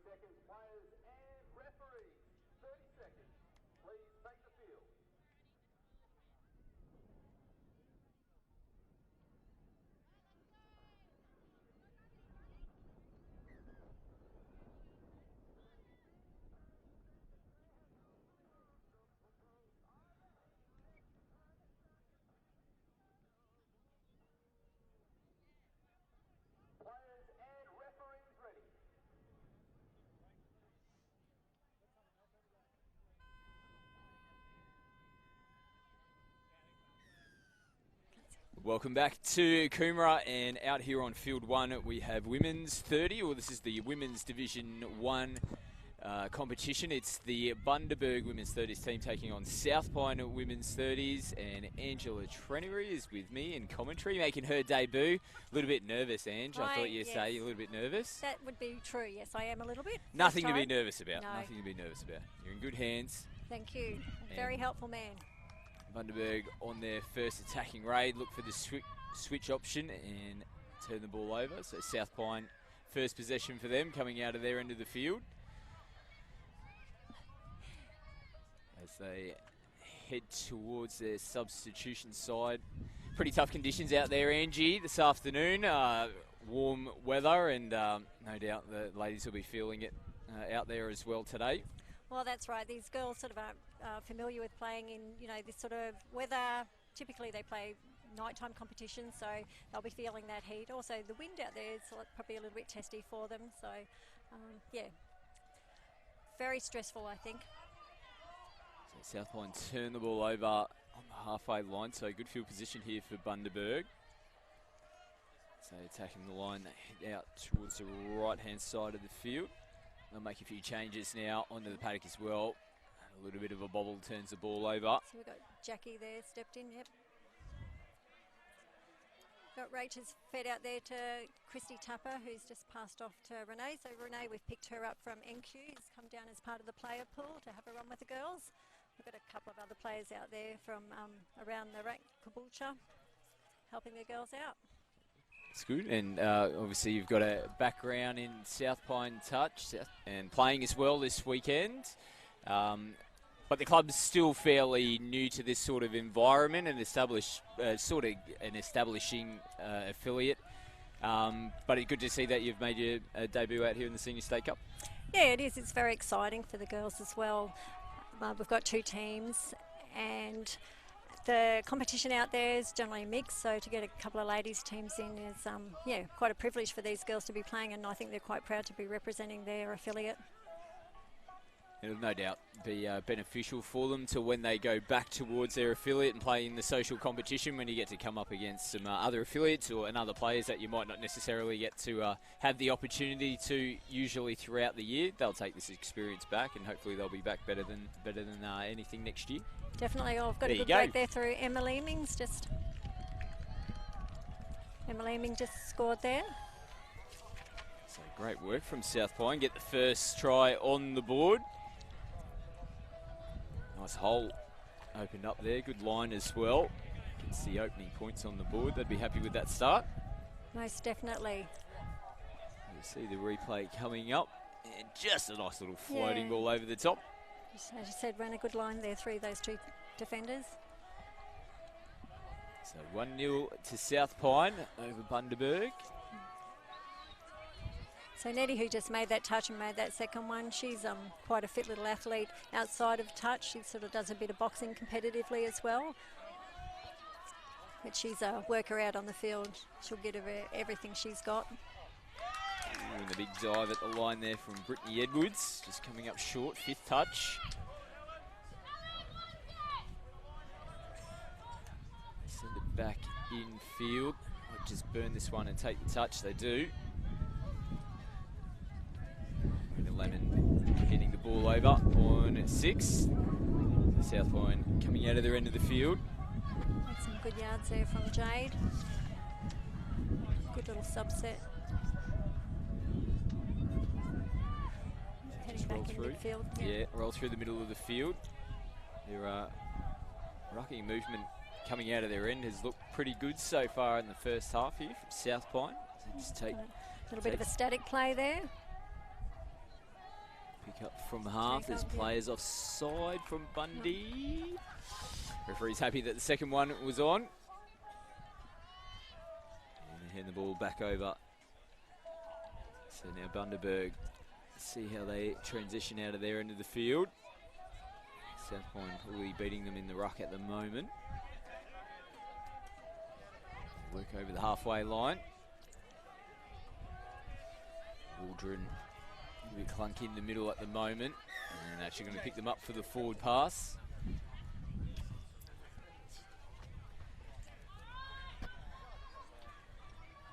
seconds, players and referees. 30 seconds. Please take the field. Players and referees ready. Welcome back to Coomera, and out here on Field 1 we have Women's 30, or this is the Women's Division 1 competition. It's the Bundaberg Women's 30s team taking on South Pine Women's 30s, and Angela Trenery is with me in commentary, making her debut. A little bit nervous, Ange. I thought you'd say you're a little bit nervous. That would be true, yes, I am a little bit. Nothing to be nervous about. No. Nothing to be nervous about. You're in good hands. Thank you. A very helpful man. Bundaberg on their first attacking raid, look for the switch option and turn the ball over. So South Pine, first possession for them, coming out of their end of the field. As they head towards their substitution side. Pretty tough conditions out there, Angie, this afternoon. Warm weather, and no doubt the ladies will be feeling it out there as well today. Well, that's right. These girls sort of are familiar with playing in, this sort of weather. Typically they play nighttime competitions, so they'll be feeling that heat. Also, the wind out there is probably a little bit testy for them. So, yeah, very stressful, I think. So South Pine turn the ball over on the halfway line, so good field position here for Bundaberg. So attacking the line, they head out towards the right-hand side of the field. They'll make a few changes now onto the paddock as well. A little bit of a bobble turns the ball over. So we've got Jackie there, stepped in, yep. Got Rachel's fed out there to Christy Tapper, who's just passed off to Renee. So Renee, we've picked her up from NQ, has come down as part of the player pool to have a run with the girls. We've got a couple of other players out there from around the Caboolture, helping the girls out. It's good, and obviously you've got a background in South Pine touch and playing as well this weekend. But the club's still fairly new to this sort of environment and establishing affiliate. But it's good to see that you've made your debut out here in the Senior State Cup. Yeah, it is. It's very exciting for the girls as well. We've got two teams, and the competition out there is generally mixed, so to get a couple of ladies teams in is quite a privilege for these girls to be playing, and I think they're quite proud to be representing their affiliate. It'll no doubt be beneficial for them to when they go back towards their affiliate and play in the social competition, when you get to come up against some other affiliates and other players that you might not necessarily get to have the opportunity to usually throughout the year. They'll take this experience back, and hopefully they'll be back better than anything next year. Definitely. I've got a good break there through Emma Leeming. Emma Leeming just scored there. So great work from South Pine. Get the first try on the board. Nice hole opened up there. Good line as well. Gets the opening points on the board. They'd be happy with that start. Most definitely. You'll see the replay coming up. And just a nice little floating ball over the top. As you said, ran a good line there through those two defenders. So 1-0 to South Pine over Bundaberg. So Nettie, who just made that touch and made that second one, she's quite a fit little athlete outside of touch. She sort of does a bit of boxing competitively as well. But she's a worker out on the field. She'll get her everything she's got. And the big dive at the line there from Brittany Edwards, just coming up short, fifth touch. Send it back infield. Might just burn this one and take the touch. They do. Lemon hitting the ball over on 6. South Pine coming out of their end of the field. Had some good yards there from Jade. Good little subset. Heading back in midfield. Yeah, roll through the middle of the field. Their rucking movement coming out of their end has looked pretty good so far in the first half here from South Pine. So just take a little bit of a static play there. Pick up from half. There's players offside from Bundy. Referee's happy that the second one was on. And they hand the ball back over. So now Bundaberg, see how they transition out of their end of the field. South Point probably beating them in the ruck at the moment. Work over the halfway line. Waldron a bit clunky in the middle at the moment, and actually going to pick them up for the forward pass.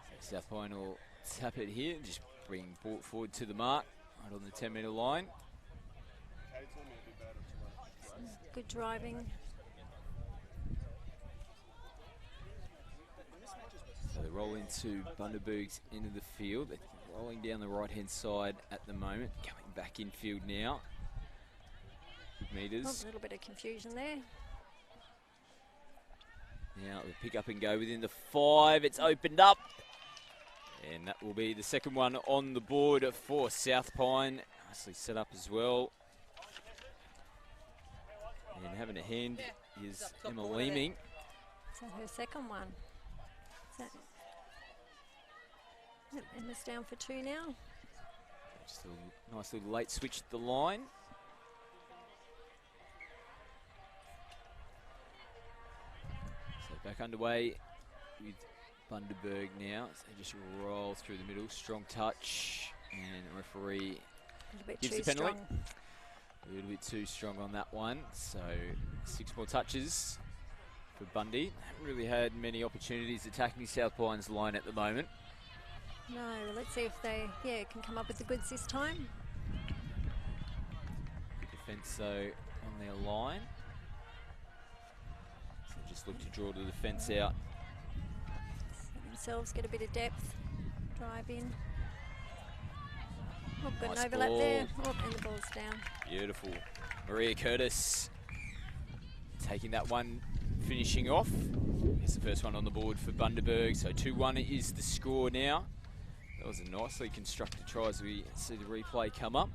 So South Point will tap it here and just bring ball forward to the mark, right on the 10-metre line. Good driving. So they roll into Bundaberg's end of the field. They're rolling down the right-hand side at the moment. Coming back in field now. Metres. Oh, a little bit of confusion there. Now the pick up and go within the 5. It's opened up. And that will be the second one on the board for South Pine. Nicely set up as well. And having a hand is Emma Leeming. Is that her second one? Yep, Emma's down for 2 now. Just a nice little late switch at the line. So back underway with Bundaberg now. So they just roll through the middle. Strong touch. And the referee gives the penalty. A little bit too strong on that one. So 6 more touches for Bundy. Haven't really had many opportunities attacking South Pine's line at the moment. No, well, let's see if they can come up with the goods this time. Good defence though on their line. So just look to draw the defence out. Let themselves get a bit of depth. Drive in. Oh, got Nice an overlap ball. there. Oh, and the ball's down. Beautiful. Maria Curtis taking that one, finishing off. It's the first one on the board for Bundaberg. So 2-1 is the score now. That was a nicely constructed try as we see the replay come up.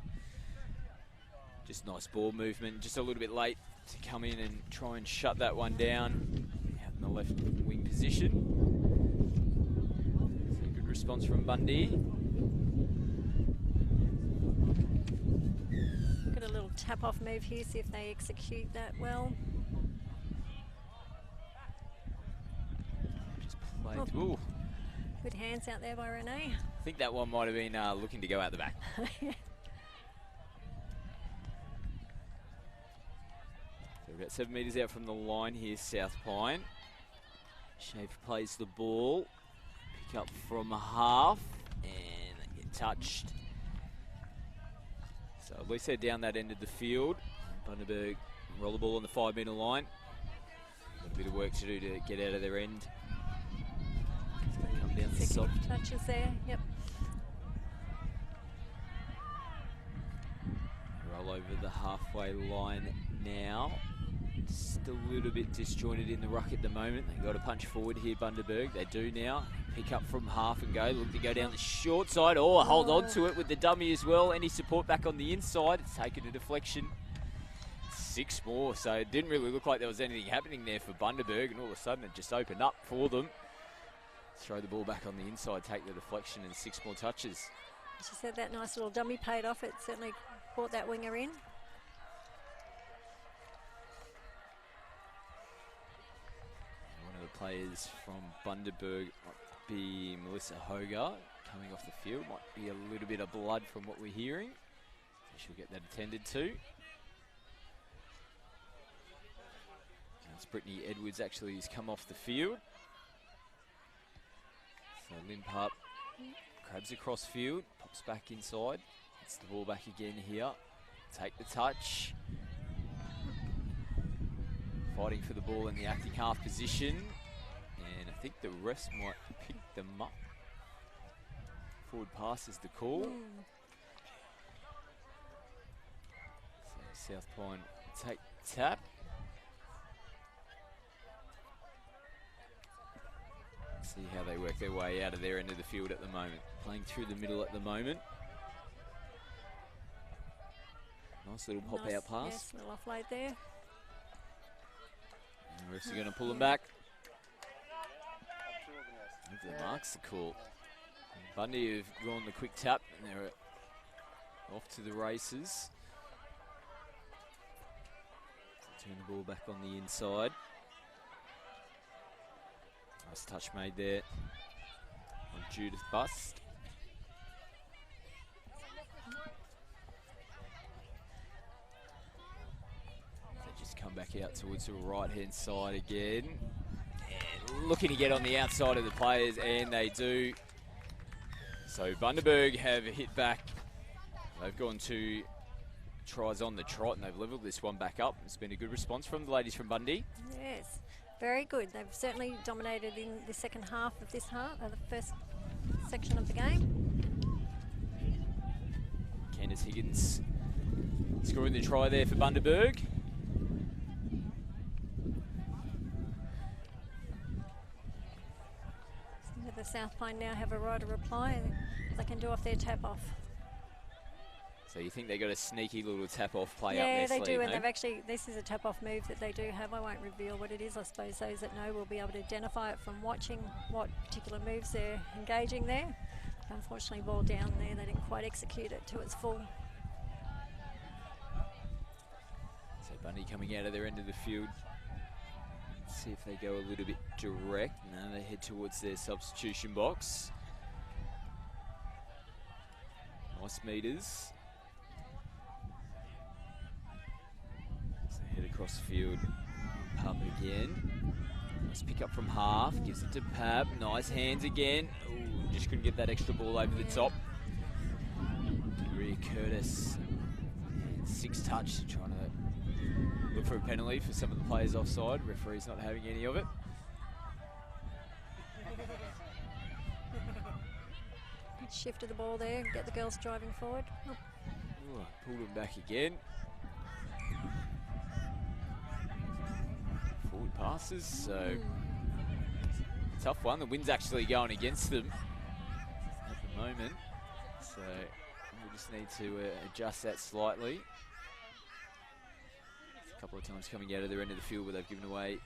Just nice ball movement. Just a little bit late to come in and try and shut that one down out in the left wing position. So good response from Bundy. Got a little tap-off move here, see if they execute that well. Just played. Oh. Ooh. Good hands out there by Renee. I think that one might have been looking to go out the back. Yeah. So about 7 metres out from the line here, South Pine. Schaefer plays the ball. Pick up from half and they get touched. So at least they're down that end of the field. Bundaberg roll the ball on the 5-metre line. Got a bit of work to do to get out of their end. Come down the side. Touches there, yep. Roll over the halfway line now. Just a little bit disjointed in the ruck at the moment. They've got to punch forward here, Bundaberg. They do now. Pick up from half and go. Look to go down the short side. Oh, hold on to it with the dummy as well. Any support back on the inside. It's taken a deflection. 6 more. So it didn't really look like there was anything happening there for Bundaberg. And all of a sudden it just opened up for them. Throw the ball back on the inside, take the deflection, and 6 more touches. She said that nice little dummy paid off. It certainly brought that winger in. One of the players from Bundaberg might be Melissa Hogarth, coming off the field. Might be a little bit of blood from what we're hearing. So she'll get that attended to. And it's Brittany Edwards actually has come off the field. So limp up, grabs across field, pops back inside, gets the ball back again here. Take the touch. Fighting for the ball in the acting half position. And I think the refs might pick them up. Forward pass is the call. So South Pine take tap. See how they work their way out of their end of the field at the moment. Playing through the middle at the moment. Nice little pop-out pass. Yes, little offload there. And the refs are going to pull him back. The marks the call. And Bundy have gone the quick tap, and they're off to the races. Turn the ball back on the inside. Nice touch made there on Judith Bust. They just come back out towards the right-hand side again. And looking to get on the outside of the players, and they do. So Bundaberg have hit back. They've gone to tries on the trot, and they've levelled this one back up. It's been a good response from the ladies from Bundy. Yes, very good. They've certainly dominated in the second half of this the first section of the game. Candice Higgins scoring the try there for Bundaberg. The South Pine now have a right of reply. They can do off their tap off. So you think they got a sneaky little tap-off play up Yeah, their they sleeve, do, and eh? they've actually, this is a tap-off move that they do have. I won't reveal what it is. I suppose those that know will be able to identify it from watching what particular moves they're engaging there. Unfortunately, ball down there, they didn't quite execute it to its full. So Bundy coming out of their end of the field. Let's see if they go a little bit direct. No, they head towards their substitution box. Nice meters. Head across the field, Pub again. Nice pick up from half, gives it to Pab. Nice hands again. Ooh, just couldn't get that extra ball over the top. Maria Curtis, 6 touch, trying to look for a penalty for some of the players offside. Referee's not having any of it. Good shift of the ball there, get the girls driving forward. Oh. Ooh, pulled him back again. Forward passes, so tough one. The wind's actually going against them at the moment, so we just need to adjust that slightly. A couple of times coming out of their end of the field where they've given away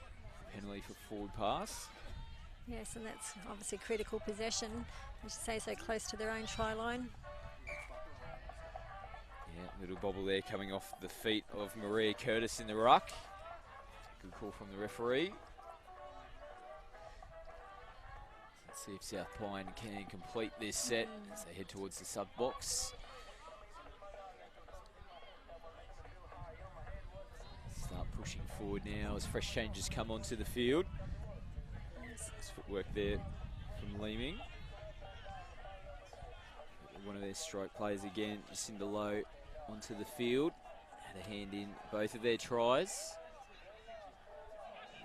a penalty for forward pass. Yes, and that's obviously critical possession, as you say, so close to their own try line. Yeah, little bobble there coming off the feet of Maria Curtis in the ruck. Good call from the referee. Let's see if South Pine can complete this set as they head towards the sub box. Start pushing forward now as fresh changes come onto the field. Nice footwork there from Leeming. One of their strike players again, Jacinda Lowe, onto the field. Had a hand in both of their tries.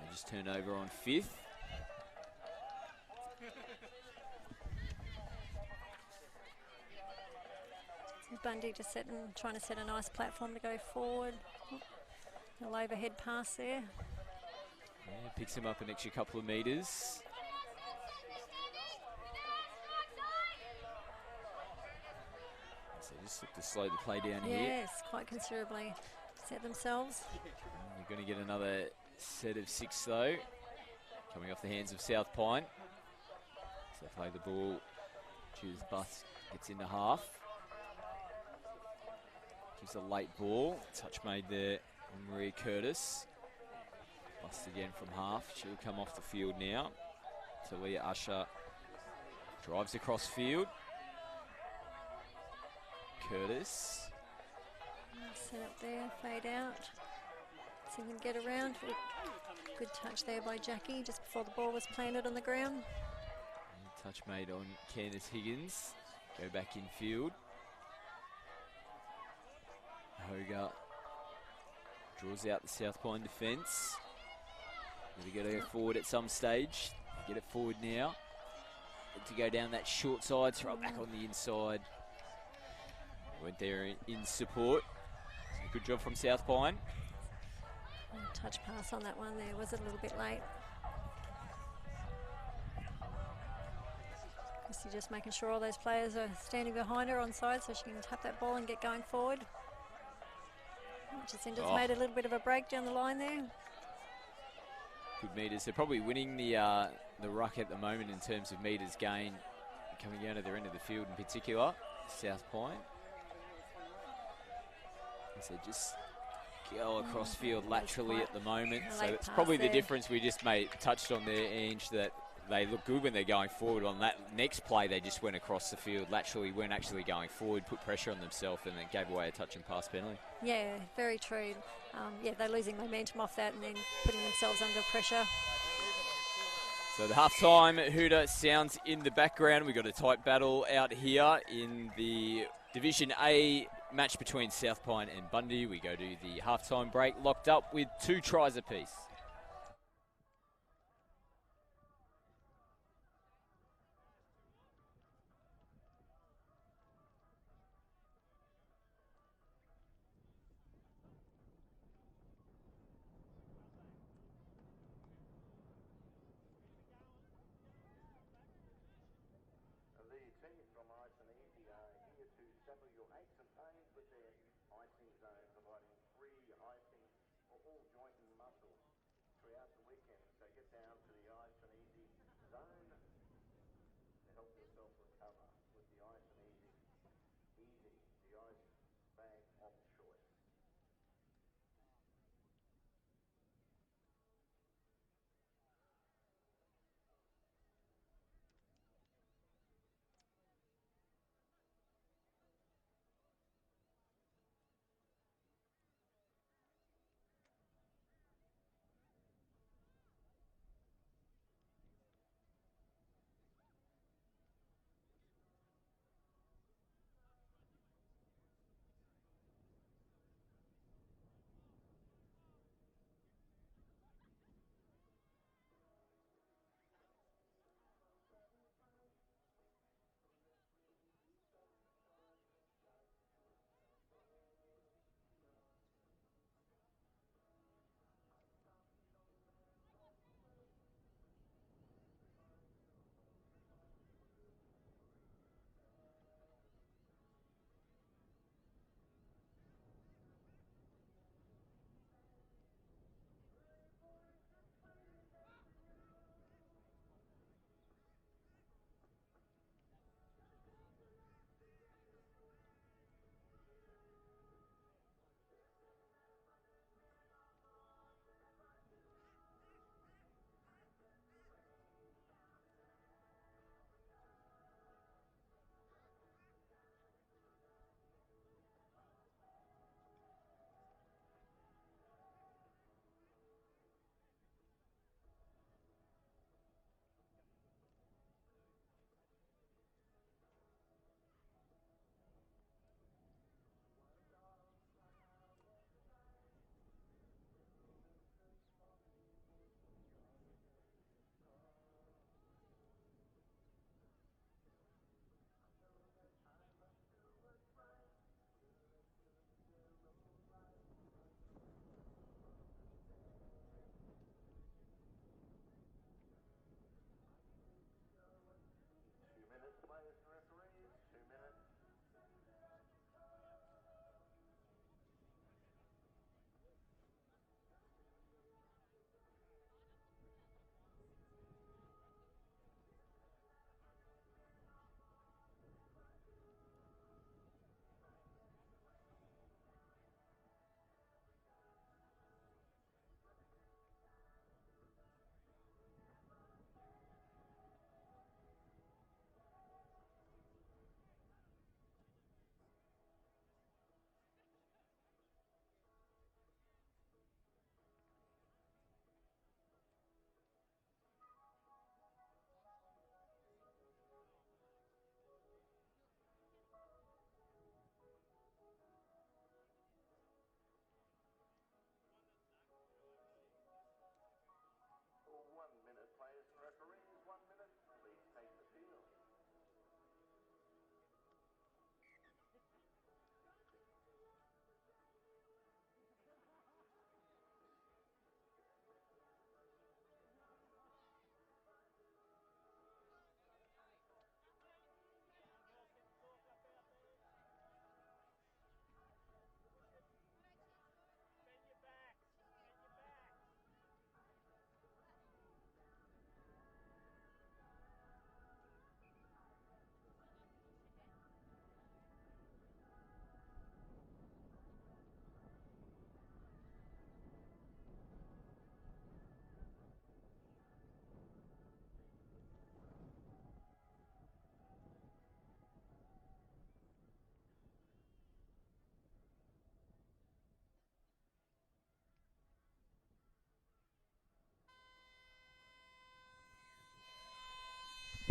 They just turned over on 5th. Bundy just trying to set a nice platform to go forward. A little overhead pass there. Yeah, picks him up an extra couple of metres. So just look to slow the play down here. Yes, quite considerably. Set themselves. They're going to get another set of 6 though, coming off the hands of South Pine. So they play the ball. Judith Bus gets into half. Gives a late ball. Touch made there on Maria Curtis. Bust again from half. She'll come off the field now. Talia Usher drives across field. Curtis. Set up there, fade out. See them get around. Good touch there by Jackie just before the ball was planted on the ground. And touch made on Candice Higgins. Go back in field. Hogarth draws out the South Pine defence. Got to go forward at some stage. Get it forward now. Need to go down that short side, throw it back on the inside. Went there in support. Good job from South Pine. Touch pass on that one there. Was it a little bit late? Chrissy just making sure all those players are standing behind her on side so she can tap that ball and get going forward. Jacinda's Oh. made a little bit of a break down the line there. Good metres. They're probably winning the ruck at the moment in terms of metres gained coming out of their end of the field in particular, South Point. So just go across field laterally at the moment. So Late it's pass probably the there. difference we just touched on there, Ange, that they look good when they're going forward. On that next play, they just went across the field laterally, weren't actually going forward, put pressure on themselves, and then gave away a touch and pass penalty. Yeah, very true. Yeah, they're losing momentum off that and then putting themselves under pressure. So the half-time hooter sounds in the background. We've got a tight battle out here in the Division A match between South Pine and Bundy. We go to the half-time break, locked up with 2 tries apiece. The team from Ice and Easy are here to settle your aches and pains with their icing zone, providing free icing for all joint and muscles throughout the weekend. So get down to the Ice and Easy zone to help yourself recover with the Ice and Easy. Easy, the ice bag of choice.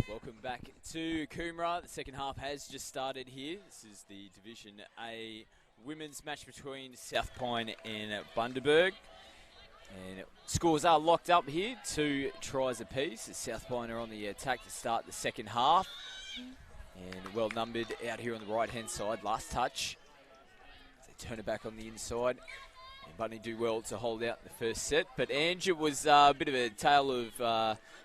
Welcome back to Coomera. The second half has just started here. This is the Division A women's match between South Pine and Bundaberg. And scores are locked up here, 2 tries apiece. As South Pine are on the attack to start the second half. And well numbered out here on the right-hand side. Last touch. They turn it back on the inside. And Bundy do well to hold out the first set. But Ange, it was a bit of a tale of...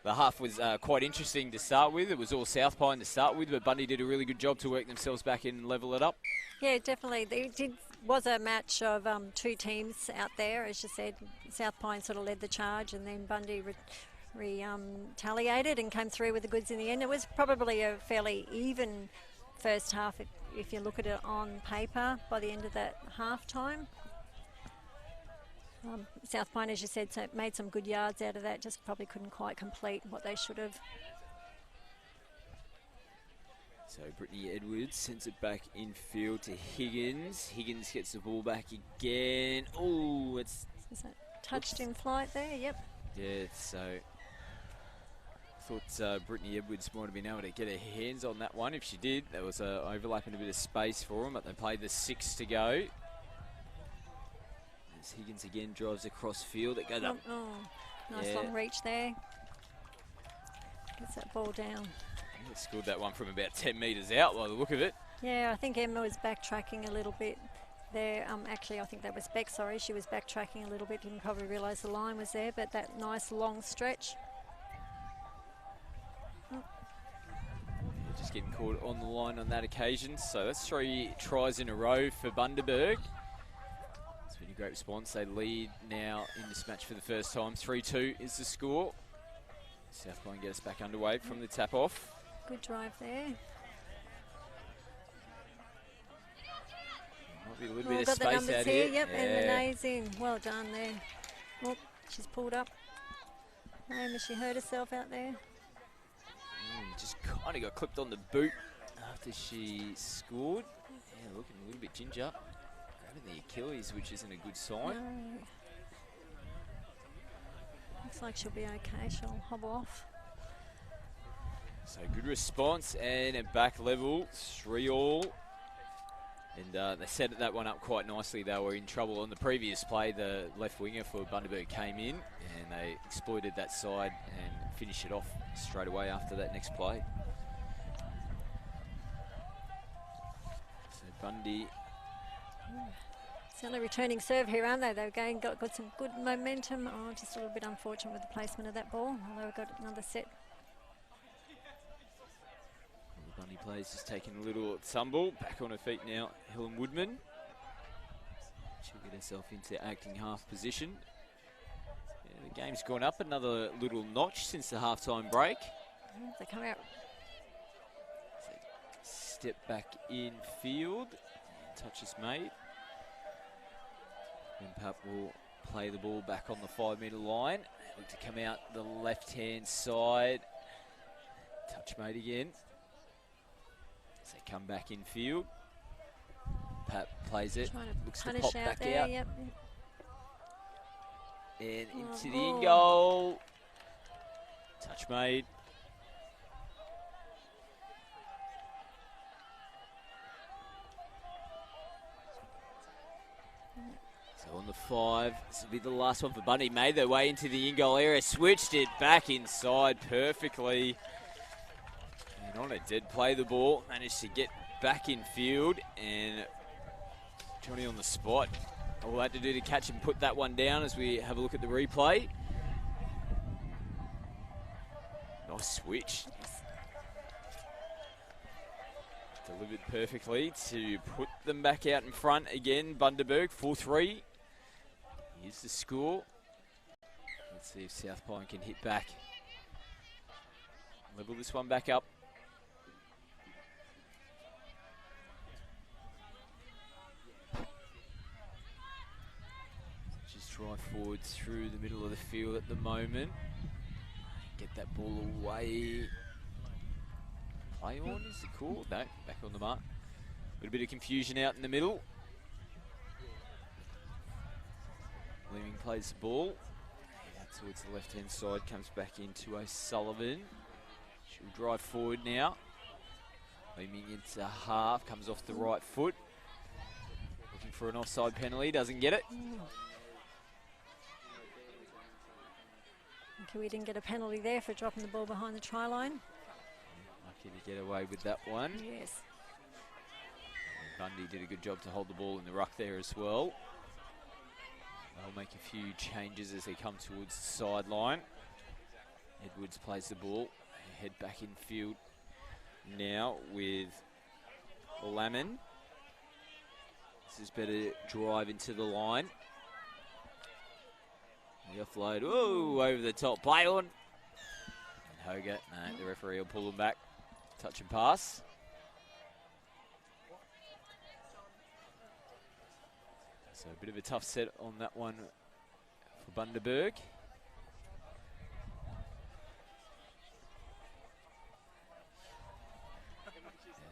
the half was quite interesting to start with. It was all South Pine to start with, but Bundy did a really good job to work themselves back in and level it up. Yeah, definitely. Was a match of 2 teams out there, as you said. South Pine sort of led the charge, and then Bundy retaliated and came through with the goods in the end. It was probably a fairly even first half if you look at it on paper by the end of that half time. South Pine, as you said, made some good yards out of that, just probably couldn't quite complete what they should have. So Brittany Edwards sends it back infield to Higgins. Higgins gets the ball back again. Oh, it's... Is that touched in flight there? Yep. Yeah, so... I thought Brittany Edwards might have been able to get her hands on that one. If she did, there was overlapping a bit of space for them, but they played the 6 to go. Higgins again drives across field. It goes up. Oh, nice long reach there. Gets that ball down. Yeah, scored that one from about 10 metres out by the look of it. Yeah, I think Emma was backtracking a little bit there. Actually, I think that was Beck, sorry. She was backtracking a little bit. Didn't probably realise the line was there, but that nice long stretch. Just getting caught on the line on that occasion. So that's 3 tries in a row for Bundaberg. A great response. They lead now in this match for the first time. 3-2 is the score. South Pine get us back underway from the tap off. Good drive there. Might be a little bit of space out here. here. Yep, and Renee's in. Well done there. Oh, she's pulled up. Has she hurt herself out there? Just kind of got clipped on the boot after she scored. Yeah, looking a little bit ginger. The Achilles, which isn't a good sign. No. Looks like she'll be okay. She'll hobble off. So good response and a back level, 3-all. And they set that one up quite nicely. They were in trouble on the previous play. The left winger for Bundaberg came in and they exploited that side and finished it off straight away after that next play. So Bundy... Certainly returning serve here, aren't they? They've again got some good momentum. Oh, just a little bit unfortunate with the placement of that ball. Although we've got another set. The Bundy players just taking a little tumble. Back on her feet now, Helen Woodman. She'll get herself into acting half position. Yeah, the game's gone up another little notch since the halftime break. They come out. Step back in field. Touch is made. And Pap will play the ball back on the 5-metre line. Look to come out the left-hand side. Touch made again. As they come back in field. Pap plays it. Looks to pop back there, out. Yep. And into the in-goal. Touch made. So on the 5, this will be the last one for Bundy. Made their way into the in-goal area, switched it back inside perfectly. And on it did play the ball, managed to get back in field, and Johnny on the spot. All they had to do to catch and put that one down as we have a look at the replay. Nice switch. Delivered perfectly to put them back out in front again. Bundaberg 4-3. Here's the score. Let's see if South Pine can hit back. Level this one back up. Just drive forward through the middle of the field at the moment. Get that ball away. Play on, is it cool? No, back on the mark. Got a bit of confusion out in the middle. Leeming plays the ball. Out towards the left-hand side, comes back into O'Sullivan. She'll She'll drive forward now. Leaning into half, comes off the right foot. Looking for an offside penalty, doesn't get it. Okay, we didn't get a penalty there for dropping the ball behind the try line. Lucky to get away with that one. Yes. And Bundy did a good job to hold the ball in the ruck there as well. They'll make a few changes as they come towards the sideline. Edwards plays the ball. Head back in field now with Lamon. This is better drive into the line. The offload, whoa, over the top, play on. And Hoga, no, the referee will pull him back. Touch and pass. So a bit of a tough set on that one for Bundaberg.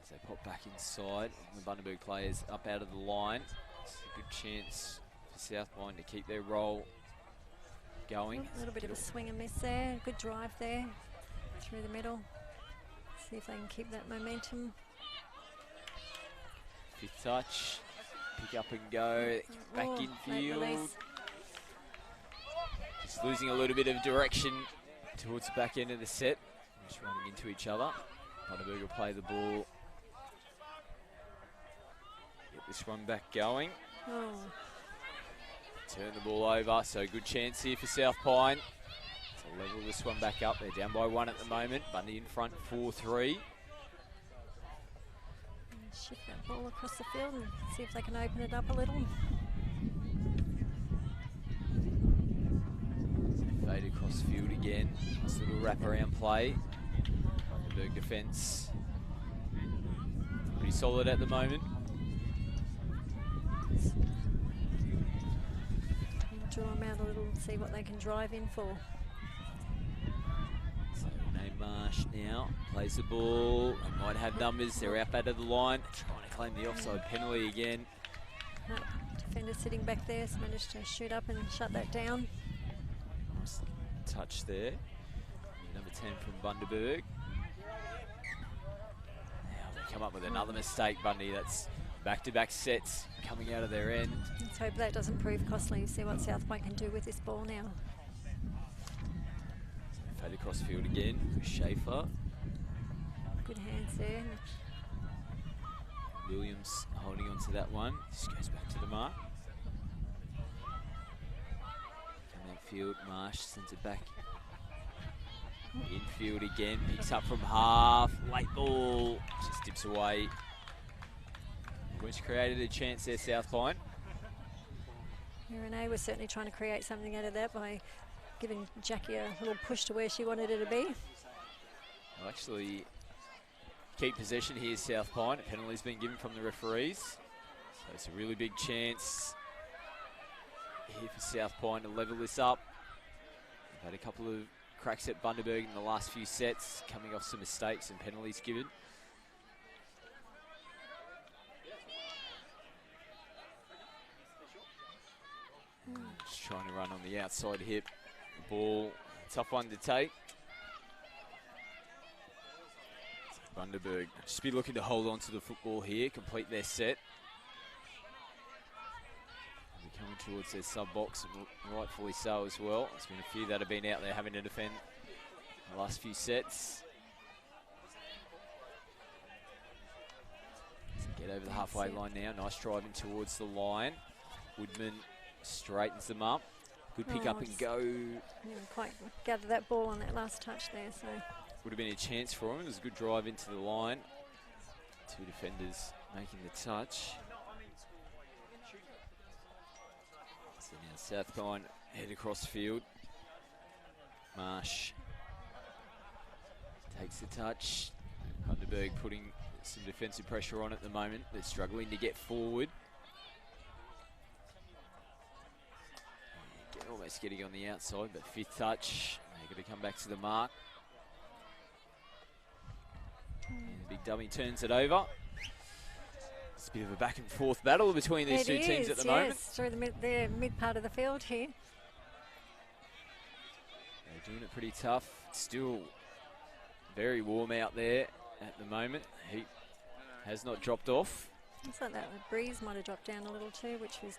As they pop back inside, the Bundaberg players up out of the line. It's a good chance for Southpoint to keep their roll going. A little bit of a swing and miss there. Good drive there through the middle. See if they can keep that momentum. Fifth touch. Pick up and go. Back in field. Just losing a little bit of direction towards the back end of the set. Just running into each other. Bundaberg will play the ball. Get this one back going. Oh. Turn the ball over, so good chance here for South Pine to level this one back up. They're down by 1 at the moment. Bundy in front, 4-3. Shift that ball across the field and see if they can open it up a little. Fade across field again. Nice little wraparound play. Bundaberg defence pretty solid at the moment. Draw them out a little and see what they can drive in for. So Renee Marsh now plays the ball. They might have numbers. They're out of the line. Trying to claim the offside penalty again. No, defender sitting back there has managed to shoot up and shut that down. Nice touch there. Number 10 from Bundaberg. Now they come up with another mistake, Bundy. That's back-to-back sets coming out of their end. Let's hope that doesn't prove costly. See what South Point can do with this ball now. Fade across field again for Schaefer. Good hands there. Williams holding on to that one. Just goes back to the mark. Come outfield, Marsh sends it back. Infield again, picks up from half. Late ball, just dips away. Which created a chance there, South Pine. Renee was certainly trying to create something out of that by giving Jackie a little push to where she wanted her to be. Well, actually, keep possession here, South Pine. A penalty's been given from the referees. So it's a really big chance here for South Pine to level this up. They've had a couple of cracks at Bundaberg in the last few sets, coming off some mistakes and penalties given. Just trying to run on the outside hip. Ball, tough one to take. Bundaberg just be looking to hold on to the football here, complete their set. They're coming towards their sub box, and rightfully so as well. There's been a few that have been out there having to defend the last few sets. So get over the halfway line now. Nice driving towards the line. Woodman straightens them up. Good pick up and go. Didn't quite gather that ball on that last touch there. So would have been a chance for him. It was a good drive into the line. Two defenders making the touch. So now South Pine head across field. Marsh takes the touch. Bundaberg putting some defensive pressure on at the moment. They're struggling to get forward. Almost getting on the outside, but fifth touch. They're going to come back to the mark. And the big dummy turns it over. It's a bit of a back and forth battle between these two teams at the moment. Through the mid part of the field here. They're doing it pretty tough. Still Very warm out there at the moment. Heat has not dropped off. Looks like that the breeze might have dropped down a little too, which was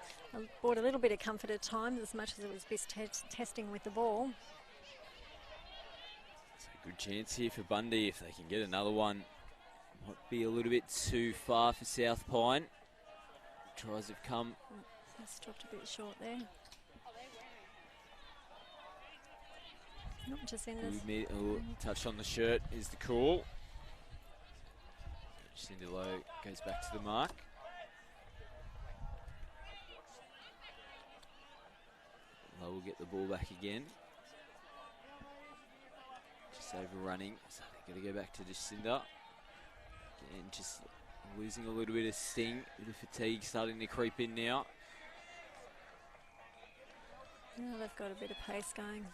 brought a little bit of comfort at times, as much as it was best testing with the ball. It's a good chance here for Bundy if they can get another one. Might be a little bit too far for South Pine. Tries have come. It's dropped a bit short there. Not just in this. Touch on the shirt is the call. Cinderlow goes back to the mark. Lowe will get the ball back again. Just overrunning, so they've got to go back to Jacinda. Again, just losing a little bit of sting, a bit of fatigue starting to creep in now. Now they've got a bit of pace going.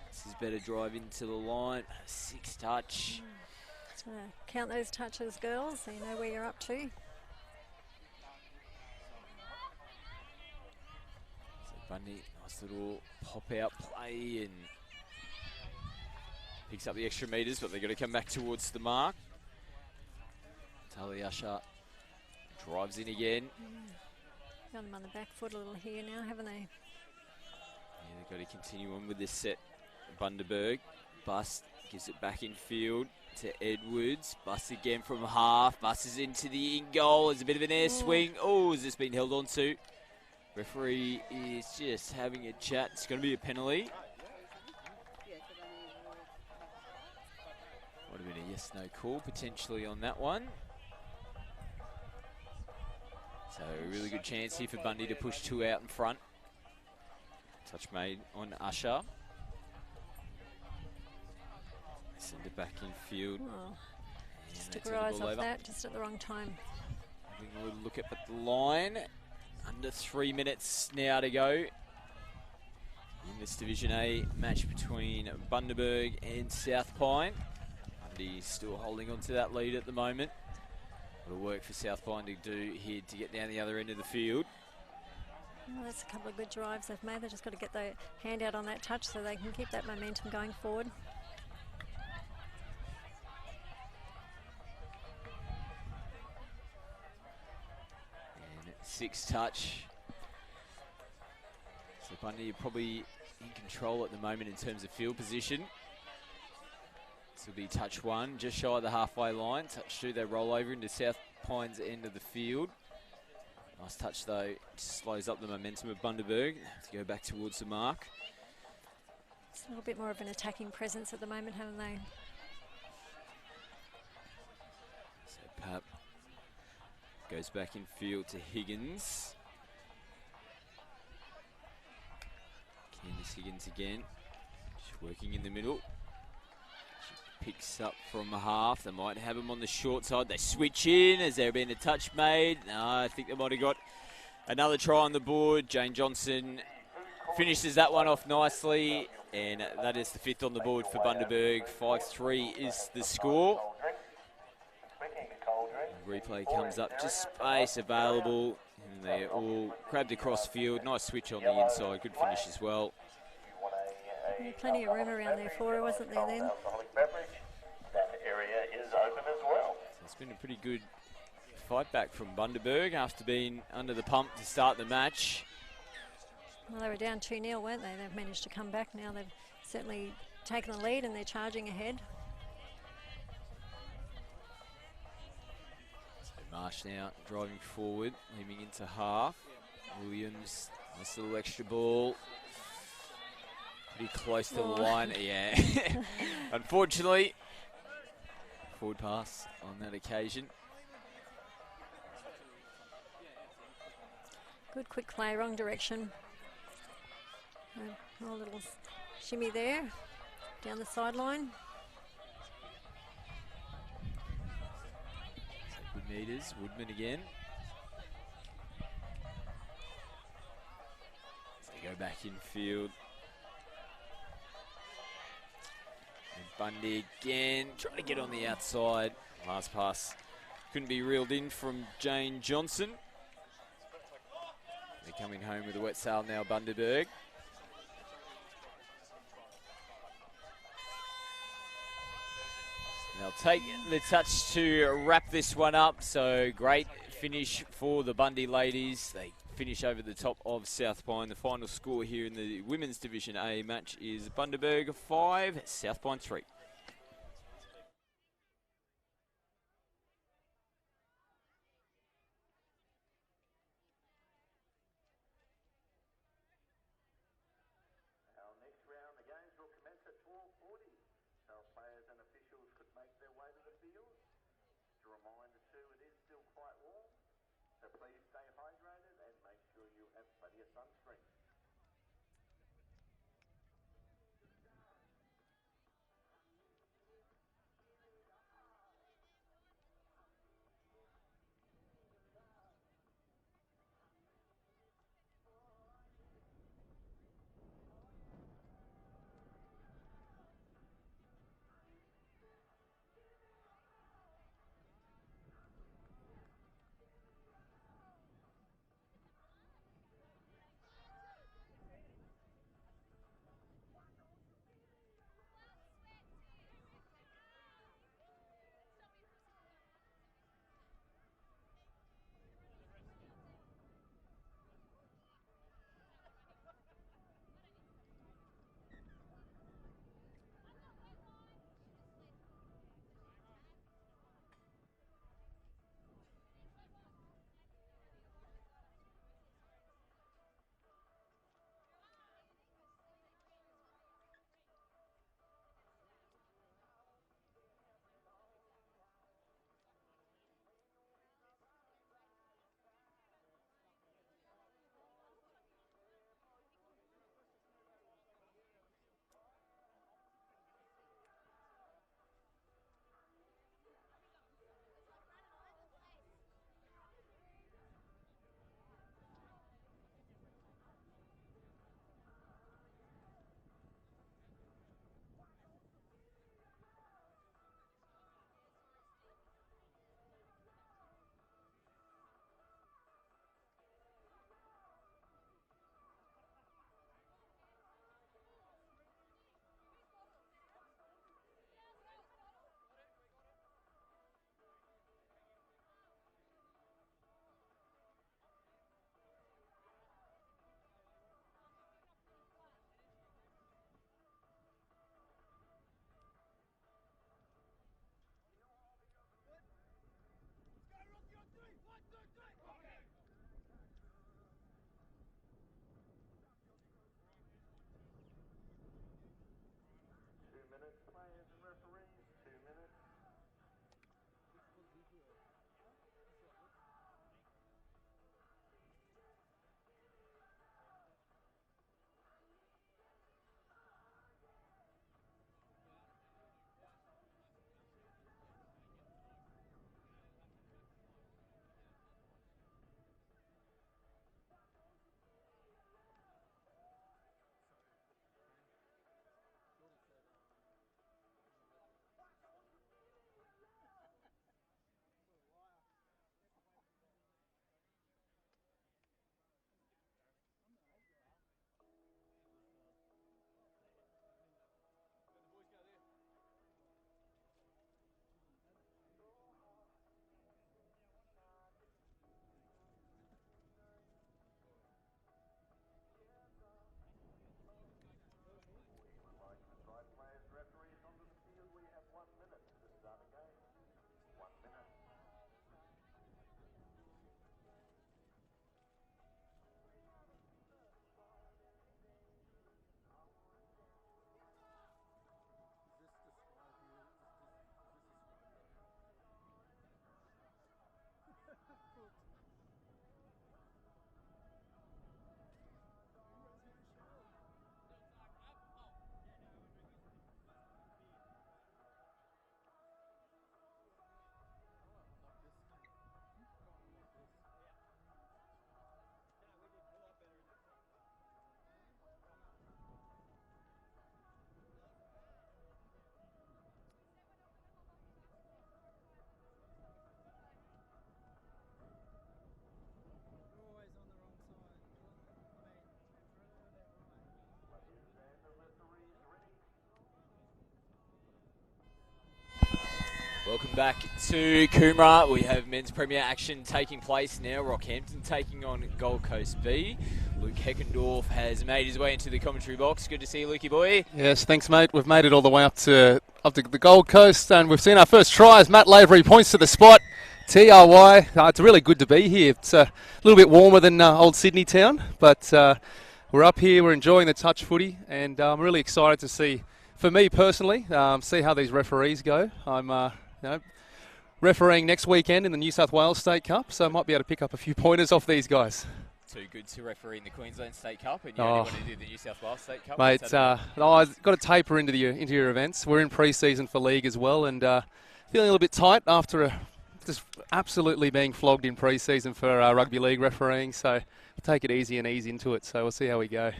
This is better drive into the line. 6 touch. So count those touches, girls, so you know where you're up to. So Bundy, nice little pop-out play and picks up the extra metres, but they've got to come back towards the mark. Taliasha drives in again. Got them on the back foot a little here now, haven't they? Yeah, they've got to continue on with this set. Bundaberg, Bust gives it back in field to Edwards. Bust again from half, busts into the in goal. There's a bit of an air swing. Oh, has this been held on to? Referee is just having a chat. It's going to be a penalty. Would have been a yes-no call potentially on that one. So a really good chance here for Bundy to push 2 out in front. Touch made on Usher. Send it back in field. Oh, just took her eyes off that, just at the wrong time. Having a little look at the line. Under 3 minutes now to go in this Division A match between Bundaberg and South Pine. Bundy still holding on to that lead at the moment. A lot of work for South Pine to do here to get down the other end of the field. Well, that's a couple of good drives they've made. They've just got to get the hand out on that touch so they can keep that momentum going forward. And 6 touch. So Bundy are probably in control at the moment in terms of field position. This will be touch 1, just shy of the halfway line. Touch 2, they roll over into South Pine's end of the field. Nice touch though, just slows up the momentum of Bundaberg to go back towards the mark. It's a little bit more of an attacking presence at the moment, haven't they? So Pap goes back in field to Higgins. Candice Higgins again, she's working in the middle. Picks up from half. They might have him on the short side. They switch in. Has there been a touch made? No, I think they might have got another try on the board. Jane Johnson finishes that one off nicely. And that is the 5th on the board for Bundaberg. 5-3 is the score. The replay comes up. Just space available. And they're all grabbed across field. Nice switch on the inside. Good finish as well. Yeah, plenty of room around there for her, wasn't there then? That area is open as well. So it's been a pretty good fight back from Bundaberg after being under the pump to start the match. Well, they were down 2-0, weren't they? They've managed to come back now. They've certainly taken the lead and they're charging ahead. So Marsh now driving forward, leaving into half. Williams, nice little extra ball. Pretty close to the line, yeah. Unfortunately, forward pass on that occasion. Good quick play, wrong direction. A little shimmy there, down the sideline. So good meters, Woodman again. So they go back in field. Bundy again, trying to get on the outside. Last pass couldn't be reeled in from Jane Johnson. They're coming home with a wet sail now, Bundaberg. They'll take the touch to wrap this one up. So great finish for the Bundy ladies. They finish over the top of South Pine. The final score here in the Women's Division A match is Bundaberg 5, South Pine 3. Our next round, the games will commence at 12:40. So players and officials could make their way to the field. Just a reminder too, it is still quite warm. So please stay hydrated and make sure you have plenty of sunscreen. Welcome back to Coomera. We have men's premier action taking place now. Rockhampton taking on Gold Coast B. Luke Heckendorf has made his way into the commentary box. Good to see you, Lukey boy. Yes, thanks, mate. We've made it all the way up to the Gold Coast, and we've seen our first try as Matt Lavery points to the spot. TRY. It's really good to be here. It's a little bit warmer than old Sydney town, but we're up here. We're enjoying the touch footy, and I'm really excited to see, for me personally, see how these referees go. I'm refereeing next weekend in the New South Wales State Cup, so I might be able to pick up a few pointers off these guys. Too good to referee in the Queensland State Cup, and you only want to do the New South Wales State Cup? Mate, I've got to taper into your events. We're in pre-season for league as well, and feeling a little bit tight after just absolutely being flogged in pre-season for rugby league refereeing, so we'll take it easy and ease into it, so we'll see how we go.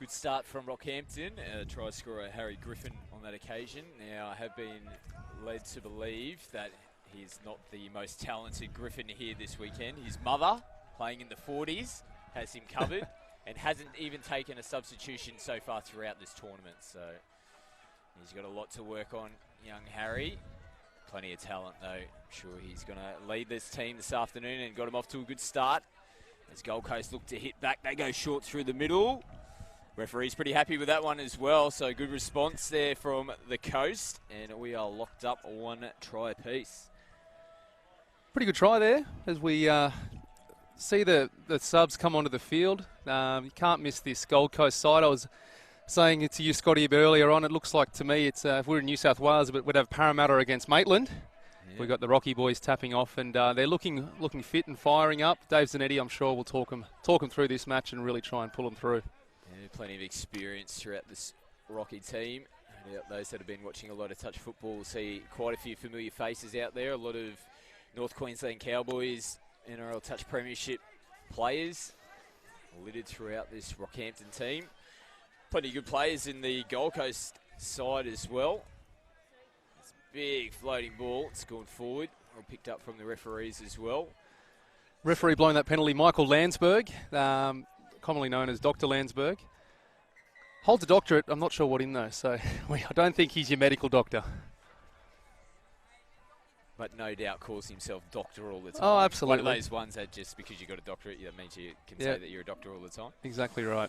Good start from Rockhampton. Try scorer Harry Griffin on that occasion. Now, I have been led to believe that he's not the most talented Griffin here this weekend. His mother, playing in the 40s, has him covered and hasn't even taken a substitution so far throughout this tournament. So he's got a lot to work on, young Harry. Plenty of talent, though. I'm sure he's going to lead this team this afternoon and got him off to a good start. As Gold Coast look to hit back, they go short through the middle. Referee's pretty happy with that one as well, so good response there from the Coast, and we are locked up 1 try apiece. Pretty good try there as we see the subs come onto the field. You can't miss this Gold Coast side. I was saying it to you, Scotty, a bit earlier on. It looks like to me it's if we're in New South Wales, we'd have Parramatta against Maitland. Yeah. We've got the Rocky boys tapping off, and they're looking fit and firing up. Dave Zanetti, I'm sure, will talk them through this match and really try and pull them through. Yeah, plenty of experience throughout this Rocky team. Those that have been watching a lot of touch football will see quite a few familiar faces out there. A lot of North Queensland Cowboys NRL Touch Premiership players littered throughout this Rockhampton team. Plenty of good players in the Gold Coast side as well. It's a big floating ball. It's gone forward. Or picked up from the referees as well. Referee blowing that penalty, Michael Landsberg, commonly known as Dr. Landsberg. Holds a doctorate. I'm not sure what in though, so I don't think he's your medical doctor. But no doubt calls himself doctor all the time. Oh, absolutely. One of those ones that just because you got a doctorate, that means you can say that you're a doctor all the time. Exactly right.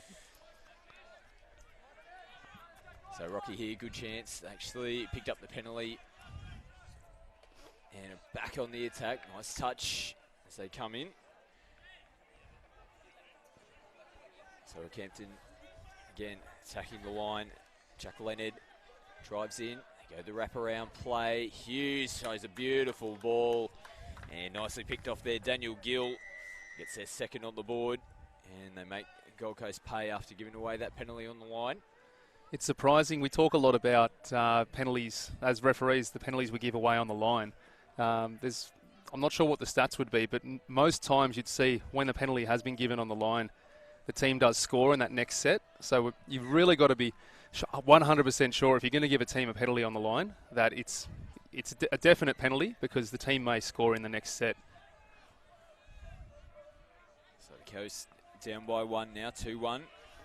So Rocky here, good chance. Actually picked up the penalty. And back on the attack. Nice touch as they come in. So Rockhampton again attacking the line. Jack Leonard drives in. Go the wraparound play. Hughes shows a beautiful ball. And nicely picked off there. Daniel Gill gets their second on the board. And they make Gold Coast pay after giving away that penalty on the line. It's surprising. We talk a lot about penalties as referees, the penalties we give away on the line. I'm not sure what the stats would be, but most times you'd see when the penalty has been given on the line, the team does score in that next set. So you've really got to be 100% sure if you're going to give a team a penalty on the line that it's a definite penalty because the team may score in the next set. So the Coast down by 1 now, 2-1.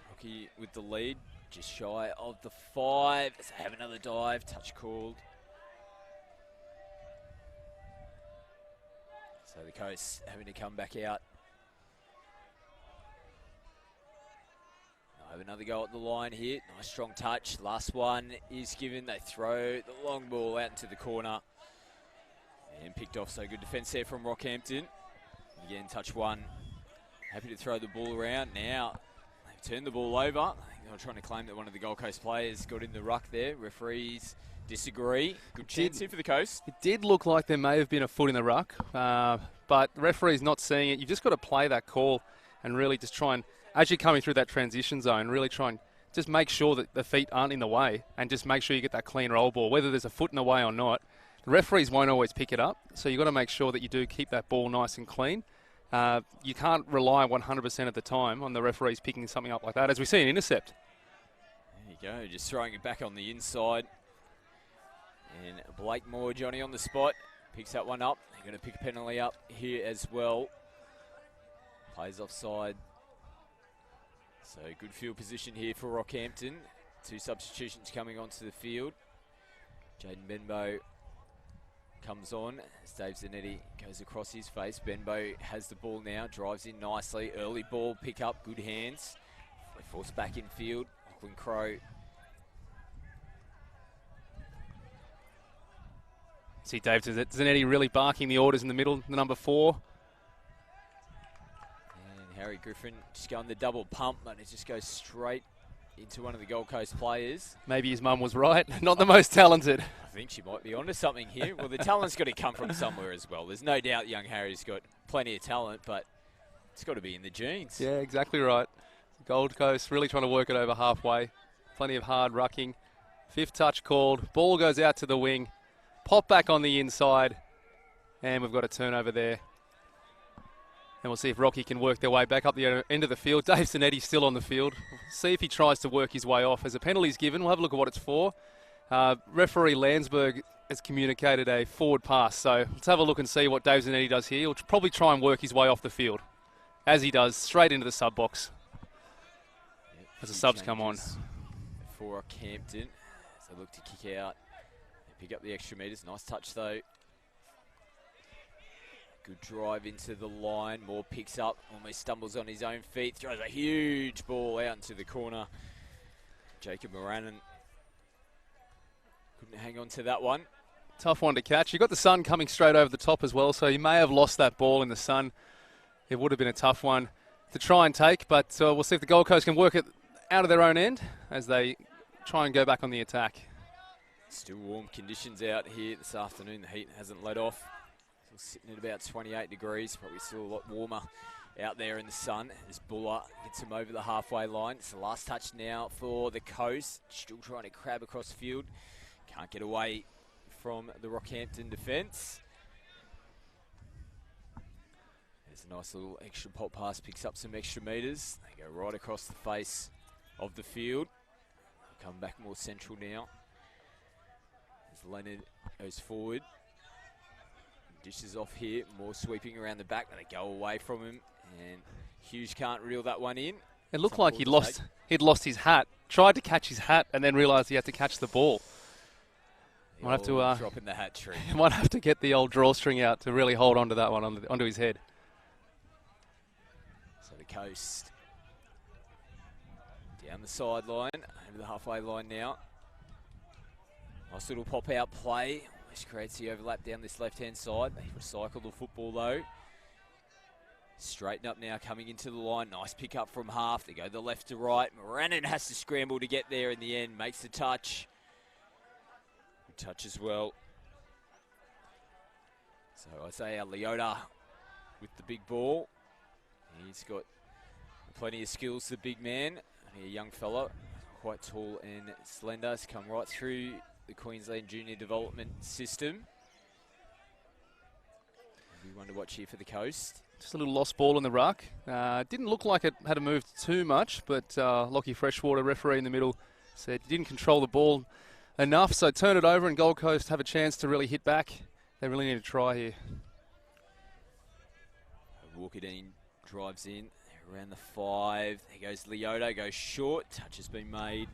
Rocky with the lead, just shy of the 5. As they have another dive, touch called. So the Coast having to come back out. Have another go at the line here. Nice strong touch. Last one is given. They throw the long ball out into the corner. And picked off. So good defence there from Rockhampton. Again, touch 1. Happy to throw the ball around. Now they've turned the ball over. They're trying to claim that one of the Gold Coast players got in the ruck there. Referees disagree. Good chance here for the Coast. It did look like there may have been a foot in the ruck. But the referee's not seeing it. You've just got to play that call and really just try and, as you're coming through that transition zone, really try and just make sure that the feet aren't in the way and just make sure you get that clean roll ball, whether there's a foot in the way or not. The referees won't always pick it up, so you've got to make sure that you do keep that ball nice and clean. You can't rely 100% of the time on the referees picking something up like that, as we see in intercept. There you go, just throwing it back on the inside. And Blake Moore, Johnny on the spot, picks that one up. They're going to pick a penalty up here as well. Plays offside. So good field position here for Rockhampton. 2 substitutions coming onto the field. Jaden Benbow comes on as Dave Zanetti goes across his face. Benbow has the ball now, drives in nicely. Early ball pick up, good hands. Forced back in field. Lachlan Crowe. See Dave Zanetti really barking the orders in the middle, the number 4. And Harry Griffin just going the double pump, but it just goes straight into one of the Gold Coast players. Maybe his mum was right, not the most talented. I think she might be onto something here. Well, the talent's got to come from somewhere as well. There's no doubt young Harry's got plenty of talent, but it's got to be in the genes. Yeah, exactly right. Gold Coast really trying to work it over halfway. Plenty of hard rucking. 5th touch called. Ball goes out to the wing. Pop back on the inside. And we've got a turnover there. And we'll see if Rocky can work their way back up the end of the field. Dave Zanetti's still on the field. See if he tries to work his way off. As a penalty's given, we'll have a look at what it's for. Referee Landsberg has communicated a forward pass. So let's have a look and see what Dave Zanetti does here. He'll probably try and work his way off the field. As he does, straight into the sub box. Yep, as the subs come on. For Campton, as they look to kick out. They pick up the extra metres. Nice touch though. Good drive into the line. Moore picks up, almost stumbles on his own feet, throws a huge ball out into the corner. Jacob Moranen couldn't hang on to that one. Tough one to catch. You got the sun coming straight over the top as well, so you may have lost that ball in the sun. It would have been a tough one to try and take, but we'll see if the Gold Coast can work it out of their own end as they try and go back on the attack. Still warm conditions out here this afternoon. The heat hasn't let off. Sitting at about 28 degrees, probably still a lot warmer out there in the sun as Buller gets him over the halfway line. It's the last touch now for the Coast. Still trying to crab across the field. Can't get away from the Rockhampton defence. There's a nice little extra pop pass, picks up some extra metres. They go right across the face of the field. They'll come back more central now as Leonard goes forward. Dishes off here, more sweeping around the back, they go away from him, and Hughes can't reel that one in. It looked like he'd lost his hat, tried to catch his hat, and then realised he had to catch the ball. Might have to drop in the hat tree. Might have to get the old drawstring out to really hold onto that one, onto his head. So the Coast down the sideline, over the halfway line now. Nice little pop-out play. Which creates the overlap down this left-hand side. They recycle the football though. Straighten up now, coming into the line. Nice pick up from half. They go the left to right. Moranen has to scramble to get there in the end. Makes the touch. Good touch as well. So Isaiah Leota with the big ball. He's got plenty of skills, the big man. Only a young fella, quite tall and slender. He's come right through the Queensland Junior Development System. We wonder what's here for the Coast. Just a little lost ball in the ruck. Didn't look like it had moved too much, but Lockie Freshwater, referee in the middle, said he didn't control the ball enough, so turn it over and Gold Coast have a chance to really hit back. They really need to try here. Walkerdine drives in around the 5. There goes Leota, goes short. Touch has been made.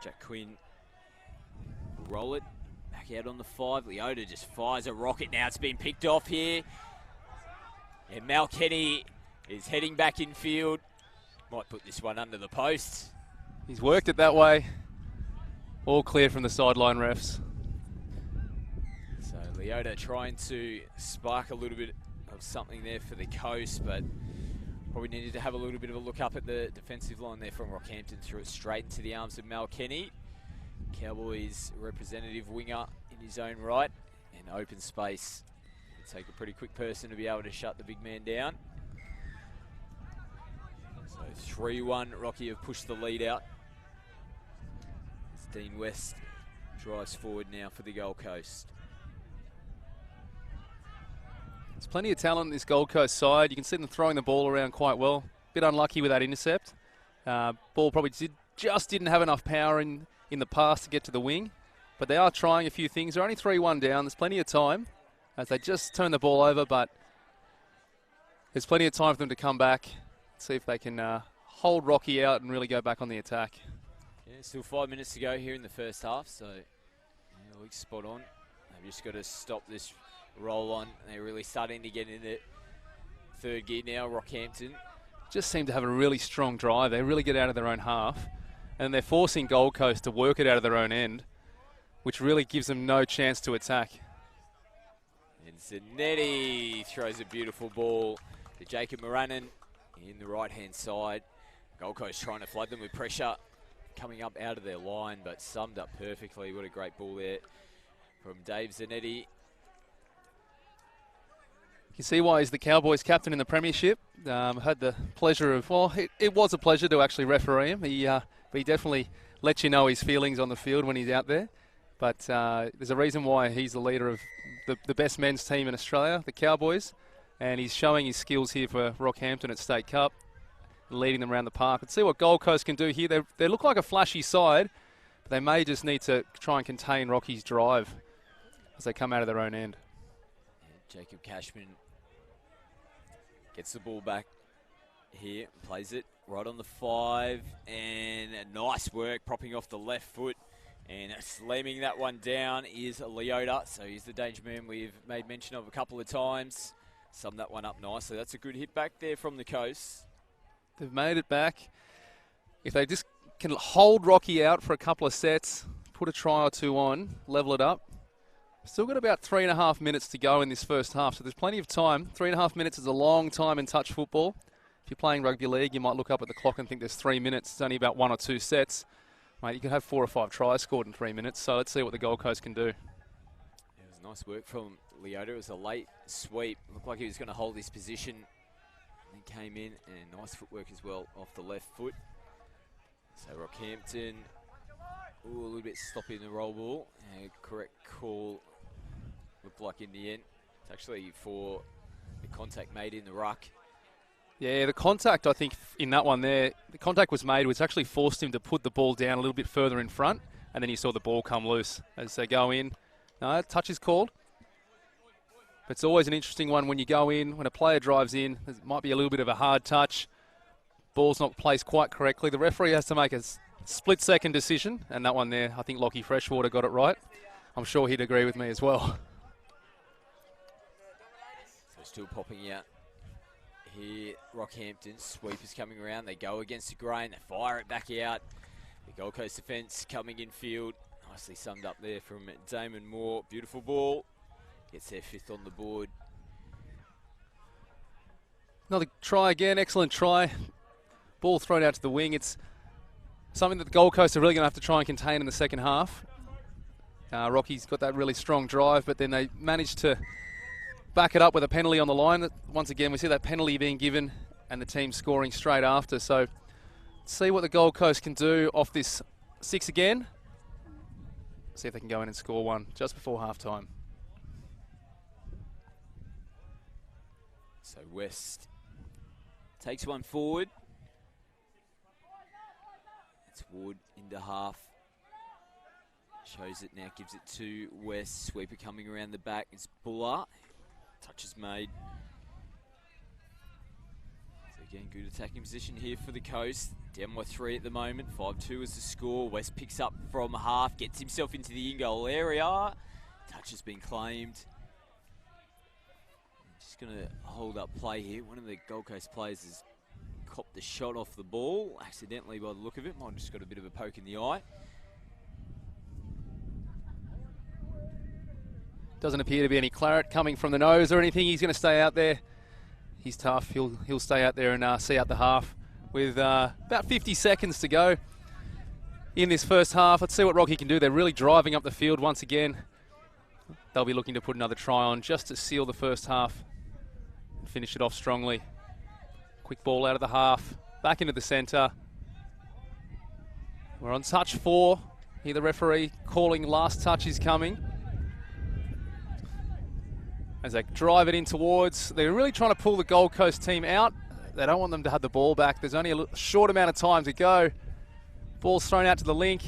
Jack Quinn roll it back out on the 5. Leota just fires a rocket. Now it's been picked off here. And Mal Kenny is heading back in field. Might put this one under the post. He's worked it that way. All clear from the sideline refs. So Leota trying to spark a little bit of something there for the Coast, but probably needed to have a little bit of a look up at the defensive line there from Rockhampton. Threw it straight into the arms of Mal Kenny. Cowboys representative winger in his own right, and open space. It'll take a pretty quick person to be able to shut the big man down. So 3-1, Rocky have pushed the lead out. As Dean West drives forward now for the Gold Coast. There's plenty of talent in this Gold Coast side. You can see them throwing the ball around quite well. Bit unlucky with that intercept. Ball probably just didn't have enough power in the pass to get to the wing, but they are trying a few things. They're only 3-1 down. There's plenty of time as they just turn the ball over, but there's plenty of time for them to come back, see if they can hold Rocky out and really go back on the attack. Yeah, still 5 minutes to go here in the first half, so yeah, looks spot on They've just got to stop this roll on. They're really starting to get into third gear now, Rockhampton. Just seem to have a really strong drive. They really get out of their own half. And they're forcing Gold Coast to work it out of their own end, which really gives them no chance to attack. And Zanetti throws a beautiful ball to Jacob Moranen in the right-hand side. Gold Coast trying to flood them with pressure, coming up out of their line, but summed up perfectly. What a great ball there from Dave Zanetti. You can see why he's the Cowboys captain in the premiership. Had the pleasure of, well, it was a pleasure to actually referee him. He definitely lets you know his feelings on the field when he's out there. But there's a reason why he's the leader of the best men's team in Australia, the Cowboys. And he's showing his skills here for Rockhampton at State Cup, leading them around the park. Let's see what Gold Coast can do here. They look like a flashy side, but they may just need to try and contain Rocky's drive as they come out of their own end. Yeah, Jacob Cashman gets the ball back here, plays it right on the 5, and nice work propping off the left foot. And slamming that one down is Leota, so he's the danger man we've made mention of a couple of times. Summed that one up nicely. That's a good hit back there from the coast. They've made it back. If they just can hold Rocky out for a couple of sets, put a try or two on, level it up. Still got about 3.5 minutes to go in this first half, so there's plenty of time. 3.5 minutes is a long time in touch football. If you're playing rugby league, you might look up at the clock and think there's 3 minutes. It's only about 1 or 2 sets. Mate, you can have 4 or 5 tries scored in 3 minutes, so let's see what the Gold Coast can do. It was nice work from Leota. It was a late sweep. Looked like he was going to hold his position. And he came in, and nice footwork as well off the left foot. So Rockhampton, a little bit sloppy in the roll ball. Correct call, looked like in the end. It's actually for the contact made in the ruck. Yeah, the contact, I think, in that one there, the contact was made, which actually forced him to put the ball down a little bit further in front, and then you saw the ball come loose as they go in. No, touch is called. But it's always an interesting one when you go in, when a player drives in, there might be a little bit of a hard touch. Ball's not placed quite correctly. The referee has to make a split-second decision, and that one there, I think Lockie Freshwater got it right. I'm sure he'd agree with me as well. So still popping out. Here, Rockhampton, sweep is coming around. They go against the grain. They fire it back out. The Gold Coast defence coming in field. Nicely summed up there from Damon Moore. Beautiful ball. Gets their 5th on the board. Another try again. Excellent try. Ball thrown out to the wing. It's something that the Gold Coast are really going to have to try and contain in the second half. Rocky's got that really strong drive, but then they managed to back it up with a penalty on the line. Once again, we see that penalty being given and the team scoring straight after. So, see what the Gold Coast can do off this 6 again. See if they can go in and score one just before half-time. So, West takes one forward. It's Wood into half. Shows it now, gives it to West. Sweeper coming around the back. It's Buller. Touch is made. So again, good attacking position here for the Coast. Down by 3 at the moment. 5-2 is the score. West picks up from half, gets himself into the in-goal area. Touch has been claimed. Just going to hold up play here. One of the Gold Coast players has copped the shot off the ball, accidentally by the look of it. Might have just got a bit of a poke in the eye. Doesn't appear to be any claret coming from the nose or anything. He's going to stay out there. He's tough. He'll stay out there and see out the half with about 50 seconds to go in this first half. Let's see what Rocky can do. They're really driving up the field once again. They'll be looking to put another try on just to seal the first half and finish it off strongly. Quick ball out of the half, back into the centre. We're on touch 4. Here the referee calling last touch is coming. As they drive it in towards, they're really trying to pull the Gold Coast team out. They don't want them to have the ball back. There's only a short amount of time to go. Ball's thrown out to the link.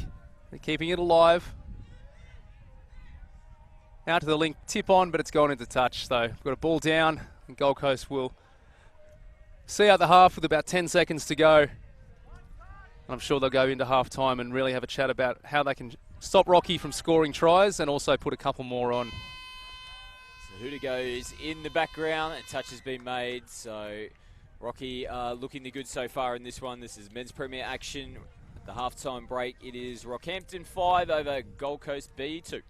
They're keeping it alive. Out to the link, tip on, but it's gone into touch. So we've got a ball down, and Gold Coast will see out the half with about 10 seconds to go. I'm sure they'll go into half time and really have a chat about how they can stop Rocky from scoring tries and also put a couple more on. So Huda goes in the background, and touch has been made. So Rocky looking the good so far in this one. This is men's premier action. At the halftime break, it is Rockhampton 5 over Gold Coast B 2.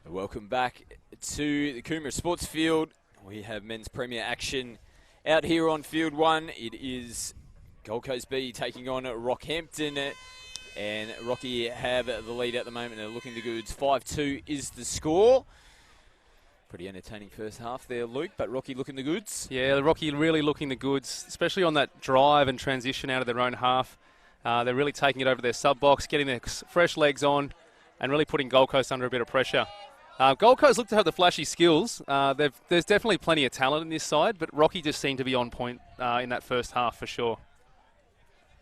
Welcome back to the Coomera Sports Field. We have men's premier action out here on field 1, it is Gold Coast B taking on Rockhampton. And Rocky have the lead at the moment. They're looking the goods. 5-2 is the score. Pretty entertaining first half there, Luke, but Rocky looking the goods. Yeah, Rocky really looking the goods, especially on that drive and transition out of their own half. They're really taking it over their sub-box, getting their fresh legs on, and really putting Gold Coast under a bit of pressure. Gold Coast look to have the flashy skills. There's definitely plenty of talent in this side, but Rocky just seemed to be on point in that first half for sure.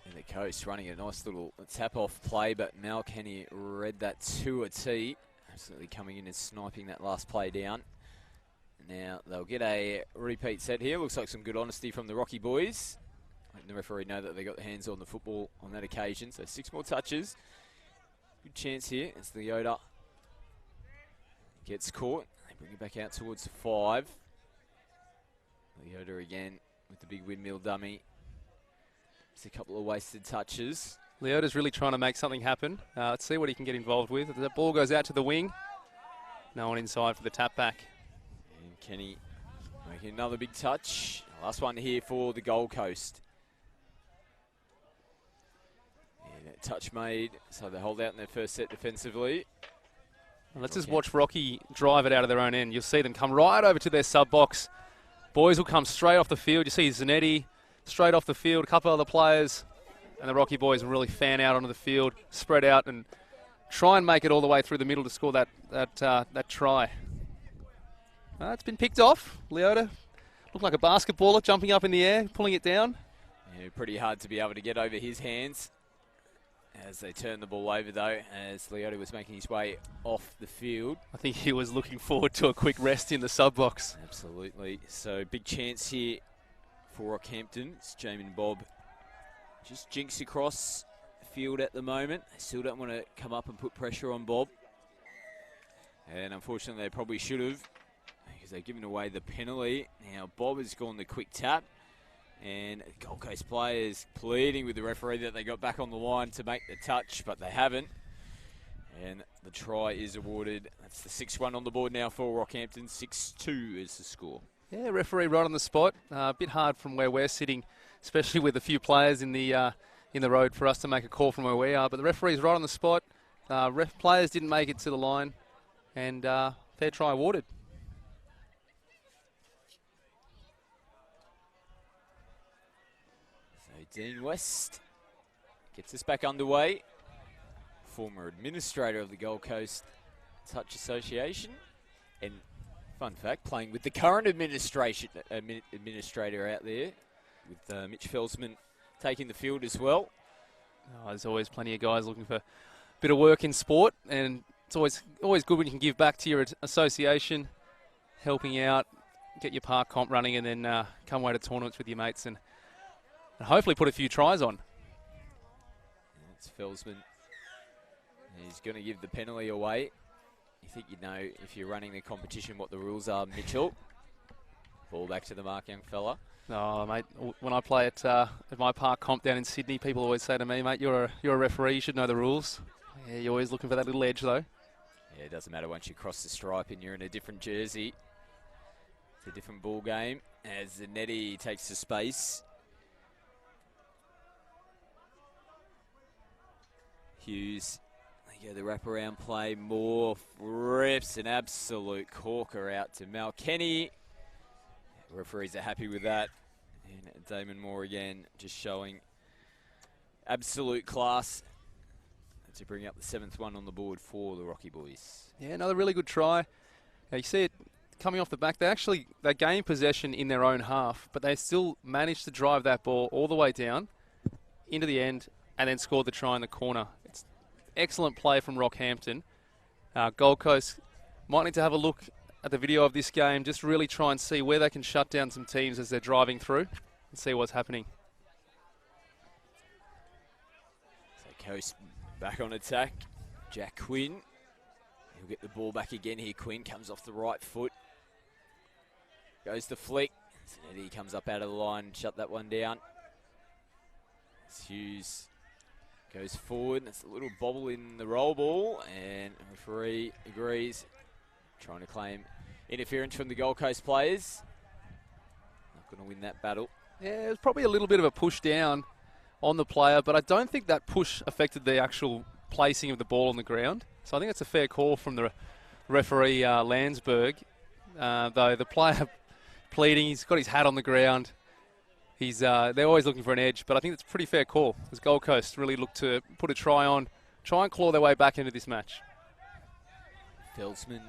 And the Coast running a nice little tap-off play, but Mal Kenny read that to a T. Absolutely coming in and sniping that last play down. Now they'll get a repeat set here. Looks like some good honesty from the Rocky boys. Letting the referee know that they got their hands on the football on that occasion. So 6 more touches. Good chance here as Leota gets caught. They bring it back out towards the 5. Leota again with the big windmill dummy. Just a couple of wasted touches. Leota's really trying to make something happen. Let's see what he can get involved with. The ball goes out to the wing. No one inside for the tap back. And Kenny making another big touch. Last one here for the Gold Coast. And that touch made, so they hold out in their first set defensively. Let's just watch Rocky drive it out of their own end. You'll see them come right over to their sub-box. Boys will come straight off the field. You see Zanetti straight off the field, a couple other players, and the Rocky boys will really fan out onto the field, spread out, and try and make it all the way through the middle to score that try. It's been picked off. Leota looked like a basketballer jumping up in the air, pulling it down. Yeah, pretty hard to be able to get over his hands as they turn the ball over, though, as Leota was making his way off the field. I think he was looking forward to a quick rest in the sub-box. Absolutely. So big chance here for Rockhampton. It's Jamin Bob just jinx across the field at the moment. They still don't want to come up and put pressure on Bob. And unfortunately, they probably should have because they've given away the penalty. Now, Bob has gone the quick tap. And Gold Coast players pleading with the referee that they got back on the line to make the touch, but they haven't. And the try is awarded. That's the 6-1 on the board now for Rockhampton. 6-2 is the score. Yeah, referee right on the spot. A bit hard from where we're sitting, especially with a few players in the road for us to make a call from where we are. But the referee's right on the spot. Players didn't make it to the line, and fair try awarded. So Dean West gets us back underway. Former administrator of the Gold Coast Touch Association, and fun fact, playing with the current administrator out there, with Mitch Felsman taking the field as well. There's always plenty of guys looking for a bit of work in sport, and it's always good when you can give back to your association, helping out, get your park comp running, and then come away to tournaments with your mates and hopefully put a few tries on. It's Felsman. He's going to give the penalty away. You think you know, if you're running the competition, what the rules are, Mitchell. Ball back to the mark, young fella. Oh, mate, when I play at my park comp down in Sydney, people always say to me, mate, you're a referee, you should know the rules. Yeah, you're always looking for that little edge, though. Yeah, it doesn't matter once you cross the stripe and you're in a different jersey. It's a different ball game as Zanetti takes the space. Hughes, they go the wraparound play. Moore rips an absolute corker out to Mal Kenny. Referees are happy with that. And Damon Moore again just showing absolute class to bring up the 7th one on the board for the Rocky boys. Yeah, another really good try. Now you see it coming off the back. They gain possession in their own half, but they still managed to drive that ball all the way down into the end and then scored the try in the corner. It's excellent play from Rockhampton. Gold Coast might need to have a look at the video of this game, just really try and see where they can shut down some teams as they're driving through and see what's happening. So Coast back on attack. Jack Quinn. He'll get the ball back again here. Quinn comes off the right foot. Goes the flick. Zanetti comes up out of the line, shut that one down. Hughes goes forward. That's a little bobble in the roll ball, and the referee agrees. Trying to claim interference from the Gold Coast players. going to win that battle. Yeah, it was probably a little bit of a push down on the player, but I don't think that push affected the actual placing of the ball on the ground. So I think it's a fair call from the referee, Landsberg. Though the player pleading, he's got his hat on the ground. They're always looking for an edge, but I think it's a pretty fair call as Gold Coast really look to put a try on, try and claw their way back into this match. Felsman.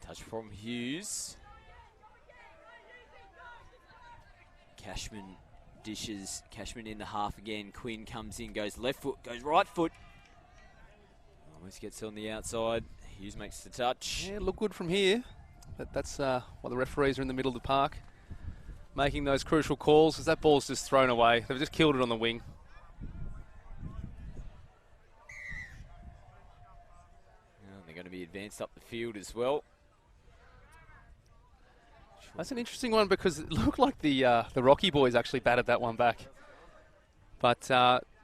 Touch from Hughes. Cashman dishes. Cashman in the half again. Quinn comes in, goes left foot, goes right foot. Almost gets on the outside. Hughes makes the touch. Yeah, look good from here. That's why the referees are in the middle of the park, making those crucial calls, because that ball's just thrown away. They've just killed it on the wing. And they're going to be advanced up the field as well. That's an interesting one because it looked like the Rocky boys actually batted that one back. But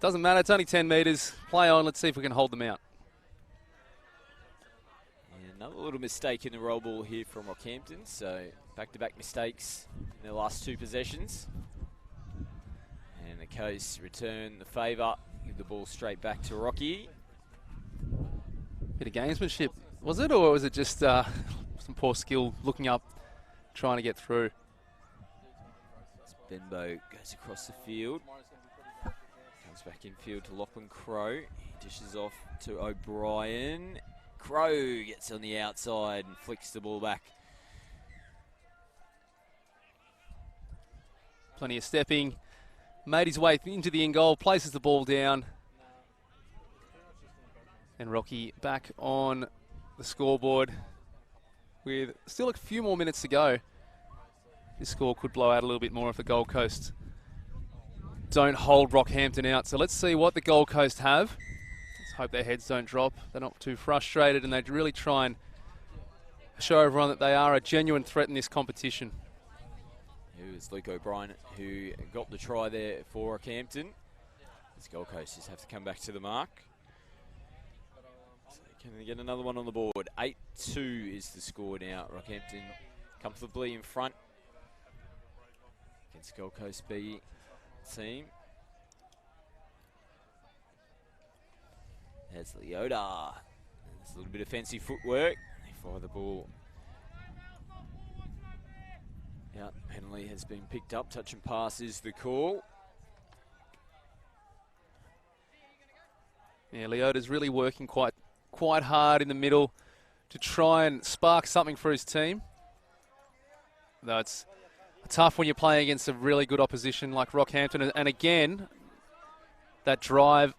doesn't matter. It's only 10 metres. Play on. Let's see if we can hold them out. And another little mistake in the roll ball here from Rockhampton. So back-to-back mistakes in their last two possessions. And the Coast return the favour. Give the ball straight back to Rocky. Bit of gamesmanship, was it? Or was it just some poor skill looking up, trying to get through? Benbow goes across the field. Comes back in field to Lachlan Crowe. He dishes off to O'Brien. Crowe gets on the outside and flicks the ball back. Plenty of stepping. Made his way into the in goal, places the ball down. And Rocky back on the scoreboard with still a few more minutes to go. This score could blow out a little bit more if the Gold Coast don't hold Rockhampton out. So let's see what the Gold Coast have. Let's hope their heads don't drop. They're not too frustrated and they really try and show everyone that they are a genuine threat in this competition. It was Luke O'Brien who got the try there for Rockhampton. This Gold Coast just have to come back to the mark. So can they get another one on the board? 8-2 is the score now. Rockhampton comfortably in front against Gold Coast B team. There's Leota. There's a little bit of fancy footwork. They fire the ball. Yeah, penalty has been picked up. Touch and pass is the call. Yeah, Leota's really working quite hard in the middle to try and spark something for his team. Though it's tough when you're playing against a really good opposition like Rockhampton. And again, that drive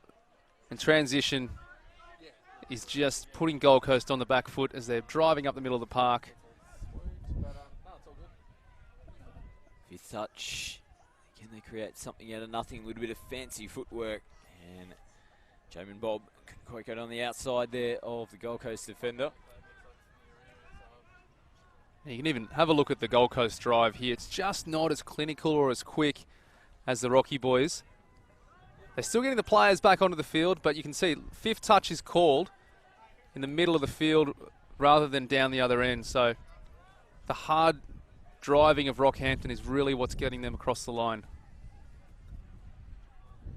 and transition is just putting Gold Coast on the back foot as they're driving up the middle of the park. Fifth touch. Can they create something out of nothing? A little bit of fancy footwork. And Jamin Bob couldn't quite get on the outside there of the Gold Coast defender. You can even have a look at the Gold Coast drive here. It's just not as clinical or as quick as the Rocky boys. They're still getting the players back onto the field, but you can see fifth touch is called in the middle of the field rather than down the other end. So the hard driving of Rockhampton is really what's getting them across the line.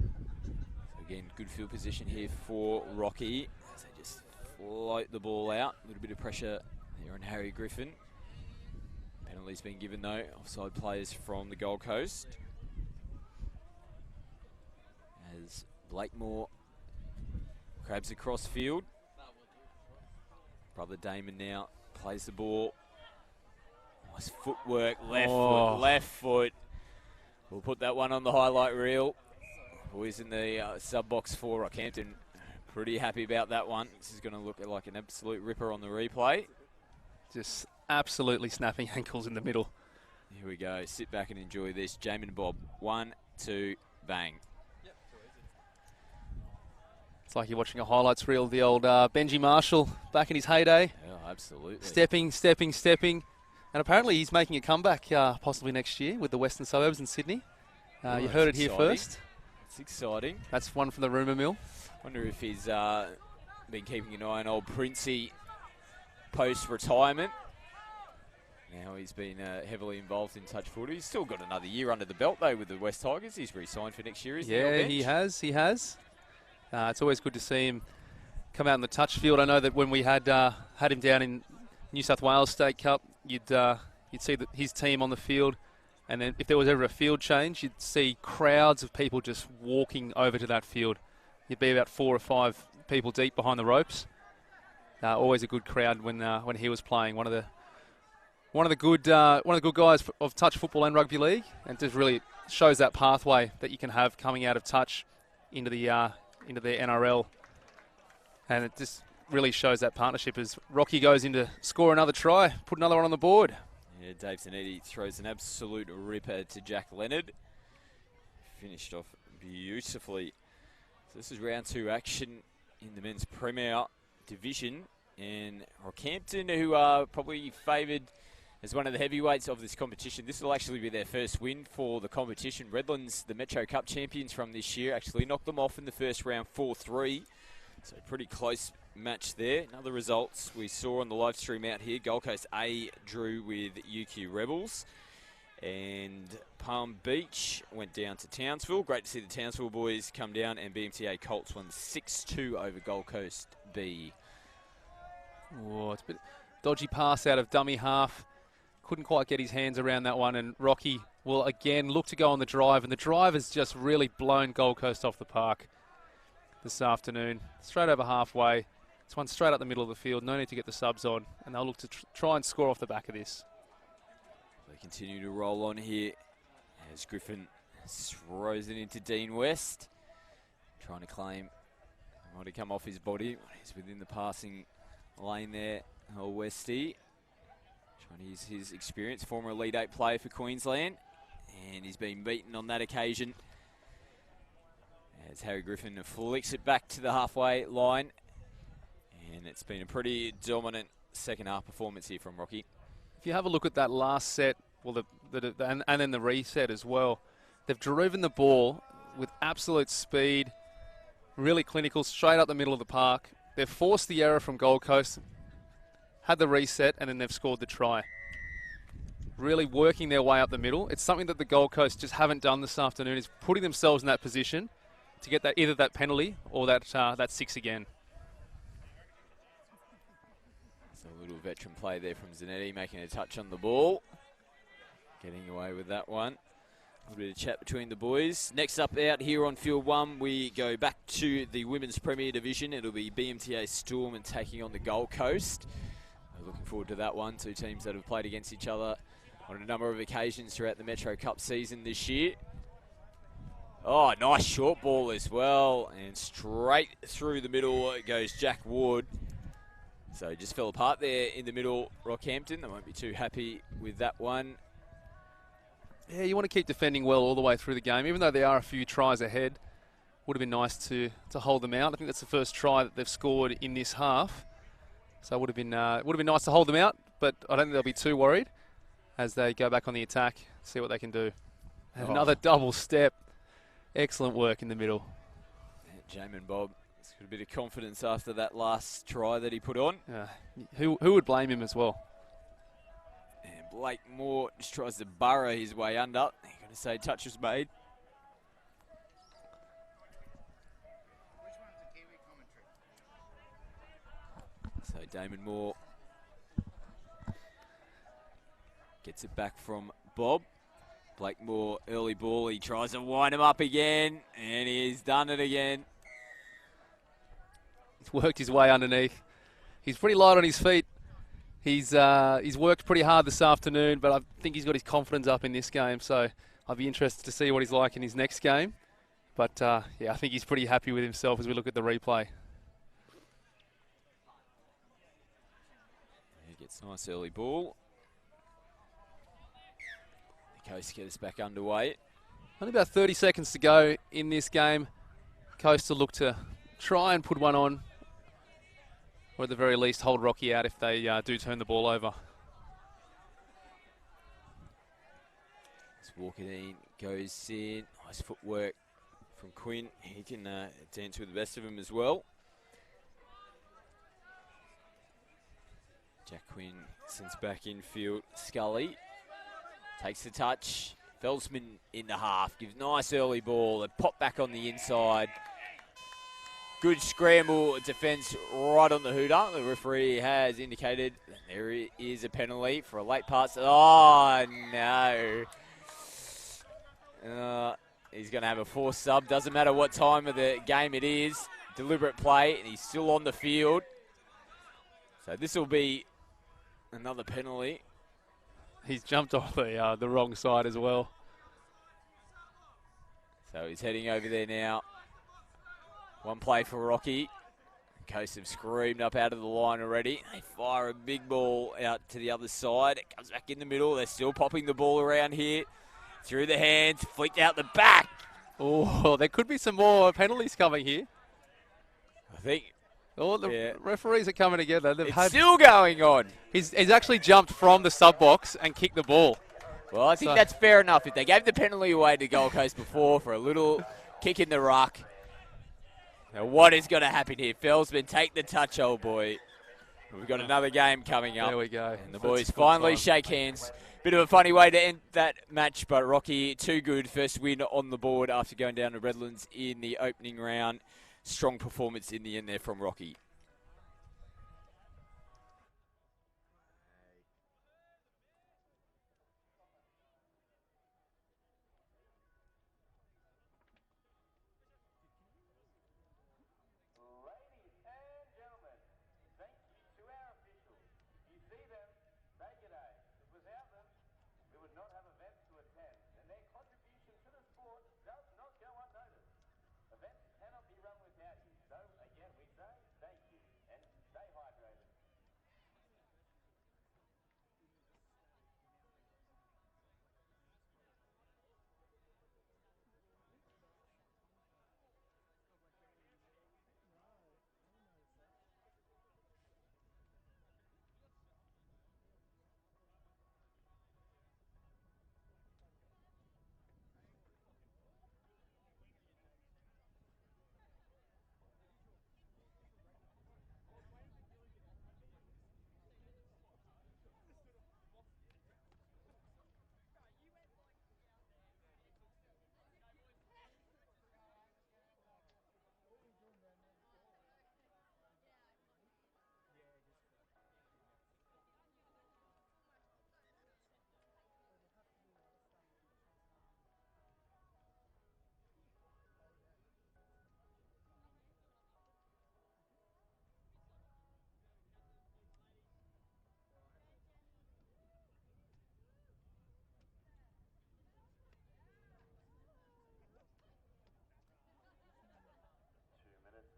So again, good field position here for Rocky as they just float the ball out. A little bit of pressure there on Harry Griffin. Penalty's been given though, offside players from the Gold Coast. As Blakemore grabs across field. Brother Damon now plays the ball. Nice footwork, left foot. We'll put that one on the highlight reel. Boys in the sub box for Rockhampton, pretty happy about that one. This is going to look like an absolute ripper on the replay. Just absolutely snapping ankles in the middle. Here we go. Sit back and enjoy this. Jamin Bob. 1, 2, bang. It's like you're watching a highlights reel of the old Benji Marshall back in his heyday. Yeah, absolutely. Stepping. And apparently he's making a comeback possibly next year with the Western Suburbs in Sydney. You heard it here first. It's exciting. That's one from the rumour mill. Wonder if he's been keeping an eye on old Princey post-retirement. Now he's been heavily involved in touch footy. He's still got another year under the belt, though, with the West Tigers. He's re-signed for next year, isn't he? Yeah, he has. It's always good to see him come out in the touch field. I know that when we had him down in New South Wales State Cup, you'd see his team on the field, and then if there was ever a field change, you'd see crowds of people just walking over to that field. You'd be about 4 or 5 people deep behind the ropes. Always a good crowd when he was playing. One of the good guys of touch football and rugby league, and just really shows that pathway that you can have coming out of touch into the NRL, and it just really shows that partnership as Rocky goes in to score another try, put another one on the board. Yeah, Dave Zanetti throws an absolute ripper to Jack Leonard. Finished off beautifully. So this is round 2 action in the men's Premier Division, and Rockhampton, who are probably favoured as one of the heavyweights of this competition. This will actually be their first win for the competition. Redlands, the Metro Cup champions from this year, actually knocked them off in the first round 4-3. So pretty close match there. And other results we saw on the live stream out here. Gold Coast A drew with UQ Rebels. And Palm Beach went down to Townsville. Great to see the Townsville boys come down, and BMTA Colts won 6-2 over Gold Coast B. Oh, it's a bit dodgy pass out of dummy half. Couldn't quite get his hands around that one, and Rocky will again look to go on the drive, and the drive has just really blown Gold Coast off the park this afternoon. Straight over halfway. It's one straight up the middle of the field. No need to get the subs on, and they'll look to try and score off the back of this. They continue to roll on here as Griffin throws it into Dean West. Trying to claim. Might have come off his body. He's within the passing lane there. Westy. Trying to use his experience. Former Elite 8 player for Queensland. And he's been beaten on that occasion. As Harry Griffin flicks it back to the halfway line. And it's been a pretty dominant second half performance here from Rocky. If you have a look at that last set, well, and then the reset as well, they've driven the ball with absolute speed, really clinical, straight up the middle of the park. They've forced the error from Gold Coast, had the reset, and then they've scored the try. Really working their way up the middle. It's something that the Gold Coast just haven't done this afternoon, is putting themselves in that position to get that either that penalty or that 6 again. So a little veteran play there from Zanetti, making a touch on the ball. Getting away with that one. A little bit of chat between the boys. Next up out here on Field 1, we go back to the Women's Premier Division. It'll be BMTA Storm and taking on the Gold Coast. We're looking forward to that one. Two teams that have played against each other on a number of occasions throughout the Metro Cup season this year. Oh, nice short ball as well. And straight through the middle goes Jack Ward. So just fell apart there in the middle, Rockhampton. They won't be too happy with that one. Yeah, you want to keep defending well all the way through the game, even though there are a few tries ahead. Would have been nice to hold them out. I think that's the first try that they've scored in this half. So it would have been nice to hold them out, but I don't think they'll be too worried as they go back on the attack, see what they can do. And another double step. Excellent work in the middle. Yeah, Jamin Bob has got a bit of confidence after that last try that he put on. Who would blame him as well? And Blake Moore just tries to burrow his way under. You're going to say touch was made. So Damon Moore gets it back from Bob. Blake Moore, early ball. He tries to wind him up again, and he's done it again. He's worked his way underneath. He's pretty light on his feet. He's worked pretty hard this afternoon, but I think he's got his confidence up in this game, so I'll be interested to see what he's like in his next game. But, yeah, I think he's pretty happy with himself as we look at the replay. He gets a nice early ball. The Coast get us back underway. Only about 30 seconds to go in this game. Coast will look to try and put one on, or at the very least hold Rocky out if they do turn the ball over. Walker-Dean goes in. Nice footwork from Quinn. He can dance with the best of them as well. Jack Quinn sends back infield. Scully takes the touch. Felsman in the half. Gives nice early ball. And pop back on the inside. Good scramble defence right on the hooter. The referee has indicated there is a penalty for a late pass. Oh, no. He's going to have a forced sub. Doesn't matter what time of the game it is. Deliberate play, and he's still on the field. So this will be another penalty. He's jumped on the wrong side as well. So he's heading over there now. One play for Rocky. Coast have screamed up out of the line already. They fire a big ball out to the other side. It comes back in the middle. They're still popping the ball around here. Through the hands, flicked out the back. Oh, there could be some more penalties coming here. I think. Oh, the referees are coming together. It's still going on. He's actually jumped from the sub box and kicked the ball. Well, I think that's fair enough. If they gave the penalty away to Gold Coast before for a little kick in the ruck. Now what is going to happen here? Felsman, take the touch, old boy. We've got another game coming up. There we go. And the boys finally shake hands. Bit of a funny way to end that match, but Rocky, too good. First win on the board after going down to Redlands in the opening round. Strong performance in the end there from Rocky. Ladies and gentlemen, thank you to our officials. You see them day to day. Without them, we would not have events to attend, and their contribution to the sport does not go unnoticed. Events cannot be run without you. So, again, we say thank you and stay hydrated.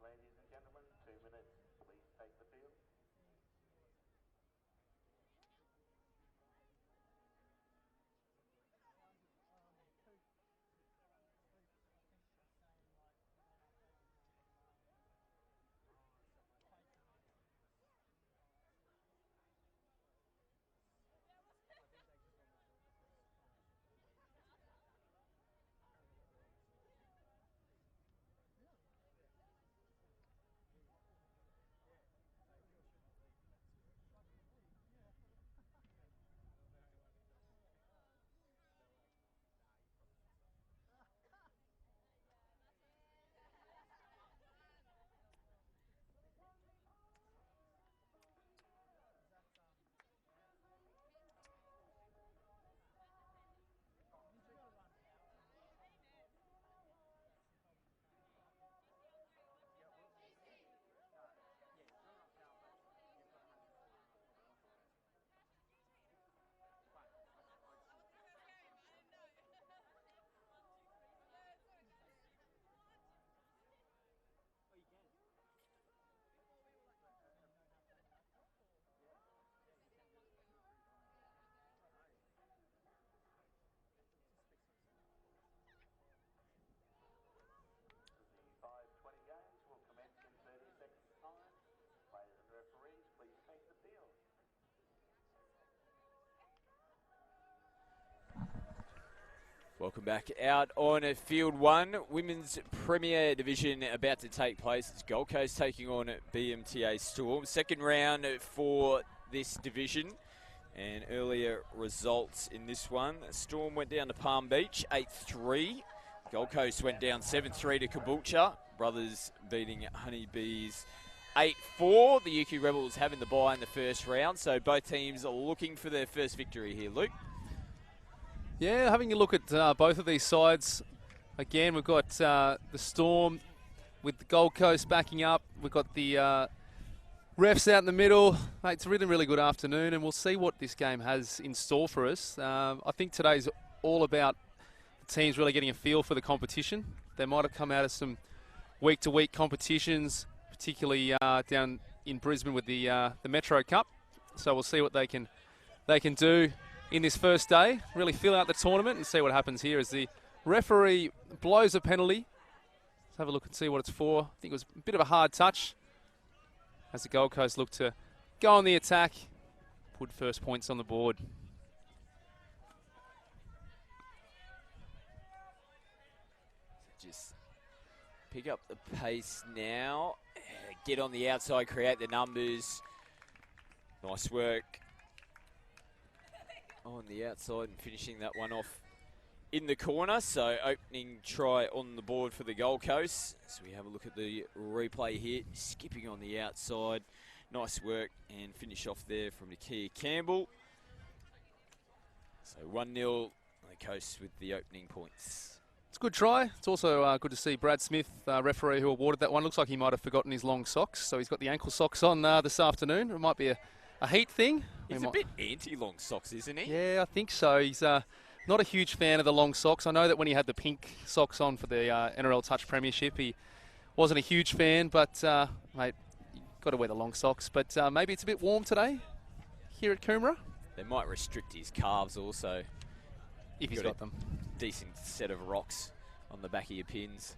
Ladies and gentlemen, 2 minutes. Please take the field. Welcome back out on Field 1. Women's Premier Division about to take place. It's Gold Coast taking on BMTA Storm. Second round for this division. And earlier results in this one. Storm went down to Palm Beach, 8-3. Gold Coast went down 7-3 to Caboolture. Brothers beating Honeybees 8-4. The UQ Rebels having the bye in the first round. So both teams are looking for their first victory here, Luke. Yeah, having a look at both of these sides. Again, we've got the Storm with the Gold Coast backing up. We've got the refs out in the middle. Mate, it's a really, really good afternoon, and we'll see what this game has in store for us. I think today's all about the teams really getting a feel for the competition. They might have come out of some week-to-week competitions, particularly down in Brisbane with the Metro Cup. So we'll see what they can do in this first day. Really feel out the tournament and see what happens here as the referee blows a penalty. Let's have a look and see what it's for. I think it was a bit of a hard touch as the Gold Coast look to go on the attack, put first points on the board. Just pick up the pace now, get on the outside, create the numbers. Nice work on the outside and finishing that one off in the corner. So opening try on the board for the Gold Coast. So we have a look at the replay here. Skipping on the outside. Nice work and finish off there from Nakia Campbell. So 1-0 the Coast with the opening points. It's a good try. It's also good to see Brad Smith, referee who awarded that one. Looks like he might have forgotten his long socks. So he's got the ankle socks on this afternoon. It might be a heat thing. He's a bit anti-long socks, isn't he? Yeah, I think so. He's not a huge fan of the long socks. I know that when he had the pink socks on for the NRL Touch Premiership, he wasn't a huge fan, but, mate, you've got to wear the long socks. But maybe it's a bit warm today here at Coomera. They might restrict his calves also. If he's got them. Decent set of rocks on the back of your pins.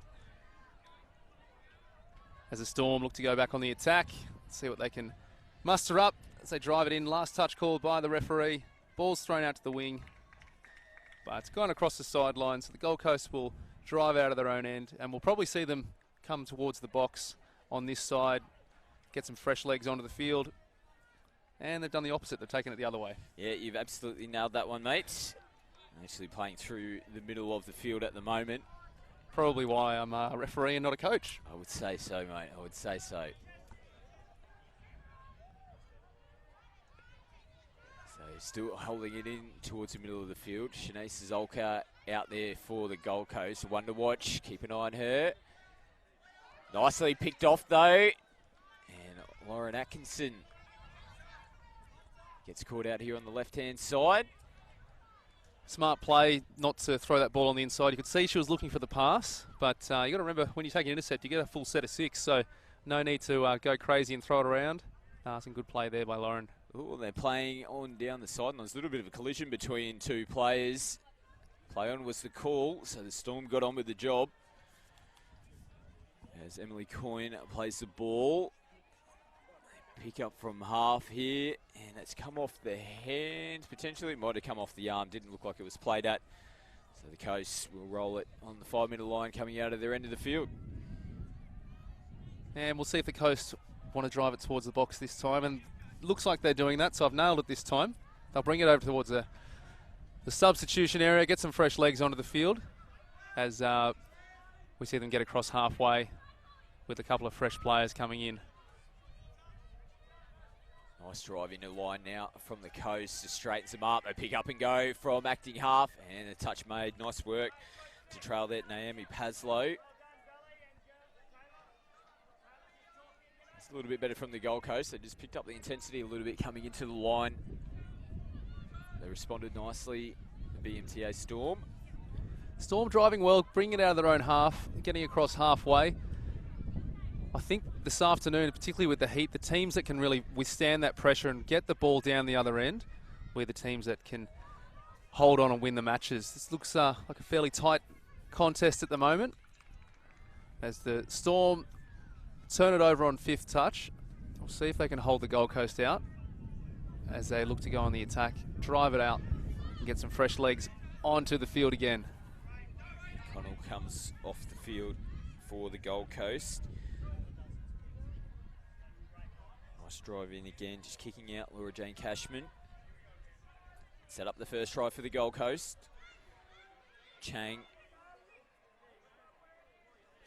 As the Storm look to go back on the attack, see what they can muster up as they drive it in. Last touch called by the referee. Ball's thrown out to the wing. But it's gone across the sideline, so the Gold Coast will drive out of their own end, and we'll probably see them come towards the box on this side, get some fresh legs onto the field, and they've done the opposite. They've taken it the other way. Yeah, you've absolutely nailed that one, mate. Actually playing through the middle of the field at the moment. Probably why I'm a referee and not a coach. I would say so, mate. I would say so. Still holding it in towards the middle of the field. Shanae Szolka out there for the Gold Coast. Wonder Watch, keep an eye on her. Nicely picked off though. And Lauren Atkinson gets caught out here on the left-hand side. Smart play not to throw that ball on the inside. You could see she was looking for the pass, but you got to remember when you take an intercept, you get a full set of 6, so no need to go crazy and throw it around. Some good play there by Lauren. Ooh, they're playing on down the sideline. There's a little bit of a collision between two players. Play on was the call, so the Storm got on with the job. As Emily Coyne plays the ball. They pick up from half here, and it's come off the hand. Potentially it might have come off the arm. Didn't look like it was played at. So the Coast will roll it on the 5-metre line coming out of their end of the field. And we'll see if the Coast want to drive it towards the box this time. And looks like they're doing that, so I've nailed it this time. They'll bring it over towards the substitution area, get some fresh legs onto the field as we see them get across halfway with a couple of fresh players coming in. Nice drive into line now from the Coast. Just straightens them up. They pick up and go from acting half, and a touch made. Nice work to trail that Naomi Paslow. A little bit better from the Gold Coast. They just picked up the intensity a little bit coming into the line. They responded nicely, the BMTA Storm. Storm driving well, bringing it out of their own half, getting across halfway. I think this afternoon, particularly with the heat, the teams that can really withstand that pressure and get the ball down the other end, we're the teams that can hold on and win the matches. This looks like a fairly tight contest at the moment as the Storm turn it over on 5th touch. We'll see if they can hold the Gold Coast out as they look to go on the attack, drive it out and get some fresh legs onto the field again. Connell comes off the field for the Gold Coast. Nice Nice drive in again, just kicking out Laura Jane Cashman. Set up the first try for the Gold Coast. Chang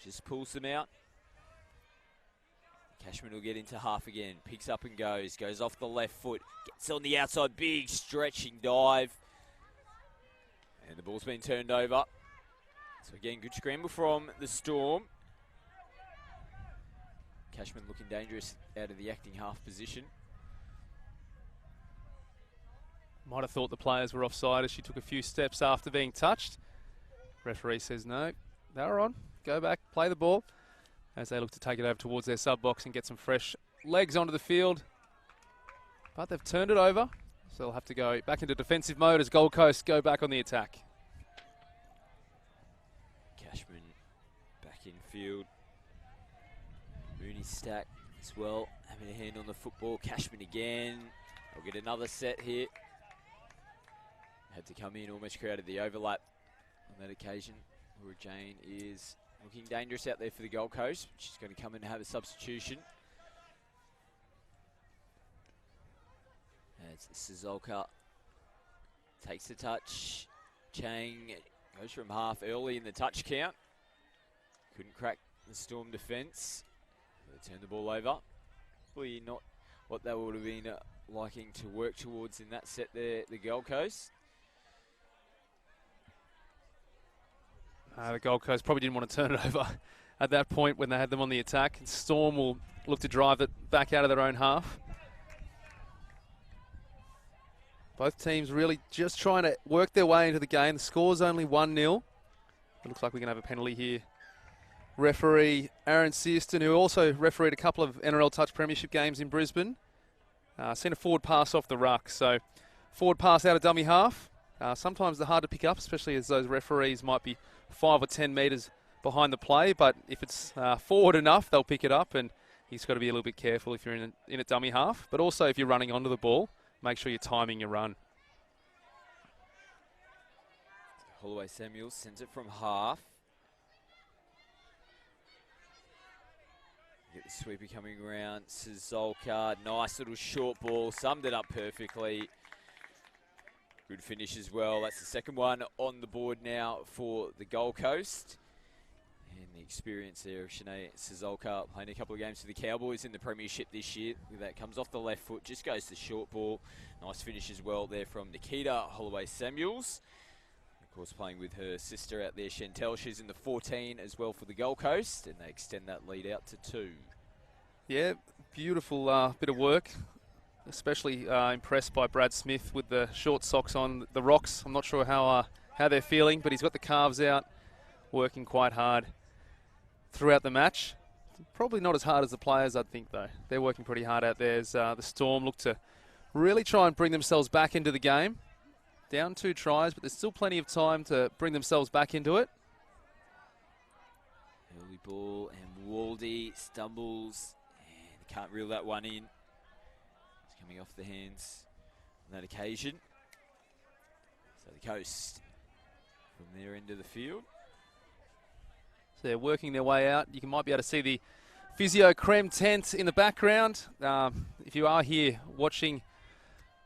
just pulls them out. Cashman will get into half again. Picks up and goes. Goes off the left foot. Gets on the outside. Big stretching dive. And the ball's been turned over. So again, good scramble from the Storm. Cashman looking dangerous out of the acting half position. Might have thought the players were offside as she took a few steps after being touched. Referee says no. They were on. Go back, play the ball. As they look to take it over towards their sub-box and get some fresh legs onto the field. But they've turned it over, so they'll have to go back into defensive mode as Gold Coast go back on the attack. Cashman back in field. Mooney stack as well, having a hand on the football. Cashman again. They'll get another set here. Had to come in, almost created the overlap on that occasion. Laura Jane is looking dangerous out there for the Gold Coast. She's going to come in and have a substitution. As Sizolka takes the touch. Chang goes from half early in the touch count. Couldn't crack the Storm defence. They turned the ball over. Probably not what they would have been liking to work towards in that set there, the Gold Coast. The Gold Coast probably didn't want to turn it over at that point when they had them on the attack. And Storm will look to drive it back out of their own half. Both teams really just trying to work their way into the game. The score's only 1-0. It looks like we're going to have a penalty here. Referee Aaron Searston, who also refereed a couple of NRL Touch Premiership games in Brisbane, sent a forward pass off the ruck. So forward pass out of dummy half. Sometimes they're hard to pick up, especially as those referees might be 5 or 10 metres behind the play. But if it's forward enough, they'll pick it up. And he's got to be a little bit careful if you're in a dummy half. But also if you're running onto the ball, make sure you're timing your run. Holloway Samuels sends it from half. Get the sweeper coming around. Sizolka, nice little short ball, summed it up perfectly. Good finish as well. That's the second one on the board now for the Gold Coast. And the experience there of Shanae Sizolka playing a couple of games for the Cowboys in the Premiership this year. That comes off the left foot, just goes to short ball. Nice finish as well there from Nikita Holloway Samuels. Of course, playing with her sister out there, Chantel. She's in the 14 as well for the Gold Coast, and they extend that lead out to 2. Yeah, beautiful bit of work. Especially impressed by Brad Smith with the short socks on the rocks. I'm not sure how they're feeling, but he's got the calves out, working quite hard throughout the match. Probably not as hard as the players, I'd think, though. They're working pretty hard out there as the Storm look to really try and bring themselves back into the game. Down 2 tries, but there's still plenty of time to bring themselves back into it. Early ball, and Waldy stumbles, and can't reel that one in. It's coming off the hands on that occasion. So the Coast from their end of the field. So they're working their way out. You might be able to see the Physio Creme tent in the background. If you are here watching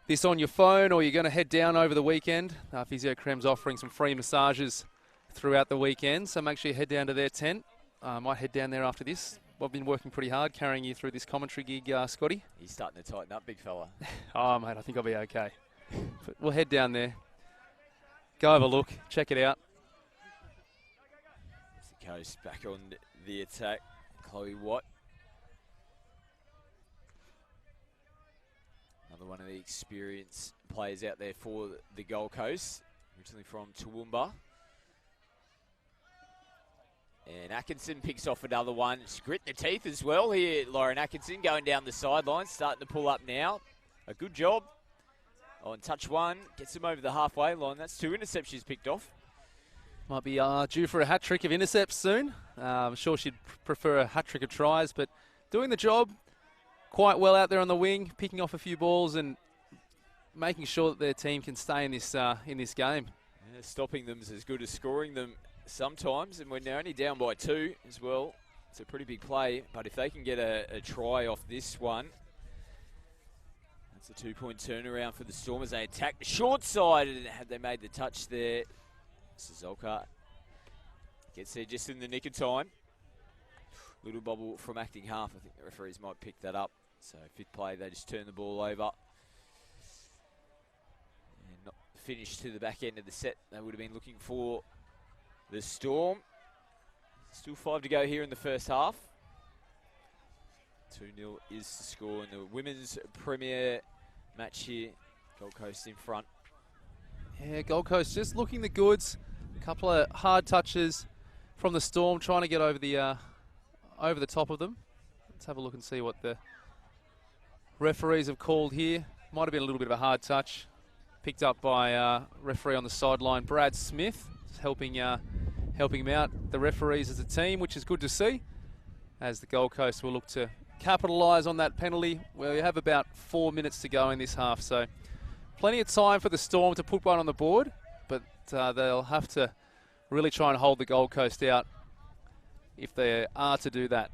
this on your phone or you're going to head down over the weekend, Physio Creme's offering some free massages throughout the weekend, so make sure you head down to their tent. I might head down there after this. I've been working pretty hard carrying you through this commentary gig, Scotty. He's starting to tighten up, big fella. Oh, mate, I think I'll be okay. But we'll head down there, go have a look, check it out. The Coast back on the attack. Chloe Watt. Another one of the experienced players out there for the Gold Coast, originally from Toowoomba. And Atkinson picks off another one. She's grit in the teeth as well here, Lauren Atkinson, going down the sideline, starting to pull up now. A good job on touch 1, gets him over the halfway line. That's 2 interceptions picked off. Might be due for a hat-trick of intercepts soon. I'm sure she'd prefer a hat-trick of tries, but doing the job quite well out there on the wing, picking off a few balls and making sure that their team can stay in this game. Yeah, stopping them is as good as scoring them sometimes, and when they're only down by 2 as well, it's a pretty big play. But if they can get a try off this one, It's a 2-point turnaround for the Storm as they attack the short side, and had they made the touch there, Sazolka gets there just in the nick of time. Little bobble from acting half. I think the referees might pick that up. So fifth play, they just turn the ball over. And not finish to the back end of the set. They would have been looking for the Storm. Still 5 to go here in the first half. 2-0 is the score in the women's premier match here. Gold Coast in front. Yeah, Gold Coast just looking the goods. A couple of hard touches from the Storm, trying to get over the top of them. Let's have a look and see what the referees have called here. Might have been a little bit of a hard touch. Picked up by referee on the sideline, Brad Smith, helping him out. The referees as a team, which is good to see, as the Gold Coast will look to capitalise on that penalty. Well, you have about 4 minutes to go in this half, so plenty of time for the Storm to put one on the board, but they'll have to really try and hold the Gold Coast out if they are to do that.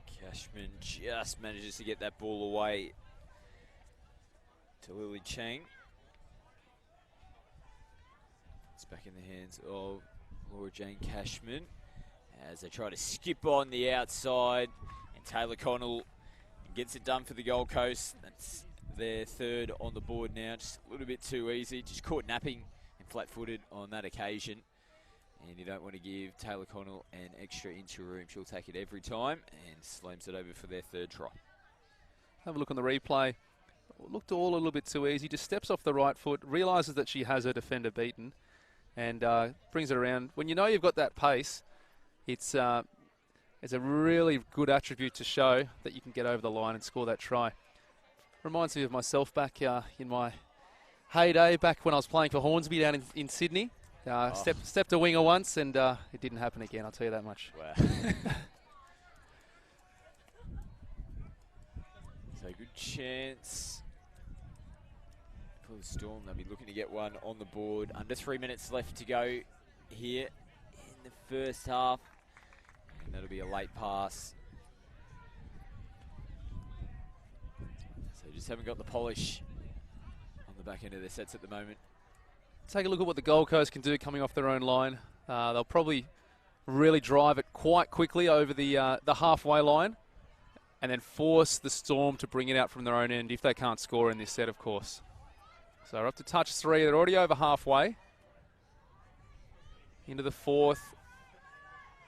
Cashman just manages to get that ball away to Lily Chang. It's back in the hands of Laura Jane Cashman as they try to skip on the outside, and Taylor Connell gets it done for the Gold Coast. That's their third on the board now. Just a little bit too easy. Just caught napping and flat-footed on that occasion. And you don't want to give Taylor Connell an extra inch of room. She'll take it every time and slams it over for their third try. Have a look on the replay. Looked all a little bit too easy. Just steps off the right foot, realises that she has her defender beaten, and brings it around. When you know you've got that pace, it's a really good attribute to show that you can get over the line and score that try. Reminds me of myself back in my heyday, back when I was playing for Hornsby down in Sydney. Stepped a winger once, and it didn't happen again, I'll tell you that much. Wow. So good chance for the Storm. They'll be looking to get one on the board. Under 3 minutes left to go here in the first half. And that'll be a late pass. So just haven't got the polish on the back end of their sets at the moment. Take a look at what the Gold Coast can do coming off their own line. They'll probably really drive it quite quickly over the halfway line, and then force the Storm to bring it out from their own end if they can't score in this set, of course. So we're up to touch 3. They're already over halfway into the fourth,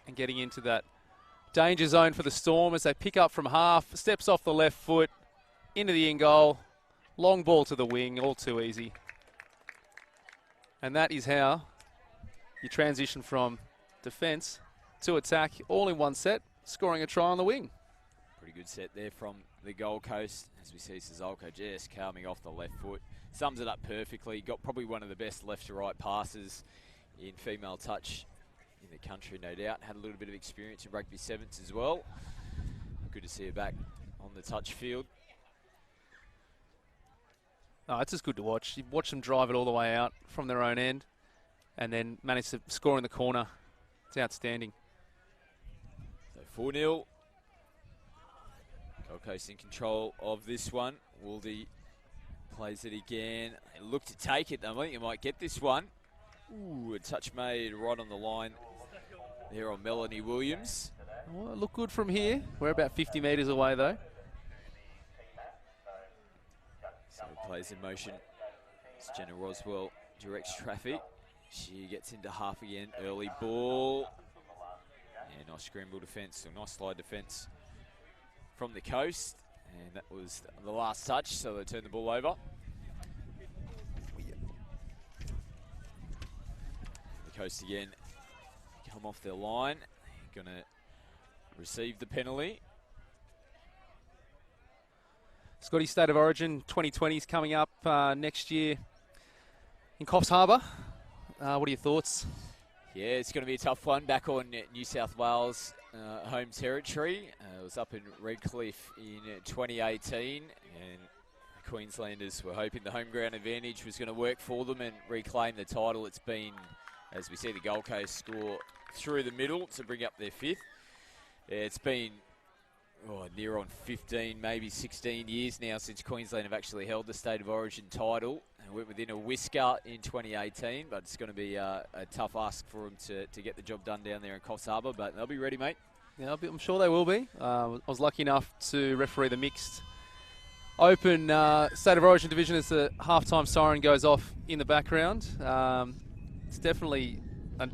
and getting into that danger zone for the Storm as they pick up from half. Steps off the left foot into the in goal. Long ball to the wing, all too easy. And that is how you transition from defence to attack, all in one set, scoring a try on the wing. Pretty good set there from the Gold Coast, as we see Sazolka just calming off the left foot. Sums it up perfectly. Got probably one of the best left to right passes in female touch in the country, no doubt. Had a little bit of experience in rugby sevens as well. Good to see her back on the touch field. Oh, it's just good to watch. You watch them drive it all the way out from their own end and then manage to score in the corner. It's outstanding. So 4-0. Gold Coast in control of this one. Wildy plays it again. They look to take it. I think you might get this one. Ooh, a touch made right on the line there on Melanie Williams. Well, look good from here. We're about 50 metres away, though. So plays in motion. As Jenna Roswell directs traffic. She gets into half again. Early ball. Yeah, nice scramble defence, or nice slide defence from the Coast. And that was the last touch, so they turn the ball over. The Coast again come off their line. Going to receive the penalty. Scotty State of Origin 2020 is coming up next year in Coffs Harbour. What are your thoughts? Yeah, it's going to be a tough one back on New South Wales home territory. It was up in Redcliffe in 2018, and the Queenslanders were hoping the home ground advantage was going to work for them and reclaim the title. It's been, as we see the Gold Coast score through the middle to bring up their fifth. Yeah, it's been near on 15, maybe 16 years now since Queensland have actually held the State of Origin title. And went within a whisker in 2018, but it's going to be a tough ask for them to get the job done down there in Coffs Harbour, but they'll be ready, mate. Yeah, I'm sure they will be. I was lucky enough to referee the mixed Open State of Origin division as the halftime siren goes off in the background. It's definitely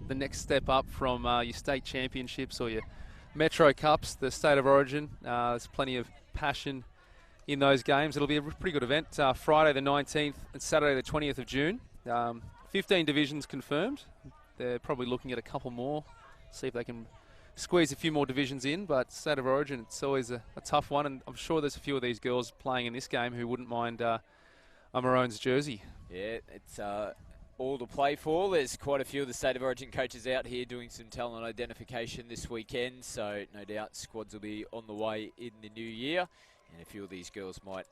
the next step up from your state championships or your Metro Cups, the State of Origin. There's plenty of passion in those games. It'll be a pretty good event. Friday the 19th and Saturday the 20th of June. 15 divisions confirmed. They're probably looking at a couple more, see if they can squeeze a few more divisions in, but State of Origin, it's always a tough one, and I'm sure there's a few of these girls playing in this game who wouldn't mind a Maroons jersey. Yeah, it's all to play for. There's quite a few of the State of Origin coaches out here doing some talent identification this weekend, so no doubt squads will be on the way in the new year, and a few of these girls might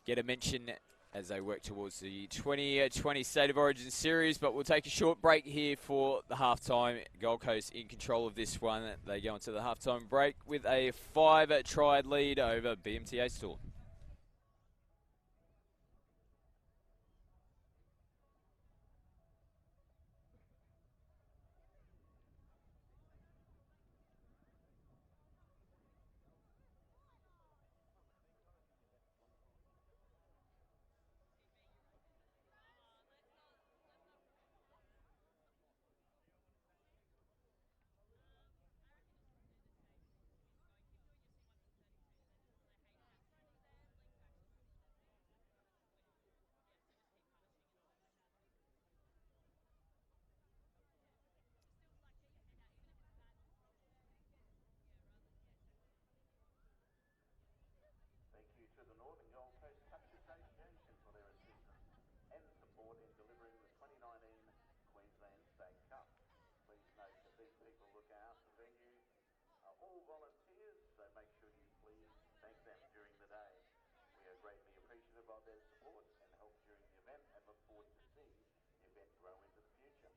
get a mention as they work towards the 2020 State of Origin series. But we'll take a short break here for the halftime. Gold Coast in control of this one. They go into the halftime break with a 5-try lead over BMTA Storm. Thank you to the Northern Gold Coast Cups Association for their assistance and support in delivering the 2019 Queensland State Cup. Please note that these people look out the venue are all volunteers, so make sure you please thank them during the day. We are greatly appreciative of their support and help during the event and look forward to see the event grow into the future.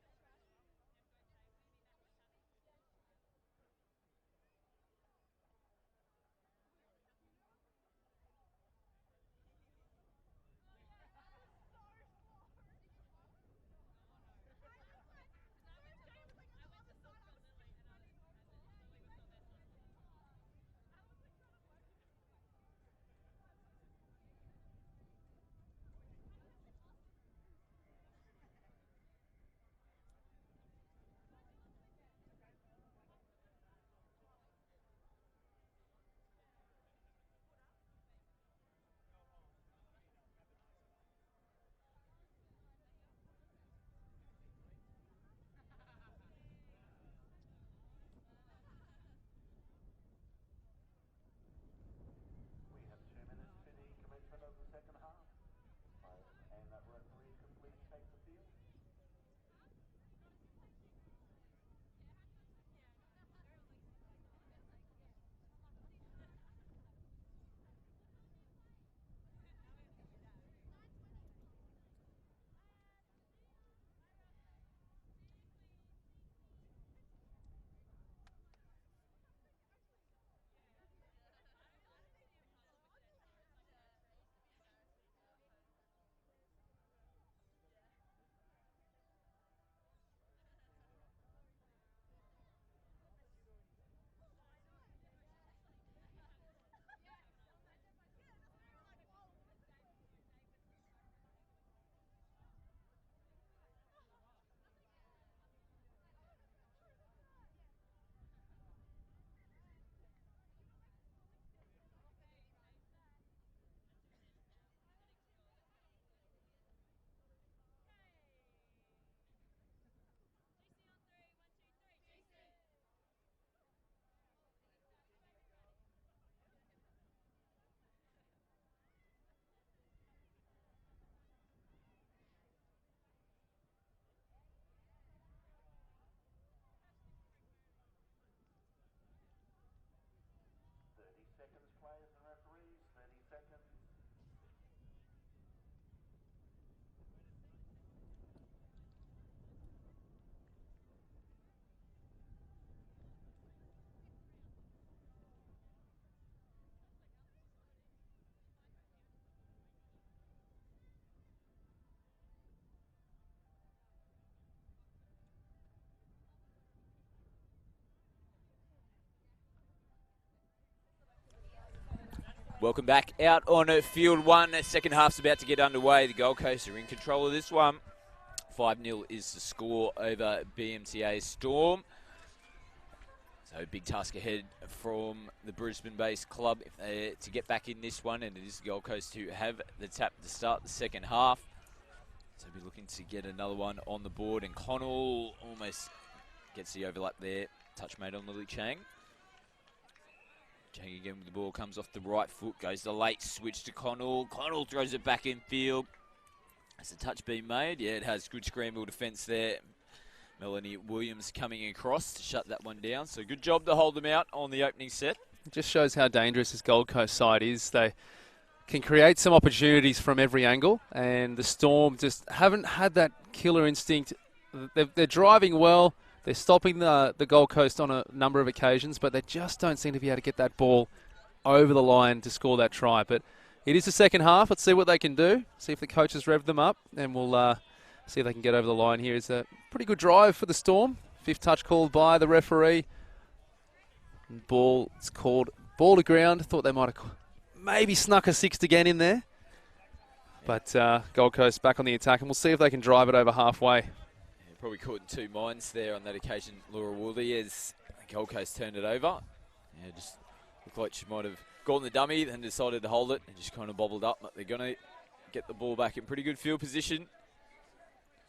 Welcome back out on field one. Second half's about to get underway. The Gold Coast are in control of this one. 5-0 is the score over BMTA Storm. So big task ahead from the Brisbane-based club to get back in this one, and it is the Gold Coast who have the tap to start the second half. So we'll be looking to get another one on the board, and Connell almost gets the overlap there. Touch made on Lily Chang. Chang again with the ball, comes off the right foot, goes the late switch to Connell. Connell throws it back in field. Has the touch been made? Yeah, it has. Good scramble defence there. Melanie Williams coming across to shut that one down. So good job to hold them out on the opening set. It just shows how dangerous this Gold Coast side is. They can create some opportunities from every angle, and the Storm just haven't had that killer instinct. They're driving well. They're stopping the Gold Coast on a number of occasions, but they just don't seem to be able to get that ball over the line to score that try. But it is the second half. Let's see what they can do. See if the coaches rev them up, and we'll see if they can get over the line here. It's a pretty good drive for the Storm. Fifth touch called by the referee. Ball, it's called ball to ground. Thought they might have maybe snuck a sixth again in there. But Gold Coast back on the attack, and we'll see if they can drive it over halfway. Probably caught in two minds there on that occasion, Laura Wooley, as Gold Coast turned it over. Yeah, just looked like she might have gone the dummy, then decided to hold it and just kind of bobbled up. But they're going to get the ball back in pretty good field position.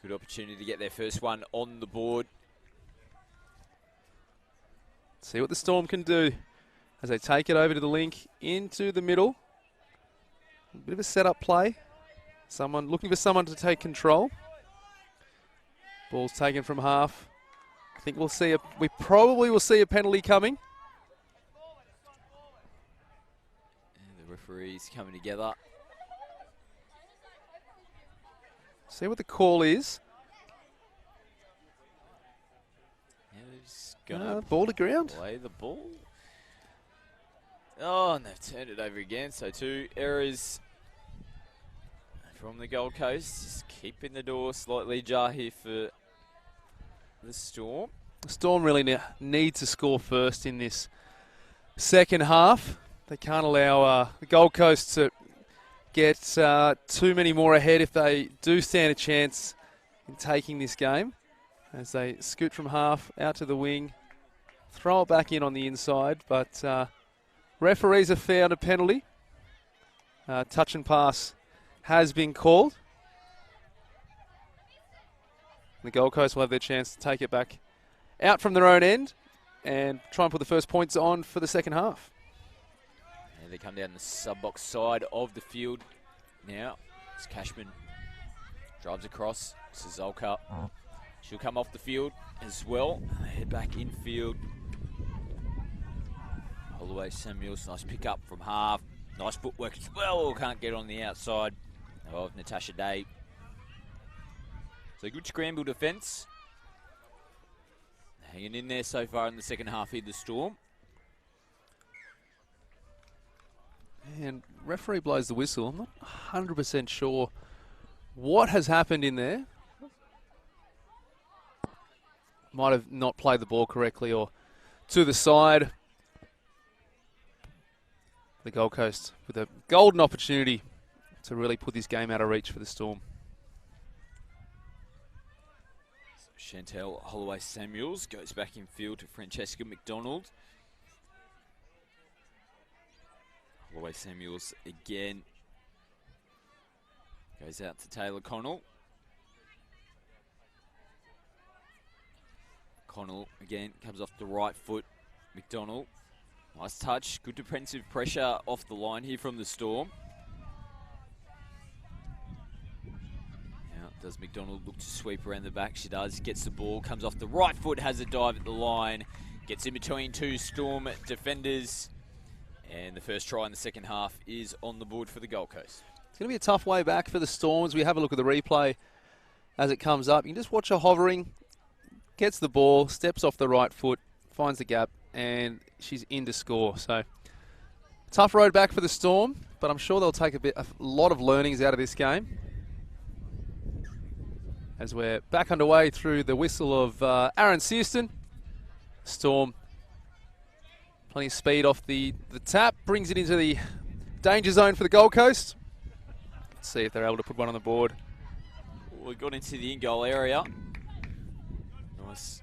Good opportunity to get their first one on the board. See what the Storm can do as they take it over to the link into the middle. A bit of a setup play. Someone looking for someone to take control. Ball's taken from half. I think we probably will see a penalty coming. And the referees coming together. See what the call is. Yeah, they're just gonna ball to ground. Play the ball. Oh, and they've turned it over again. So 2 errors from the Gold Coast. Just keeping the door slightly ajar here for the Storm. The Storm really need to score first in this second half. They can't allow the Gold Coast to get too many more ahead if they do stand a chance in taking this game. As they scoot from half out to the wing, throw it back in on the inside, but referees have found a penalty. Touch and pass has been called. The Gold Coast will have their chance to take it back out from their own end and try and put the first points on for the second half. And they come down the sub-box side of the field now. As Cashman drives across. Sazolka. She'll come off the field as well. Head back infield. Holloway Samuels, nice pick up from half. Nice footwork as well. Can't get on the outside of Natasha Day. So good scramble defence. Hanging in there so far in the second half here, the Storm. And referee blows the whistle. I'm not 100% sure what has happened in there. Might have not played the ball correctly or to the side. The Gold Coast with a golden opportunity to really put this game out of reach for the Storm. Chantel Holloway Samuels goes back in field to Francesca McDonald. Holloway Samuels again goes out to Taylor Connell. Connell again comes off the right foot. McDonald, nice touch, good defensive pressure off the line here from the Storm. Does McDonald look to sweep around the back? She does. Gets the ball, comes off the right foot, has a dive at the line, gets in between 2 Storm defenders, and the first try in the second half is on the board for the Gold Coast. It's going to be a tough way back for the Storms. We have a look at the replay as it comes up. You can just watch her hovering, gets the ball, steps off the right foot, finds the gap, and she's in to score. So tough road back for the Storm, but I'm sure they'll take a lot of learnings out of this game. As we're back underway through the whistle of Aaron Searston. Storm, plenty of speed off the tap, brings it into the danger zone for the Gold Coast. Let's see if they're able to put one on the board. We got into the in-goal area. Nice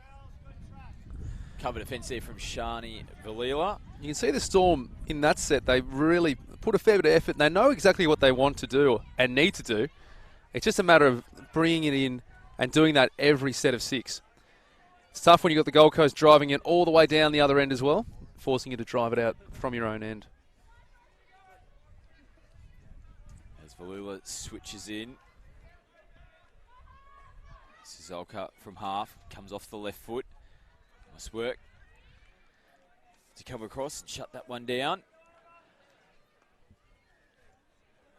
cover defence there from Shani Valila. You can see the Storm in that set. They really put a fair bit of effort, and they know exactly what they want to do and need to do. It's just a matter of bringing it in and doing that every set of 6. It's tough when you've got the Gold Coast driving it all the way down the other end as well, forcing you to drive it out from your own end. As Valila switches in. Sizolka from half, comes off the left foot. Nice work to come across and shut that one down.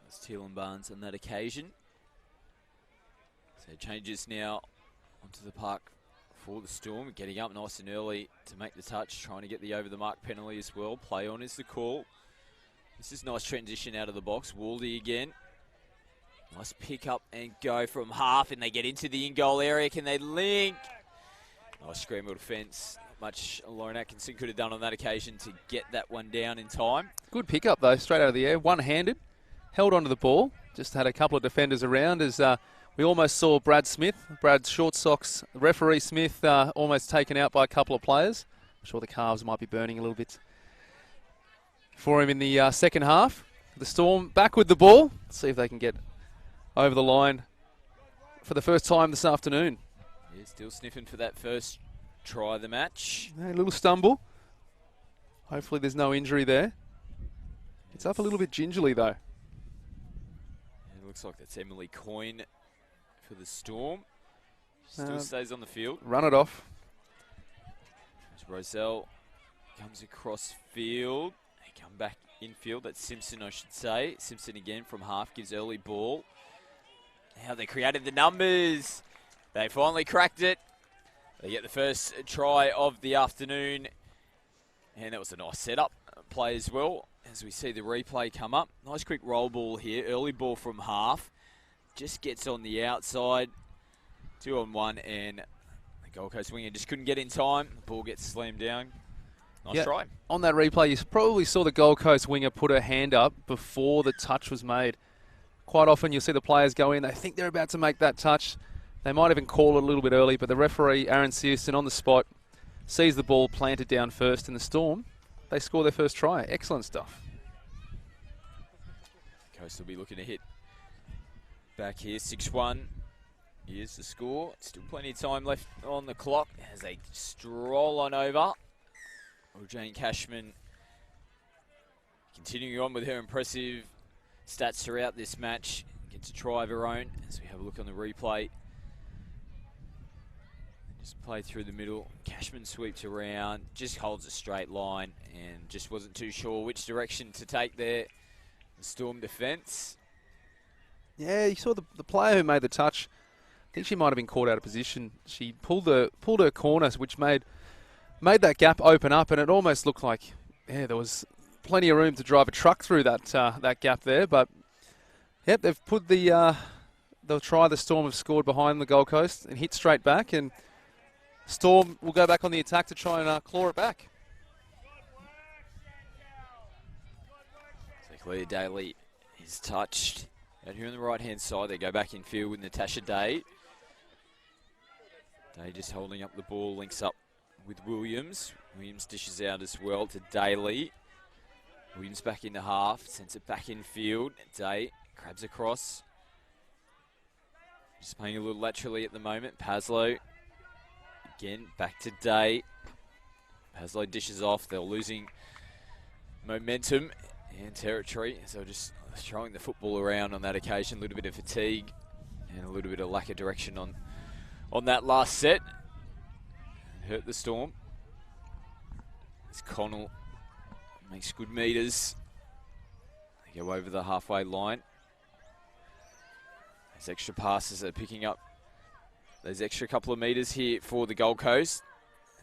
That's Teal and Barnes on that occasion. So changes now onto the park for the Storm, getting up nice and early to make the touch, trying to get the over the mark penalty as well. Play on is the call. This is nice transition out of the box. Waldy again. Nice pick up and go from half, and they get into the in-goal area. Can they link? Nice scramble defence. Not much Lauren Atkinson could have done on that occasion to get that one down in time. Good pick up though, straight out of the air, one-handed, held onto the ball. Just had a couple of defenders around as we almost saw Brad's short socks, referee Smith, almost taken out by a couple of players. I'm sure the calves might be burning a little bit for him in the second half. The Storm back with the ball. Let's see if they can get over the line for the first time this afternoon. Yeah, still sniffing for that first try of the match. A little stumble. Hopefully there's no injury there. It's up a little bit gingerly though. It looks like that's Emily Coyne for the Storm. Still stays on the field. Run it off. As Roselle comes across field. They come back infield. That's Simpson, I should say. Simpson again from half, gives early ball. Now they created the numbers. They finally cracked it. They get the first try of the afternoon. And that was a nice setup play as well, as we see the replay come up. Nice quick roll ball here. Early ball from half. Just gets on the outside. 2-on-1, and the Gold Coast winger just couldn't get in time. The ball gets slammed down. Nice try. On that replay, you probably saw the Gold Coast winger put her hand up before the touch was made. Quite often you'll see the players go in, they think they're about to make that touch. They might even call it a little bit early, but the referee, Aaron Searson, on the spot, sees the ball planted down first in the Storm. They score their first try. Excellent stuff. Coast will be looking to hit back here. 6-1. Here's the score. Still plenty of time left on the clock as they stroll on over. Jane Cashman continuing on with her impressive stats throughout this match. Gets a try of her own as we have a look on the replay. Just play through the middle. Cashman sweeps around, just holds a straight line and just wasn't too sure which direction to take there. The Storm defence. Yeah, you saw the player who made the touch. I think she might have been caught out of position. She pulled her corner, which made that gap open up, and it almost looked like there was plenty of room to drive a truck through that gap there. But yep, they've put they'll try. The Storm have scored behind the Gold Coast and hit straight back, and Storm will go back on the attack to try and claw it back. So Claire Daly is touched. Out here on the right-hand side, they go back in field with Natasha Day. Day just holding up the ball, links up with Williams. Williams dishes out as well to Daly. Williams back into half, sends it back in field. Day grabs across. Just playing a little laterally at the moment. Paslow again back to Day. Paslow dishes off. They're losing momentum and territory, so just throwing the football around on that occasion. A little bit of fatigue and a little bit of lack of direction on that last set. Hurt the Storm. As Connell makes good meters. They go over the halfway line. Those extra passes are picking up those extra couple of meters here for the Gold Coast.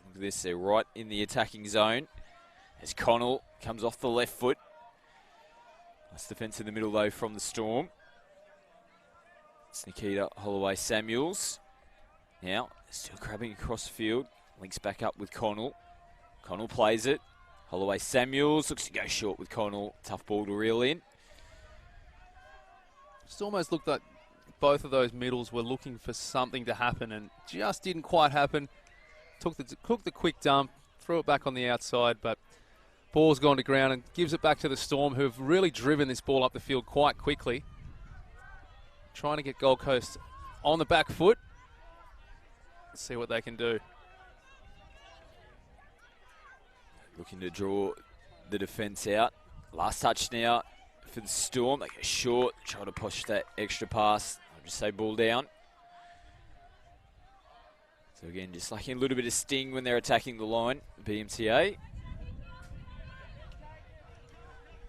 Look at this, they're right in the attacking zone. As Connell comes off the left foot. Nice defence in the middle though from the Storm. It's Nikita Holloway-Samuels. Now, still grabbing across the field. Links back up with Connell. Connell plays it. Holloway Samuels looks to go short with Connell. Tough ball to reel in. Just almost looked like both of those middles were looking for something to happen and just didn't quite happen. Took the quick dump, threw it back on the outside, but ball's gone to ground and gives it back to the Storm, who have really driven this ball up the field quite quickly. Trying to get Gold Coast on the back foot. Let's see what they can do. Looking to draw the defence out. Last touch now for the Storm. They get short, try to push that extra pass. I'll just say ball down. So again, just lacking a little bit of sting when they're attacking the line, BMTA.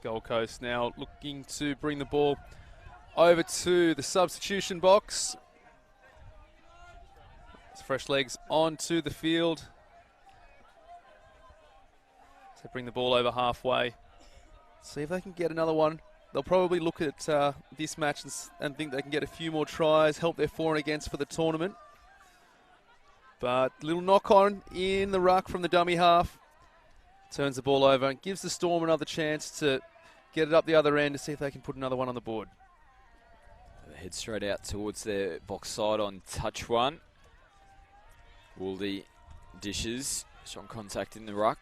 Gold Coast now looking to bring the ball over to the substitution box. It's fresh legs onto the field. So bring the ball over halfway. See if they can get another one. They'll probably look at this match and think they can get a few more tries, help their for and against for the tournament. But little knock on in the ruck from the dummy half. Turns the ball over and gives the Storm another chance to get it up the other end to see if they can put another one on the board. They head straight out towards their box side on touch one. Wooldy dishes, strong contact in the ruck.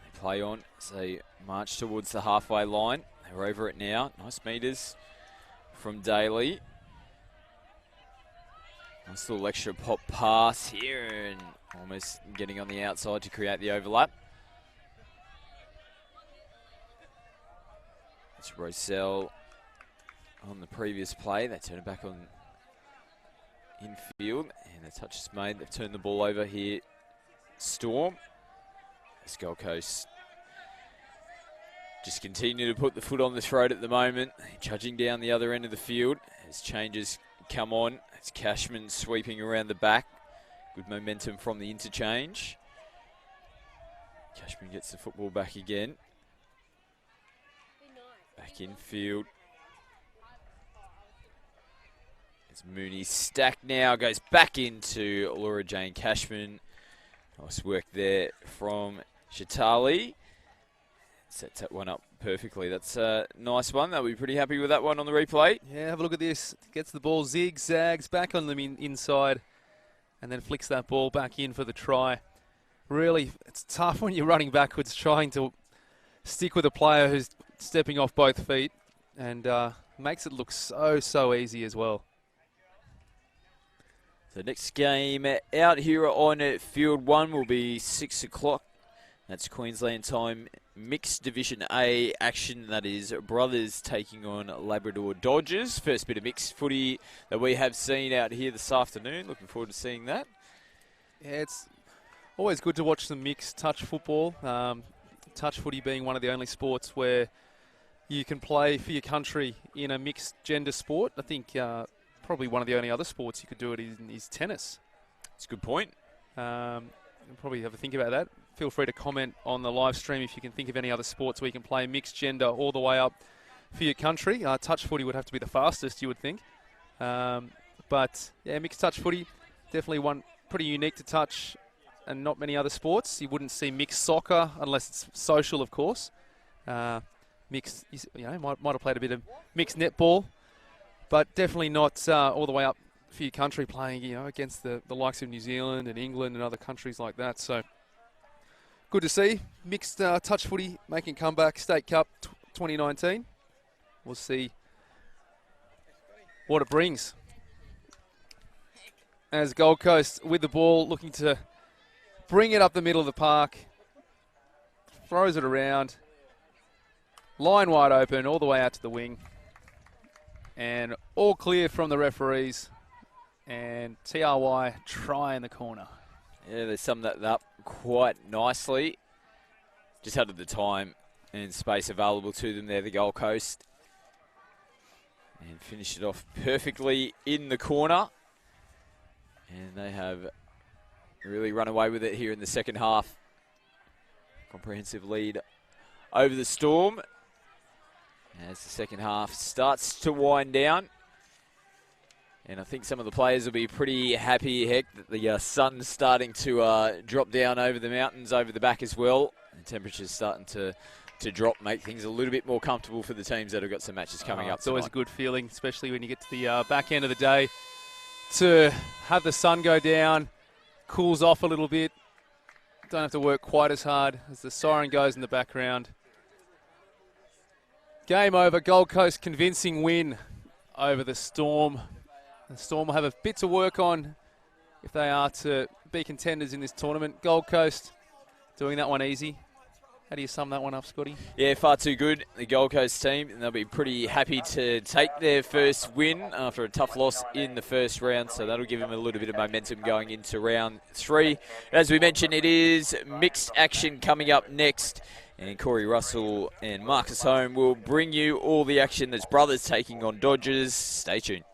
They play on, so they march towards the halfway line. They're over it now. Nice meters from Daly. Nice little extra pop pass here and almost getting on the outside to create the overlap. It's Rosell on the previous play. They turn it back on infield and the touch is made. They've turned the ball over here. Storm. This Gold Coast just continue to put the foot on the throat at the moment. Judging down the other end of the field as changes come on. It's Cashman sweeping around the back. Good momentum from the interchange. Cashman gets the football back again. Back infield. It's Mooney stacked now. Goes back into Laura Jane Cashman. Nice work there from Shatali. Sets that one up perfectly. That's a nice one. They'll be pretty happy with that one on the replay. Yeah, have a look at this. Gets the ball, zigzags back on them inside, and then flicks that ball back in for the try. Really, it's tough when you're running backwards trying to stick with a player who's stepping off both feet, and makes it look so easy as well. The next game out here on Field 1 will be 6 o'clock. That's Queensland time. Mixed Division A action. That is Brothers taking on Labrador Dodgers. First bit of mixed footy that we have seen out here this afternoon. Looking forward to seeing that. Yeah, it's always good to watch some mixed touch football. Touch footy being one of the only sports where you can play for your country in a mixed gender sport. I think probably one of the only other sports you could do it in is tennis. That's a good point. Probably have a think about that. Feel free to comment on the live stream if you can think of any other sports where you can play mixed gender all the way up for your country. Touch footy would have to be the fastest, you would think. But yeah, mixed touch footy, definitely one pretty unique to touch and not many other sports. You wouldn't see mixed soccer unless it's social, of course. Mixed, might have played a bit of mixed netball, but definitely not all the way up for your country playing, against the likes of New Zealand and England and other countries like that. So good to see. Mixed touch footy making comeback. State Cup 2019. We'll see what it brings. As Gold Coast with the ball, looking to bring it up the middle of the park. Throws it around. Line wide open, all the way out to the wing. And all clear from the referees. And TRY try in the corner. Yeah, they summed that up quite nicely. Just had the time and space available to them there, the Gold Coast. And finished it off perfectly in the corner. And they have really run away with it here in the second half. Comprehensive lead over the Storm. As the second half starts to wind down. And I think some of the players will be pretty happy, heck, that the sun's starting to drop down over the mountains over the back as well. The temperature's starting to drop, make things a little bit more comfortable for the teams that have got some matches coming up. It's always a good feeling, especially when you get to the back end of the day, to have the sun go down, cools off a little bit. Don't have to work quite as hard as the siren goes in the background. Game over. Gold Coast convincing win over the Storm. The Storm will have a bit to work on if they are to be contenders in this tournament. Gold Coast doing that one easy. How do you sum that one up, Scotty? Yeah, far too good. The Gold Coast team, and they'll be pretty happy to take their first win after a tough loss in the first round, so that'll give them a little bit of momentum going into round 3. As we mentioned, it is mixed action coming up next, and Corey Russell and Marcus Holm will bring you all the action. There's brothers taking on Dodgers. Stay tuned.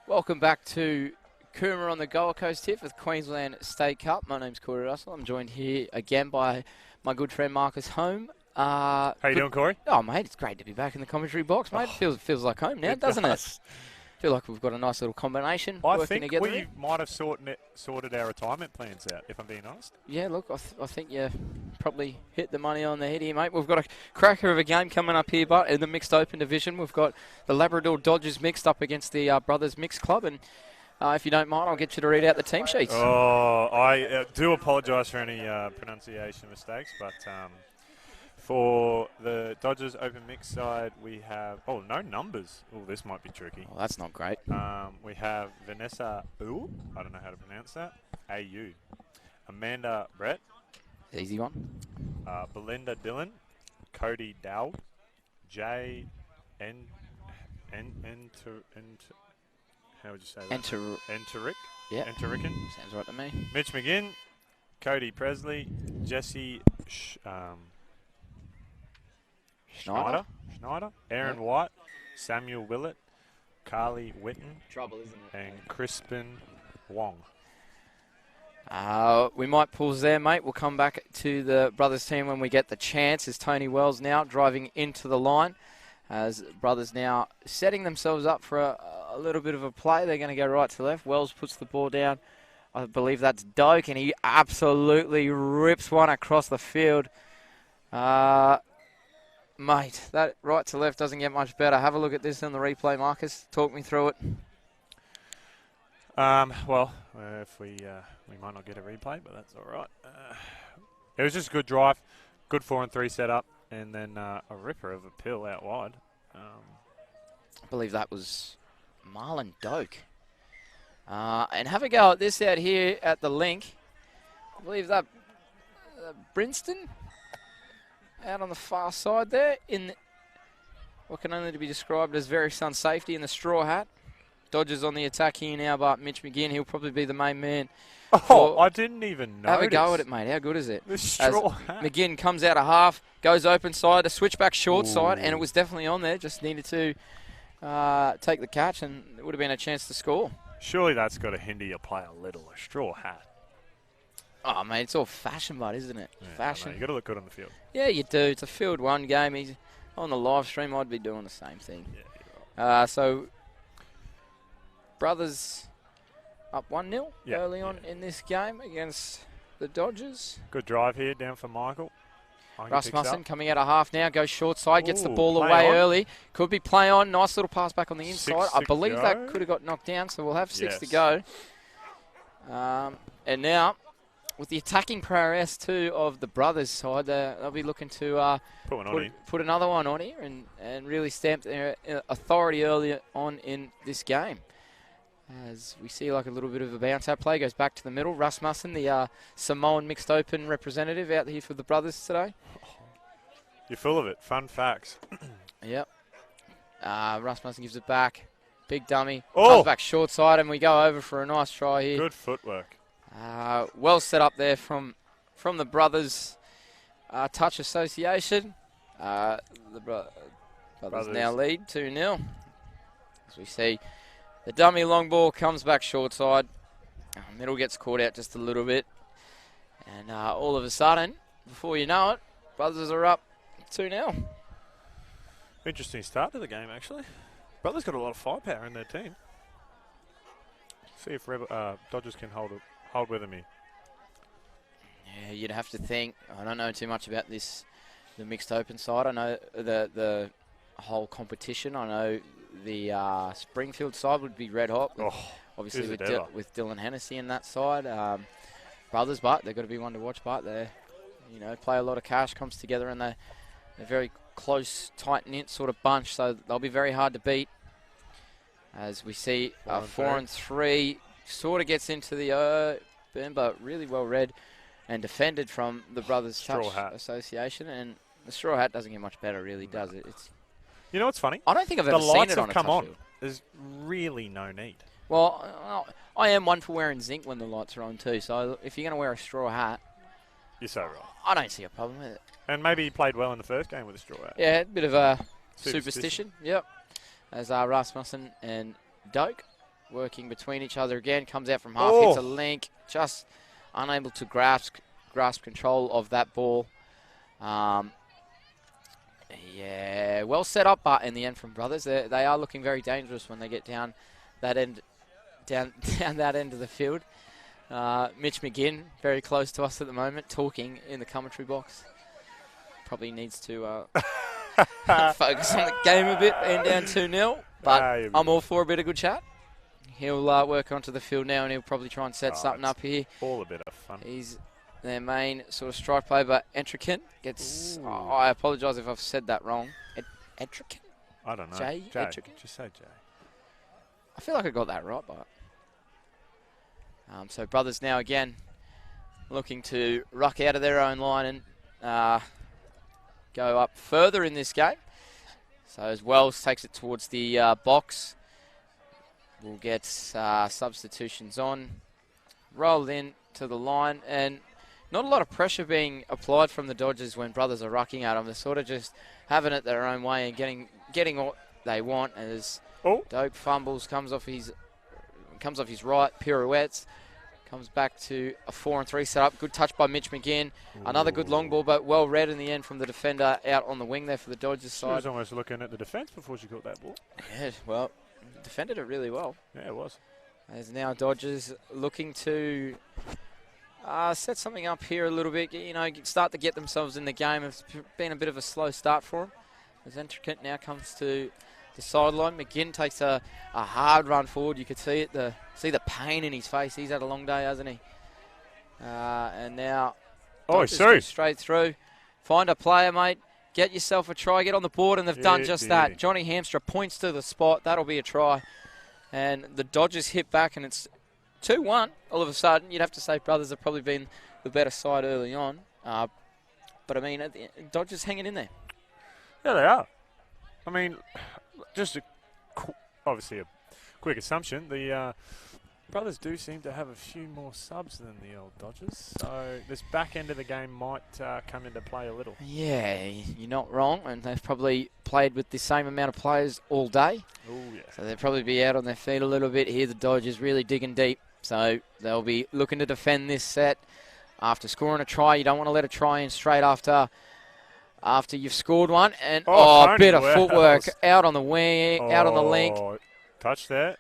Welcome back to Coomera on the Gold Coast here for the Queensland State Cup. My name's Corey Russell. I'm joined here again by my good friend Marcus Holm. How you doing, Corey? Oh, mate, it's great to be back in the commentary box, mate. Feels like home now, doesn't it? Feel like we've got a nice little combination working together. I think we might have sorted our retirement plans out, if I'm being honest. Yeah, look, I think you probably hit the money on the head here, mate. We've got a cracker of a game coming up here, but in the mixed open division, we've got the Labrador Dodgers mixed up against the Brothers Mixed Club, and if you don't mind, I'll get you to read out the team sheets. Oh, I do apologise for any pronunciation mistakes, but for the Dodgers open mix side, we have... Oh, no numbers. Oh, this might be tricky. Well, that's not great. We have Vanessa U. I don't know how to pronounce that. A-U. Amanda Brett. Easy one. Belinda Dillon, Cody Dowd, Jay how would you say that? Enterick. Yeah. Entericken. Sounds right to me. Mitch McGinn, Cody Presley, Jesse Schneider, Aaron White, Samuel Willett, Carly Witten, Trouble, isn't it? and Crispin Wong. We might pause there, mate. We'll come back to the Brothers team when we get the chance. As Tony Wells now driving into the line. As Brothers now setting themselves up for a little bit of a play. They're going to go right to left. Wells puts the ball down. I believe that's Doak, and he absolutely rips one across the field. Mate, that right to left doesn't get much better. Have a look at this on the replay, Marcus. Talk me through it. If we might not get a replay, but that's all right. It was just a good drive, good 4 and 3 setup, and then a ripper of a pill out wide. I believe that was Marlon Doak. And have a go at this out here at the link. I believe that Brinston out on the far side there in what can only be described as very sun safety in the straw hat. Dodgers on the attack here now, but Mitch McGinn, he'll probably be the main man. Oh, I didn't even know. Have a go at it, mate. How good is it? The straw hat. McGinn comes out of half, goes open side, a switchback short side, and it was definitely on there. Just needed to take the catch, and it would have been a chance to score. Surely that's got to hinder your play a little, a straw hat. Oh, mate, it's all fashion, bud, isn't it? Yeah, Fashion. You got to look good on the field. Yeah, you do. It's a field one game. He's on the live stream. I'd be doing the same thing. Yeah, you're right. So, Brothers up 1-0 early on in this game against the Dodgers. Good drive here down for Michael. Rasmussen coming out of half now, goes short side, gets the Ooh, ball play away on. early. Could be play on. Nice little pass back on the inside. I 6 believe to that go. could have got knocked down, so we'll have 6 to Yes. go. And now, with the attacking prowess too of the Brothers side, they'll be looking to put another one on here and really stamp their authority early on in this game. As we see like a little bit of a bounce out play, goes back to the middle. Rasmussen, the Samoan mixed open representative out here for the Brothers today. You're full of it. Fun facts. Yep. Rasmussen gives it back. Big dummy. Oh! Comes back short side, and we go over for a nice try here. Good footwork. Well set up there from the Brothers Touch Association. The Brothers now lead 2-0. As we see, the dummy long ball comes back short side. Middle gets caught out just a little bit. And all of a sudden, before you know it, Brothers are up 2-0. Interesting start to the game, actually. Brothers got a lot of firepower in their team. See if Dodgers can hold with them here. Yeah, you'd have to think. I don't know too much about the mixed open side. I know the whole competition. I know the Springfield side would be red hot. Obviously with Dylan Hennessy in that side. Brothers, but they've got to be one to watch. But they, play a lot of cash, comes together, and they're very close, tight-knit sort of bunch. So they'll be very hard to beat. As we see 4 and 3 sort of gets into the open, but really well read and defended from the Brothers Touch Association. And the straw hat doesn't get much better, really, does it? You know what's funny? I don't think I've ever seen it on a touch field. There's really no need. Well, I am one for wearing zinc when the lights are on too. So if you're going to wear a straw hat, you're so right. I don't see a problem with it. And maybe he played well in the first game with a straw hat. Yeah, a bit of a superstition. Yep. As Rasmussen and Doak working between each other again, comes out from half, hits a link, just unable to grasp control of that ball. Yeah, well set up, but in the end from Brothers, they are looking very dangerous when they get down that end, down that end of the field. Mitch McGinn, very close to us at the moment, talking in the commentary box. Probably needs to focus on the game a bit, and down 2-0. But I'm all for a bit of good chat. He'll work onto the field now, and he'll probably try and set something up here. All a bit of fun. He's their main sort of strike play, but Entrican gets... I apologise if I've said that wrong. Entrican? I don't know. Jay? Just say Jay. I feel like I got that right, but... so Brothers now again looking to ruck out of their own line and go up further in this game. So as Wells takes it towards the box, we'll get substitutions on, rolled in to the line, and not a lot of pressure being applied from the Dodgers when brothers are rucking at them. They're sort of just having it their own way and getting what they want. As Doak fumbles, comes off his right, pirouettes, comes back to a 4-and-3 setup. Good touch by Mitch McGinn. Another good long ball, but well read in the end from the defender out on the wing there for the Dodgers side. She was almost looking at the defence before she caught that ball. Yeah, well, defended it really well. Yeah, it was. As now Dodgers looking to set something up here a little bit, start to get themselves in the game. It's been a bit of a slow start for them. As Intricate now comes to the sideline. McGinn takes a hard run forward. You could see it, see the pain in his face. He's had a long day, hasn't he? And now go straight through. Find a player, mate. Get yourself a try. Get on the board, and they've done just that. Johnny Hamstra points to the spot. That'll be a try. And the Dodgers hit back, and it's 2-1. All of a sudden, you'd have to say brothers have probably been the better side early on. But, I mean, Dodgers hanging in there. Yeah, they are. I mean, just obviously a quick assumption. The brothers do seem to have a few more subs than the old Dodgers. So this back end of the game might come into play a little. Yeah, you're not wrong. And they've probably played with the same amount of players all day. Oh, yeah. So they'll probably be out on their feet a little bit here. The Dodgers really digging deep. So they'll be looking to defend this set. After scoring a try, you don't want to let a try in straight after you've scored one. And a bit of footwork out on the wing, out on the link. Touch there.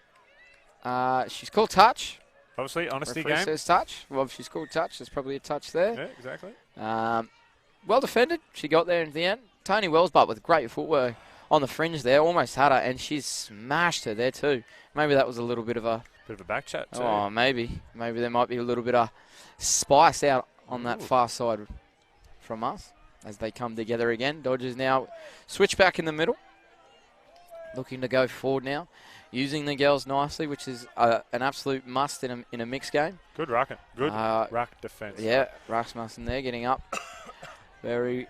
She's called touch. Obviously, honesty Referee game. says touch. Well, if she's called touch, there's probably a touch there. Yeah, exactly. Well defended. She got there in the end. Tony Wellsbutt with great footwork on the fringe there. Almost had her, and she's smashed her there too. Maybe that was a little bit of a back chat too. Oh, maybe there might be a little bit of spice out on that far side from us as they come together again. Dodgers now switch back in the middle, looking to go forward now, using the girls nicely, which is an absolute must in a mixed game. Good rucking. Good ruck defence. Yeah, Rasmussen there getting up very,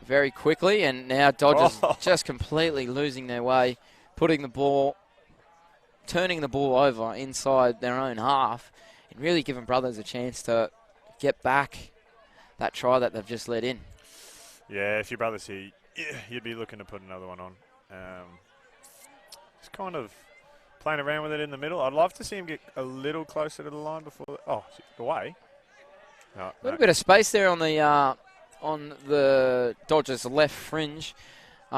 very quickly, and now Dodgers just completely losing their way, turning the ball over inside their own half, and really giving brothers a chance to get back that try that they've just let in. Yeah, if your brother's here, you'd be looking to put another one on. Just kind of playing around with it in the middle. I'd love to see him get a little closer to the line before. Away. A little bit of space there on the Dodgers' left fringe.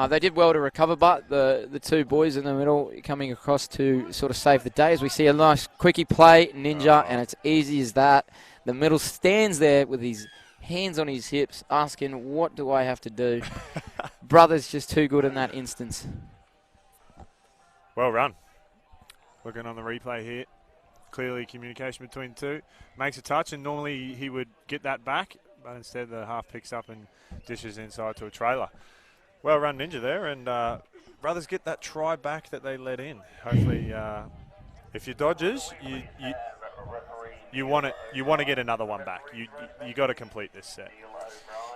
They did well to recover, but the two boys in the middle coming across to sort of save the day as we see a nice quickie play, Ninja, and it's easy as that. The middle stands there with his hands on his hips asking, what do I have to do? Brother's just too good in that instance. Well run. Looking on the replay here. Clearly communication between the two. Makes a touch, and normally he would get that back, but instead the half picks up and dishes inside to a trailer. Well run Ninja there, and brothers get that try back that they let in. Hopefully, if you're Dodgers, you want to get another one back. You got to complete this set.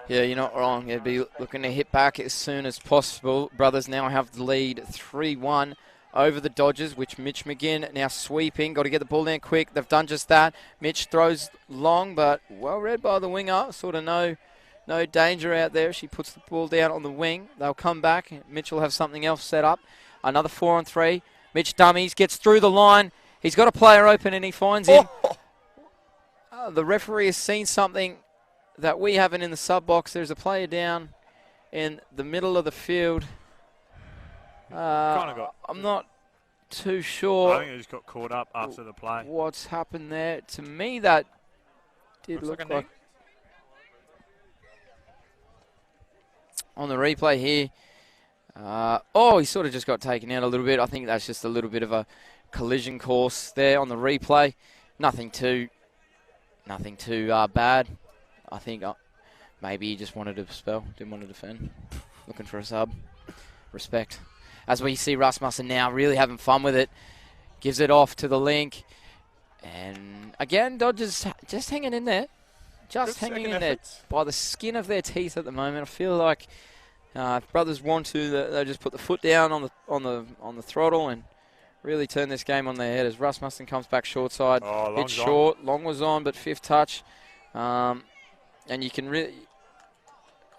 Yeah, you're not wrong. They'd be looking to hit back as soon as possible. Brothers now have the lead 3-1 over the Dodgers, which Mitch McGinn now sweeping. Got to get the ball down quick. They've done just that. Mitch throws long, but well read by the winger. Sort of no danger out there. She puts the ball down on the wing. They'll come back. Mitch will have something else set up. Another 4-on-3. Mitch dummies, gets through the line. He's got a player open and he finds him. The referee has seen something that we haven't in the sub box. There's a player down in the middle of the field. I'm not too sure. I think he just got caught up after the play. What's happened there? To me, that did look like on the replay here. He sort of just got taken out a little bit. I think that's just a little bit of a collision course there on the replay. Nothing too bad. I think maybe he just wanted to spell, didn't want to defend. Looking for a sub. Respect. As we see Rasmussen now really having fun with it. Gives it off to the link. And again, Dodgers just hanging in there. just Good hanging second in there efforts. by the skin of their teeth at the moment. I feel like if brothers want to, they just put the foot down on the throttle and really turn this game on their head as Rasmussen comes back short side. Oh, It's Long's short. Long was on, but fifth touch. And you can really,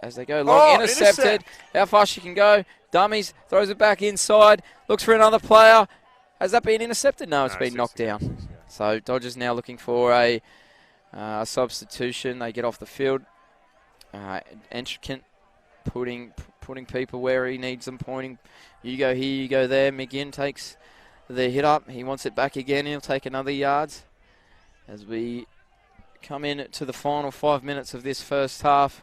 as they go long, Oh, intercepted. intercept. How far she can go. Dummies, throws it back inside. Looks for another player. Has that been intercepted? No, it's been knocked down. So Dodgers now looking for a substitution. They get off the field. Entricant putting people where he needs them, pointing. You go here, you go there. McGinn takes the hit up. He wants it back again. He'll take another yards as we come in to the final 5 minutes of this first half.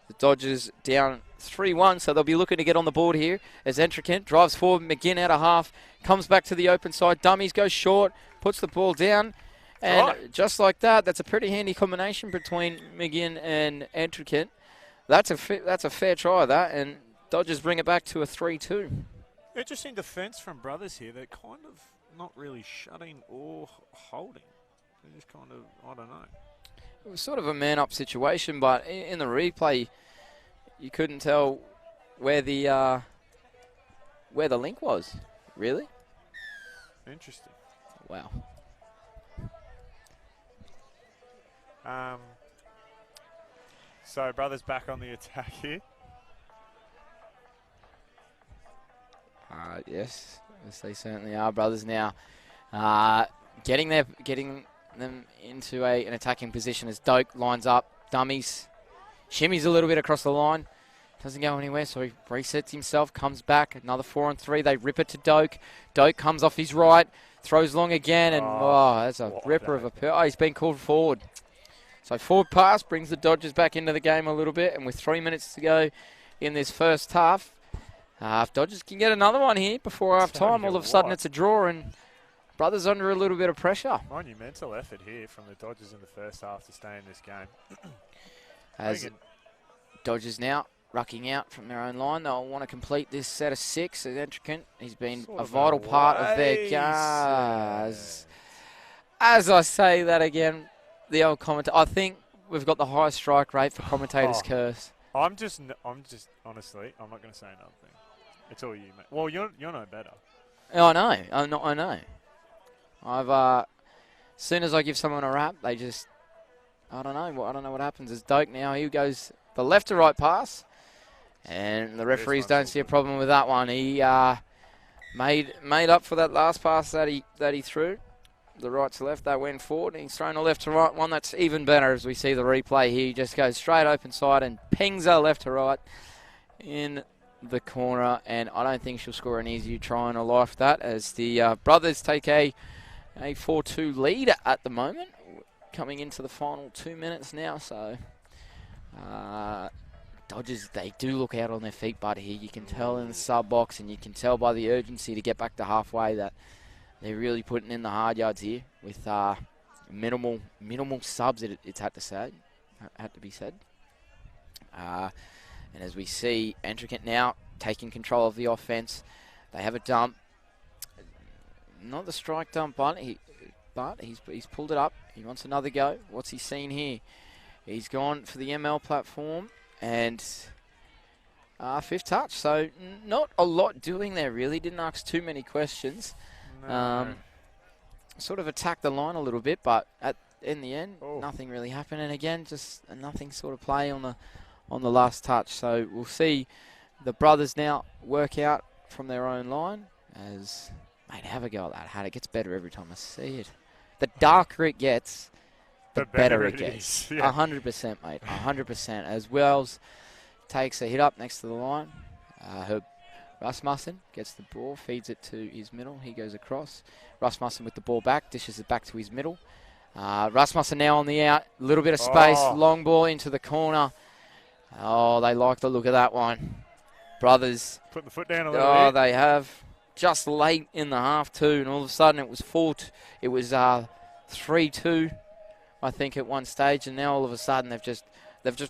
The Dodgers down 3-1, so they'll be looking to get on the board here as Entricant drives forward. McGinn out of half, comes back to the open side. Dummies goes short, puts the ball down, and just like that, that's a pretty handy combination between McGinn and Entricant. That's a fair try, that, and Dodgers bring it back to a 3-2. Interesting defence from brothers here. They're kind of not really shutting or holding. They're just kind of, I don't know. It was sort of a man-up situation, but in the replay, you couldn't tell where the link was. Really? Interesting. Wow. So brothers back on the attack here. Yes, they certainly are. Brothers now getting them into an attacking position as Doak lines up. Dummies. Shimmies a little bit across the line. Doesn't go anywhere, so he resets himself, comes back. Another 4-on-3. They rip it to Doak. Doak comes off his right, throws long again, and that's a ripper of a... he's been called forward. So forward pass brings the Dodgers back into the game a little bit, and with 3 minutes to go in this first half, if Dodgers can get another one here before half time, all of a sudden it's a draw, and brothers under a little bit of pressure. Monumental effort here from the Dodgers in the first half to stay in this game. As Dodgers now rucking out from their own line, they'll want to complete this set of 6. As Entricant, he's been a vital part of their game. As I say that again, the old commentator, I think we've got the highest strike rate for commentators' curse. I'm just honestly, I'm not going to say nothing. It's all you, mate. Well, you're no better. Oh, I know. As soon as I give someone a rap, they just, I don't know what happens. As Doak now, he goes the left to right pass, and the referees don't see a problem with that one. He made up for that last pass that he threw. The right to left, that went forward, and he's thrown a left to right one that's even better as we see the replay here. He just goes straight open side and pings her left to right in the corner, and I don't think she'll score an easy try in her life that, as the brothers take a 4-2 lead at the moment, coming into the final 2 minutes now. So Dodgers, they do look out on their feet, but here you can tell in the sub box, and you can tell by the urgency to get back to halfway that they're really putting in the hard yards here with minimal subs. It's had to be said. And as we see, Entricant now taking control of the offense. They have a dump, not the strike dump, but he's pulled it up. He wants another go. What's he seen here? He's gone for the ML platform and fifth touch. So not a lot doing there really. Didn't ask too many questions. No. Sort of attacked the line a little bit, but in the end, nothing really happened. And again, just a nothing sort of play on the last touch. So we'll see the brothers now work out from their own line. As mate, have a go at that hat. It gets better every time I see it. The darker it gets, the better it gets. 100%, mate. 100%. As Wells takes a hit up next to the line. Rasmussen gets the ball, feeds it to his middle. He goes across. Rasmussen with the ball back, dishes it back to his middle. Rasmussen now on the out. A little bit of space. Long ball into the corner. Oh, they like the look of that one. Brothers. Put the foot down a little bit. Oh, they have. Just late in the half too, and all of a sudden it was 3-2, I think, at one stage, and now all of a sudden they've just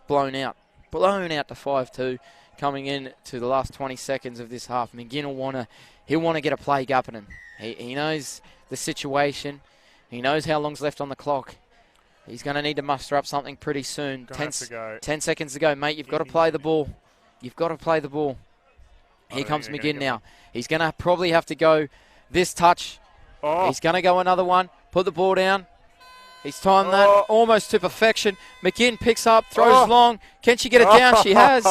blown out to 5-2. Coming in to the last 20 seconds of this half, McGinn he'll want to get a play going. He knows the situation. He knows how long's left on the clock. He's going to need to muster up something pretty soon. Gonna have to go. 10 seconds to go, mate. You've got to play the ball. You've got to play the ball. Here comes think they're McGinn gonna now. He's going to probably have to go this touch. Oh, He's going to go another one. Put the ball down. He's timed that almost to perfection. McGinn picks up, throws long. Can she get it down? She has.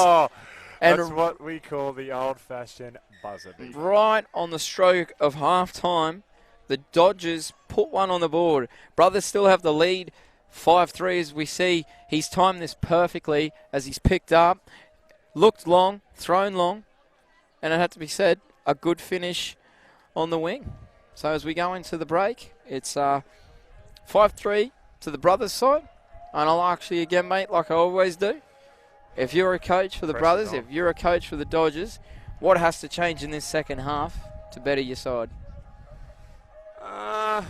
And that's what we call the old-fashioned buzzer beat. right on the stroke of half-time, the Dodgers put one on the board. Brothers still have the lead, 5-3 as we see. He's timed this perfectly as he's picked up, looked long, thrown long, and it had to be said, a good finish on the wing. So as we go into the break, it's 5-3 to the Brothers side. And I'll actually, again, mate, like I always do, if you're a coach for the Brothers, if you're a coach for the Dodgers, what has to change in this second half to better your side? I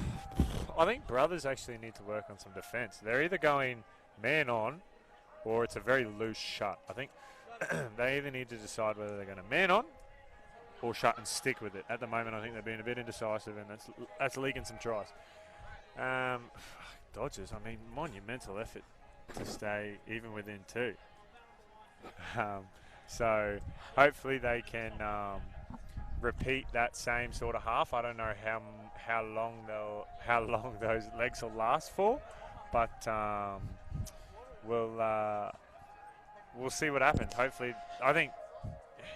think Brothers actually need to work on some defence. They're either going man on or it's a very loose shut. I think they either need to decide whether they're going to man on or shut and stick with it. At the moment, I think they're being a bit indecisive, and that's leaking some tries. Dodgers, I mean, monumental effort to stay even within 2. So hopefully they can repeat that same sort of half. I don't know how long those legs will last for, but we'll see what happens. Hopefully, I think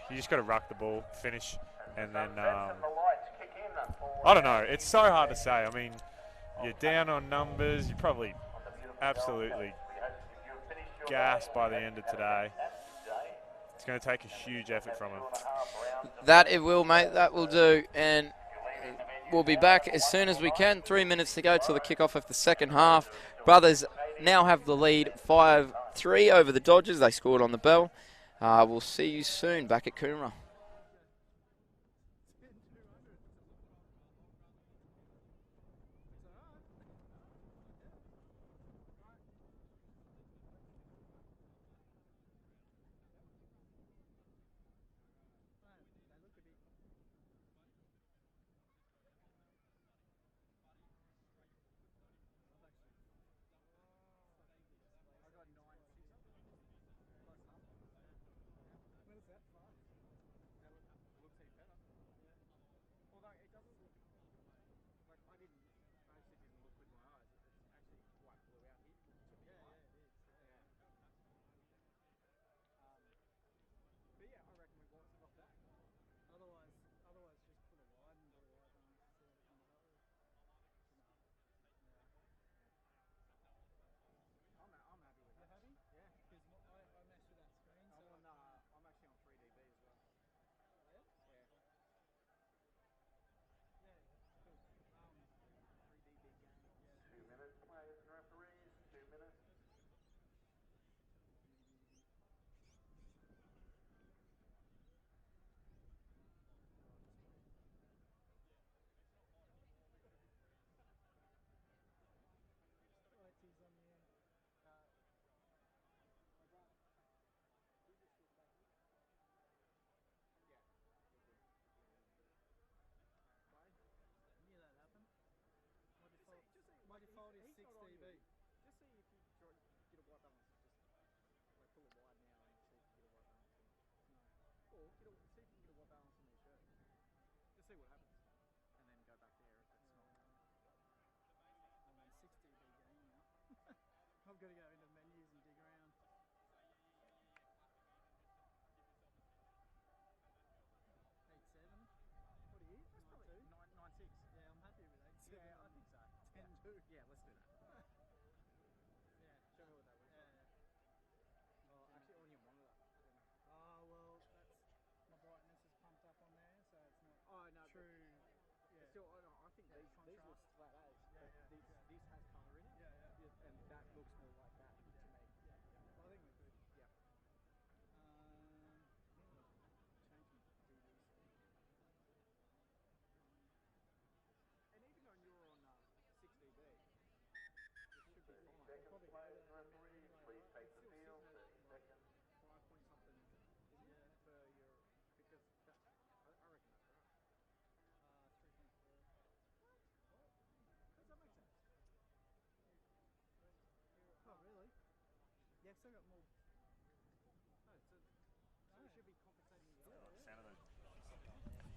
you just got to ruck the ball, finish, and then I don't know. It's so hard to say. I mean, you're down on numbers. You're probably absolutely gassed by the end of today. It's going to take a huge effort from him. That it will, mate. That will do. And we'll be back as soon as we can. 3 minutes to go till the kickoff of the second half. Brothers now have the lead 5-3 over the Dodgers. They scored on the bell. We'll see you soon back at Coomera.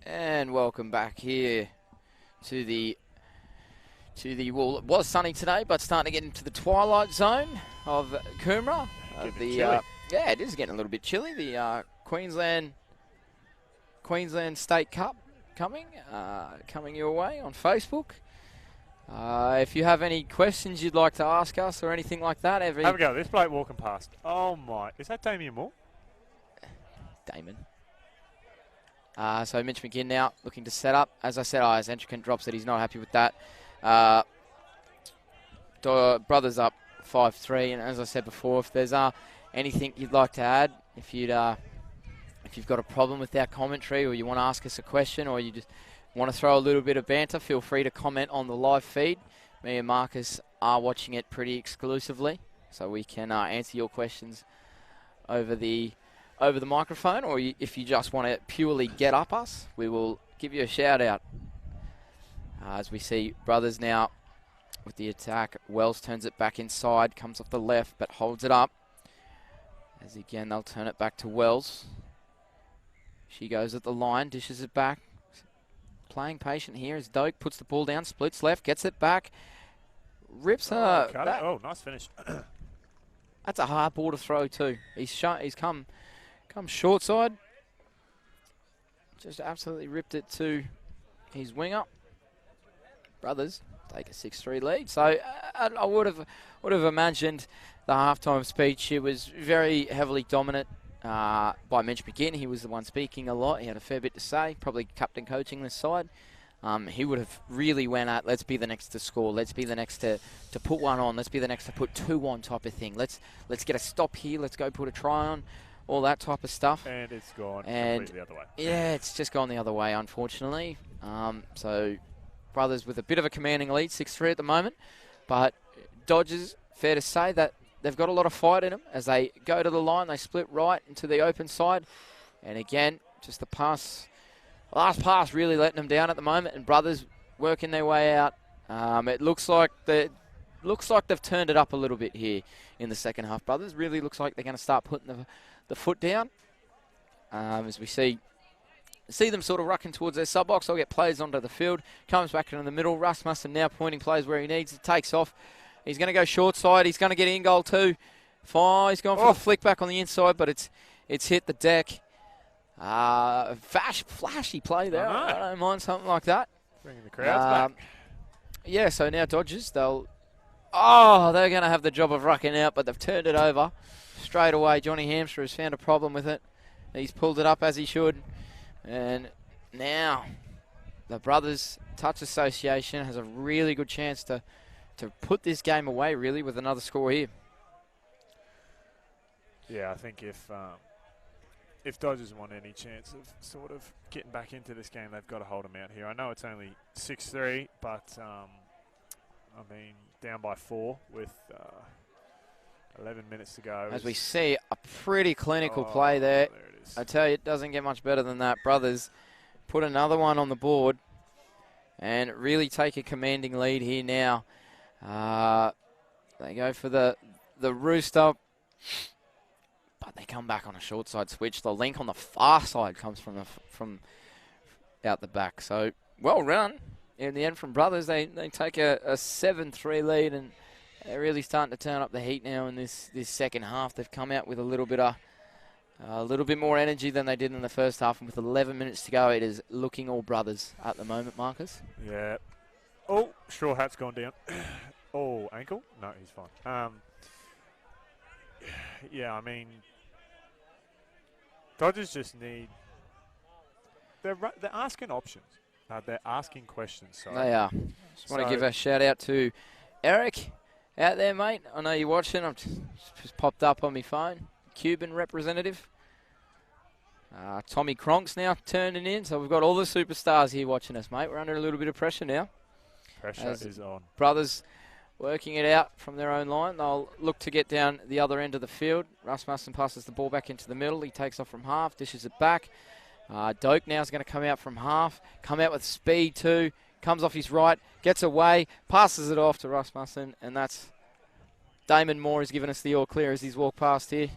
And welcome back here to the well, it was sunny today, but starting to get into the twilight zone of Coomera. Chilly. Yeah, it is getting a little bit chilly. The Queensland State Cup coming your way on Facebook. If you have any questions you'd like to ask us or anything like that, have a go. This bloke walking past. Oh my! Is that Damien Moore? Damon. So Mitch McGinn now looking to set up. As I said, his Entricant drops it. He's not happy with that. Brothers up 5-3, and as I said before, if there's anything you'd like to add, if you've got a problem with our commentary, or you want to ask us a question, or you just want to throw a little bit of banter, feel free to comment on the live feed. Me and Marcus are watching it pretty exclusively, so we can answer your questions over the microphone, or if you just want to purely get up us, we will give you a shout out. As we see Brothers now with the attack, Wells turns it back inside, comes off the left but holds it up. As again they'll turn it back to Wells. She goes at the line, dishes it back. Playing patient here as Doak puts the ball down, splits left, gets it back, rips her back. Oh, nice finish. That's a hard ball to throw too. He's come short side. Just absolutely ripped it to his winger. Brothers take a 6-3 lead. So I would have imagined the halftime speech. It was very heavily dominant by Mitch McGinn. He was the one speaking a lot. He had a fair bit to say. Probably captain coaching this side. He would have really went at, let's be the next to score. Let's be the next to put one on. Let's be the next to put two on type of thing. Let's get a stop here. Let's go put a try on. All that type of stuff. And it's gone completely the other way. Yeah, it's just gone the other way, unfortunately. So Brothers with a bit of a commanding lead, 6-3 at the moment. But Dodgers, fair to say that they've got a lot of fight in them. As they go to the line, they split right into the open side. And again, just the last pass really letting them down at the moment. And Brothers working their way out. It looks like they've turned it up a little bit here in the second half. Brothers really looks like they're going to start putting the foot down. As we see them sort of rucking towards their sub-box. They'll get players onto the field. Comes back into the middle. Rasmussen now pointing plays where he needs. It takes off. He's going to go short side. He's going to get in goal too. He's gone for the flick back on the inside, but it's hit the deck. Flashy play there. I don't mind something like that. Bringing the crowds back. Yeah, so now Dodgers, they're going to have the job of rucking out, but they've turned it over straight away. Johnny Hamster has found a problem with it. He's pulled it up as he should. And now the Brothers Touch Association has a really good chance to put this game away, really, with another score here. Yeah, I think if Dodgers want any chance of sort of getting back into this game, they've got to hold them out here. I know it's only 6-3, but down by 4 with 11 minutes to go. As we see a pretty clinical play there. There it is. I tell you, it doesn't get much better than that. Brothers put another one on the board and really take a commanding lead here now. They go for the rooster, but they come back on a short side switch. The link on the far side comes from out the back. So well run in the end from Brothers. They take a 7-3 lead, and they're really starting to turn up the heat now in this second half. They've come out with a little bit more energy than they did in the first half, and with 11 minutes to go, it is looking all Brothers at the moment, Marcus. Yeah. Oh, straw hat's gone down. Oh, ankle? No, he's fine. Yeah, Dodgers just need... They're asking options. They're asking questions. Sorry. They are. Just want to give a shout out to Eric out there, mate. I know you're watching. I've just popped up on my phone. Cuban representative. Tommy Cronk's now turning in. So we've got all the superstars here watching us, mate. We're under a little bit of pressure now. Pressure is on. Brothers working it out from their own line. They'll look to get down the other end of the field. Rasmussen passes the ball back into the middle. He takes off from half, dishes it back. Doak now is going to come out from half, come out with speed too, comes off his right, gets away, passes it off to Rasmussen, and that's Damon Moore has given us the all clear as he's walked past here.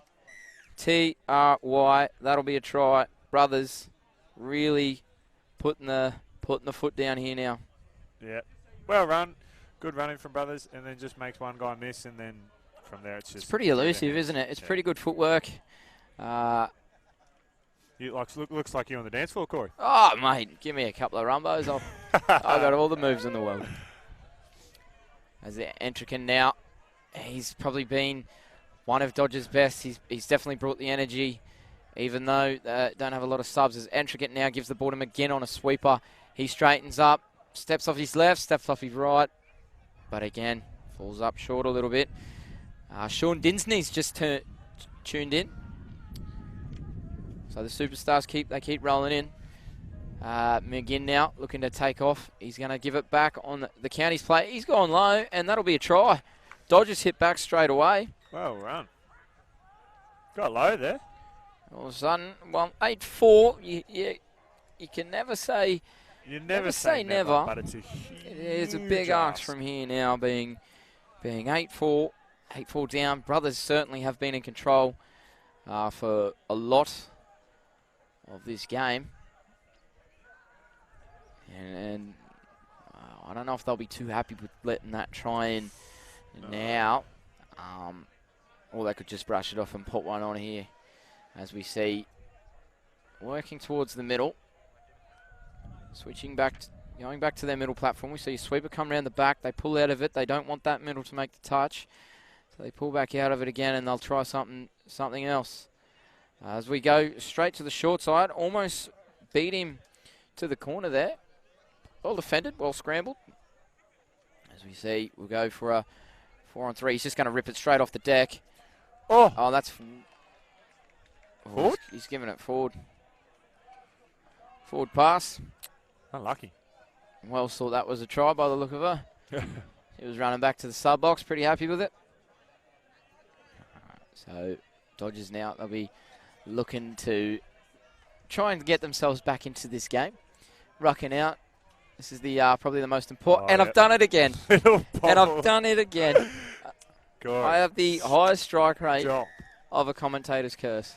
TRY, that'll be a try. Brothers really putting the foot down here now. Yeah. Well run. Good running from Brothers, and then just makes one guy miss, and then from there it's just... It's pretty elusive, isn't it? It's pretty good footwork. Looks like you're on the dance floor, Corey. Oh, mate, give me a couple of rumbos. I've got all the moves in the world. As the Entrican now, he's probably been one of Dodge's best. He's definitely brought the energy, even though don't have a lot of subs. As Entrican now gives the ball to McGinn on a sweeper. He straightens up, steps off his left, steps off his right, but again, falls up short a little bit. Sean Dinsney's just tuned in. So the superstars keep rolling in. McGinn now looking to take off. He's going to give it back on the county's play. He's gone low, and that'll be a try. Dodgers hit back straight away. Well run. Got low there. All of a sudden, well, 8-4. You can never say... You never say never, but it's a huge It's a big ask from here now, being 8-4. 8-4 down. Brothers certainly have been in control for a lot of this game. And I don't know if they'll be too happy with letting that try in now. Or they could just brush it off and put one on here. As we see, working towards the middle. Switching back, going back to their middle platform. We see a sweeper come around the back. They pull out of it. They don't want that middle to make the touch. So they pull back out of it again, and they'll try something else. As we go straight to the short side, almost beat him to the corner there. Well defended, well scrambled. As we see, we'll go for a 4-on-3. He's just going to rip it straight off the deck. Oh, that's... Forward? He's giving it forward. Forward pass. Unlucky. Wells thought that was a try by the look of her. He was running back to the sub box, pretty happy with it. So Dodgers now, they'll be looking to try and get themselves back into this game. Rucking out. This is the probably the most important. And I've done it again. And I've done it again. I have the highest strike rate of a commentator's curse.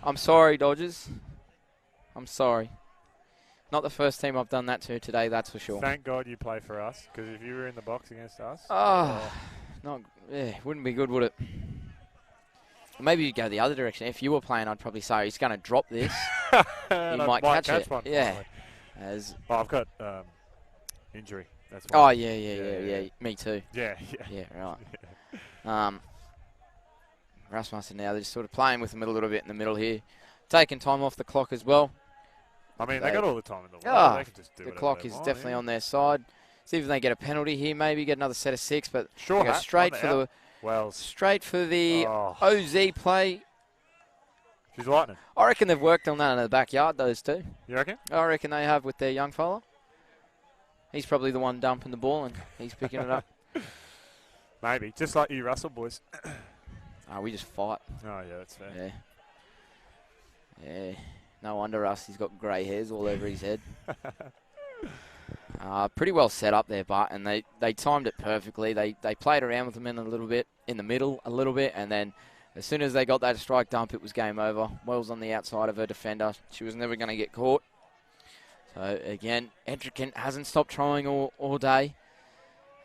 I'm sorry, Dodgers. I'm sorry. Not the first team I've done that to today, that's for sure. Thank God you play for us, because if you were in the box against us... wouldn't be good, would it? Maybe you'd go the other direction. If you were playing, I'd probably say he's going to drop this. You might catch it. One, yeah. I've got injury. That's why. Oh, yeah. Me too. Yeah. Right. Rasmussen now, they're just sort of playing with him a little bit in the middle here. Taking time off the clock as well. I mean, they got all the time in the world. They can just do the clock is definitely on their side. See if they get a penalty here, maybe get another set of 6, but sure, go straight for the OZ play. She's lightning. I reckon they've worked on that in the backyard, those two. You reckon? I reckon they have with their young fella. He's probably the one dumping the ball and he's picking it up. Maybe, just like you Russell boys. We just fight. Oh yeah, that's fair. Yeah. No wonder he's got grey hairs all over his head. Pretty well set up there, Bart, and they timed it perfectly. They played around with him in the middle a little bit, and then as soon as they got that strike dump, it was game over. Wells on the outside of her defender. She was never going to get caught. So again, Edrican hasn't stopped trying all day,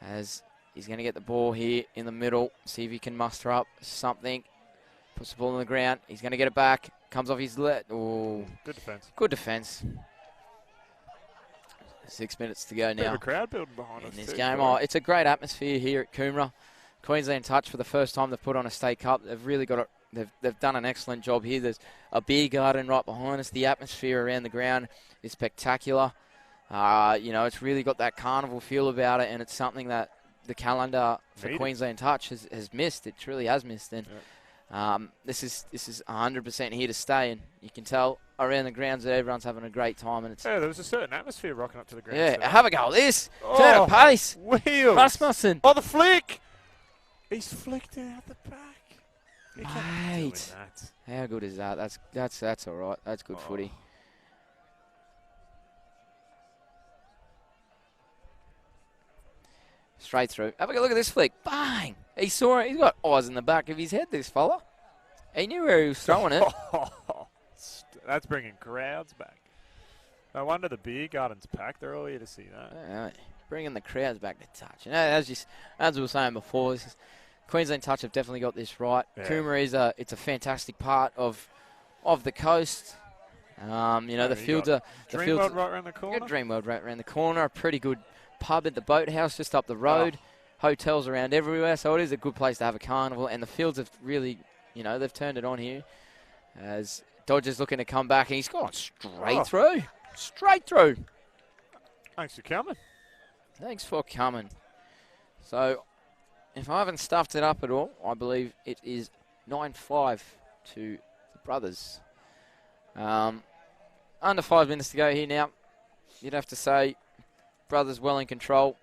as he's going to get the ball here in the middle, see if he can muster up something. Puts the ball on the ground. He's going to get it back. Comes off his left. Oh, good defense. 6 minutes to go now. Bit of a crowd building behind us in this game. It's a great atmosphere here at Coomera. Queensland Touch for the first time they've put on a state cup. They've really got it. They've done an excellent job here. There's a beer garden right behind us. The atmosphere around the ground is spectacular. It's really got that carnival feel about it, and it's something that the calendar for Queensland Touch has missed. It truly has missed. And this is 100% here to stay, and you can tell around the grounds that everyone's having a great time. And there was a certain atmosphere rocking up to the ground. Yeah, have a go at this. Turn of pace. Wheels. Rasmussen. Oh, the flick. He's flicked it out the back. Mate, how good is that? That's all right. That's good footy. Straight through. Have a look at this flick. Bang. He saw it. He's got eyes in the back of his head, this fella. He knew where he was throwing it. That's bringing crowds back. No wonder the beer garden's packed. They're all here to see that. Yeah, bringing the crowds back to touch. You know, as we were saying before, Queensland Touch have definitely got this right. Yeah. Coomera it's a fantastic part of the coast. You know, the fields are Dreamworld right around the corner. Dreamworld right around the corner. A pretty good pub at the boathouse just up the road. Hotels around everywhere, so it is a good place to have a carnival. And the fields have really, you know, they've turned it on here. As Dodger's looking to come back, and he's gone straight through. Straight through. Thanks for coming. Thanks for coming. So, if I haven't stuffed it up at all, I believe it is 9-5 to the Brothers. Under 5 minutes to go here now. You'd have to say Brothers well in control.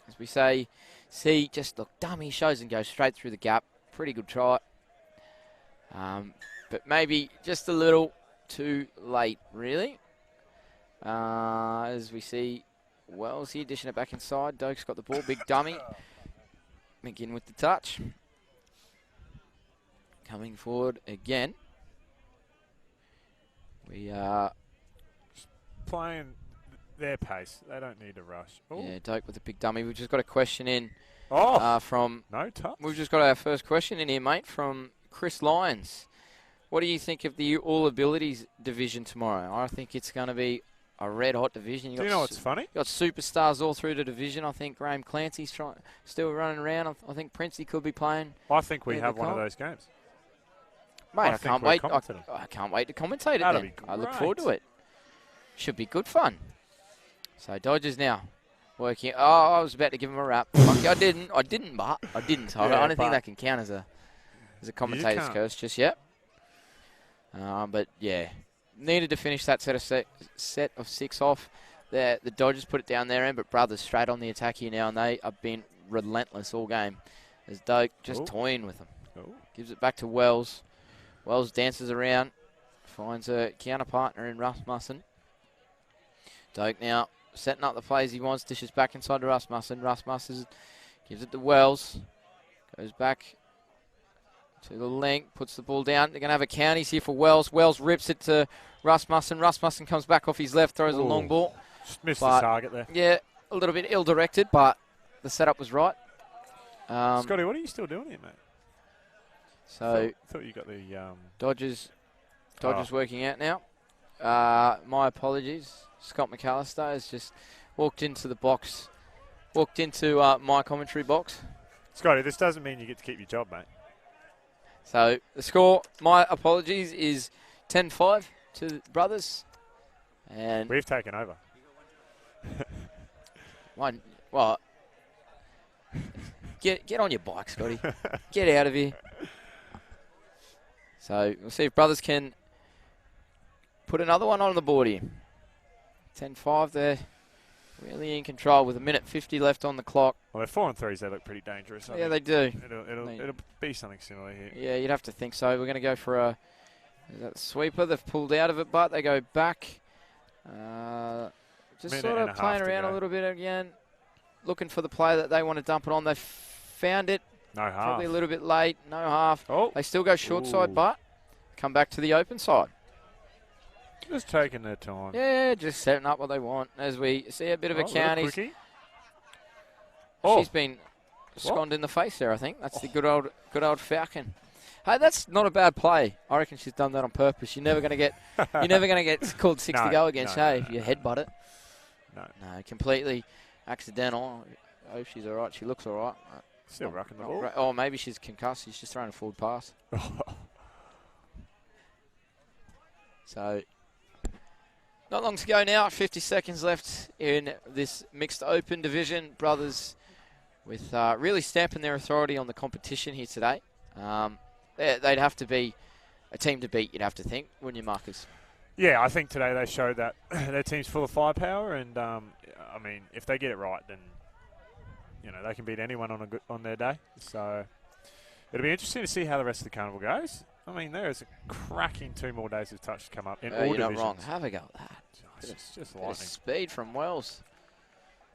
As we say, see, just look, dummy shows and goes straight through the gap. Pretty good try. But maybe just a little too late, really. As we see Wells here dishing it back inside. Doak's got the ball, big dummy. McGinn with the touch. Coming forward again. We are playing their pace. They don't need to rush. Ooh. Yeah, Doak with the big dummy. We've just got a question in from... No touch. We've just got our first question in here, mate, from Chris Lyons. What do you think of the All Abilities division tomorrow? I think it's going to be a red-hot division. Do you know what's funny? You got superstars all through the division. I think Graham Clancy's still running around. I think Princey could be playing. I think we have one of those games. Mate, I can't wait. I can't wait to commentate it That'll then. be I look great. forward to it. Should be good fun. So Dodgers now working. Oh, I was about to give him a wrap. I didn't. I didn't. So I don't think that can count as a commentator's curse just yet. But yeah, needed to finish that set of 6 off. The Dodgers put it down their end, but Brothers straight on the attack here now, and they have been relentless all game. As Doak just toying with them. Gives it back to Wells. Wells dances around, finds a counter-partner in Rasmussen. Doak now setting up the plays he wants, dishes back inside to Rasmussen. Rasmussen gives it to Wells. Goes back to the length, puts the ball down. They're going to have a counties here for Wells. Wells rips it to Rasmussen. Rasmussen comes back off his left, throws a long ball. Just missed the target there. Yeah, a little bit ill-directed, but the setup was right. Scotty, what are you still doing here, mate? So thought you got the Dodgers working out now. My apologies. Scott McAllister has just walked into the box, walked into my commentary box. Scotty, this doesn't mean you get to keep your job, mate. So the score, my apologies, is 10-5 to the Brothers. And we've taken over. Well, get on your bike, Scotty. Get out of here. So we'll see if Brothers can put another one on the board here. 10-5 there. Really in control with 1:50 left on the clock. Well, they're 4 and 3s. They look pretty dangerous. Yeah, they do. It'll be something similar here. Yeah, you'd have to think so. We're going to go for a sweeper. They've pulled out of it, but they go back. Just sort of playing around a little bit again, looking for the play that they want to dump it on. They found it. No half. Probably a little bit late. No half. Oh. They still go short side, but come back to the open side. Just taking their time. Yeah, just setting up what they want. As we see a bit of a county. She's been sconned in the face there, I think. That's the good old Falcon. Hey, that's not a bad play. I reckon she's done that on purpose. You're never going to get called 6 to go against. If you headbutt it. No, completely accidental. I hope she's all right. She looks all right. Still rocking the ball. Oh, maybe she's concussed. She's just throwing a forward pass. So, not long to go now. 50 seconds left in this mixed open division. Brothers with really stamping their authority on the competition here today. They'd have to be a team to beat, you'd have to think, wouldn't you, Marcus? Yeah, I think today they showed that their team's full of firepower, and I mean, if they get it right, then they can beat anyone on their day. So it'll be interesting to see how the rest of the carnival goes. I mean, there is a cracking 2 more days of touch to come up in all you're divisions. Not wrong. Have a go at that. It's just lightning. Speed from Wells.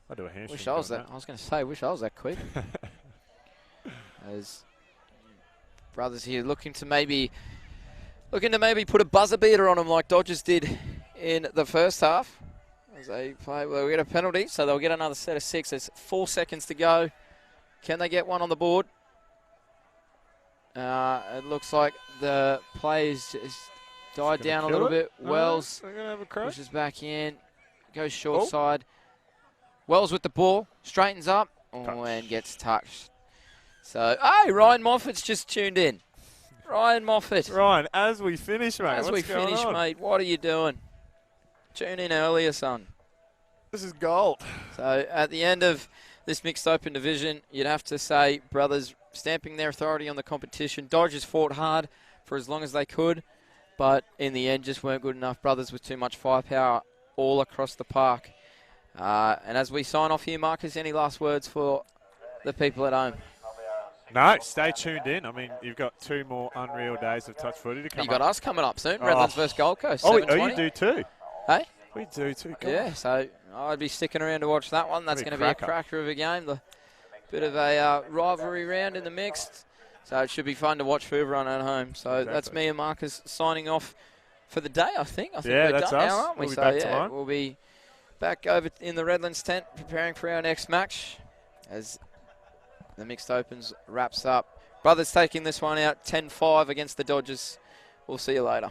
I'll do a handshake. Wish I was that. I was going to say, wish I was that quick. As Brothers here looking to maybe put a buzzer beater on them like Dodgers did in the first half. As they play, well, we get a penalty, so they'll get another set of 6. There's 4 seconds to go. Can they get one on the board? It looks like the play's just died down a little bit. Wells pushes back in, goes short side. Wells with the ball, straightens up, and gets touched. So, hey, Ryan Moffat's just tuned in. Ryan Moffat. Ryan, as we finish, mate. As we finish, mate, what are you doing? Tune in earlier, son. This is gold. So, at the end of this mixed open division, you'd have to say Brothers stamping their authority on the competition. Dodgers fought hard for as long as they could, but in the end just weren't good enough. Brothers with too much firepower all across the park. And as we sign off here, Marcus, any last words for the people at home? No, stay tuned in. I mean, you've got 2 more unreal days of touch footy to come You got up. us coming up soon, Redlands versus Gold Coast. Oh, you do too? Hey? We do too. God. Yeah, so I'd be sticking around to watch that one. That's going to be a cracker of a game. The bit of a rivalry round in the mixed. So it should be fun to watch for everyone at home. So that's me and Marcus signing off for the day, I think. Yeah, we're that's done us. now, aren't we? We'll be So back yeah, tomorrow. we'll be back over in the Redlands tent preparing for our next match as the mixed opens wraps up. Brothers taking this one out 10-5 against the Dodgers. We'll see you later.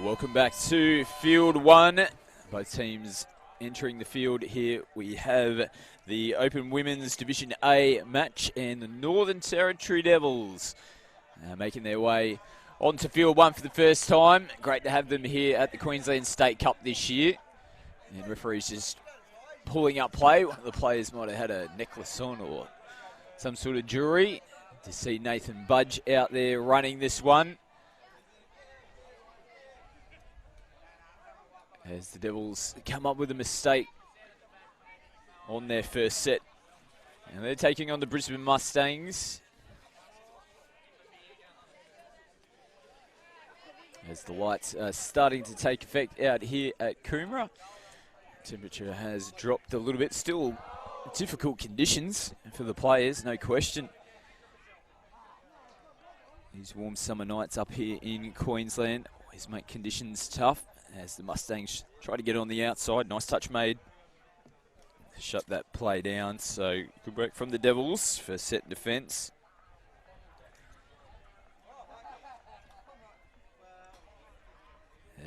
Welcome back to Field 1. Both teams entering the field here. We have the Open Women's Division A match and the Northern Territory Devils making their way onto Field 1 for the first time. Great to have them here at the Queensland State Cup this year. And referees just pulling up play. One of the players might have had a necklace on or some sort of jewellery. To see Nathan Budge out there running this one. As the Devils come up with a mistake on their first set. And they're taking on the Brisbane Mustangs. As the lights are starting to take effect out here at Coomera. Temperature has dropped a little bit. Still difficult conditions for the players, no question. These warm summer nights up here in Queensland always make conditions tough. As the Mustangs try to get on the outside. Nice touch made. Shut that play down. So good work from the Devils for set defence.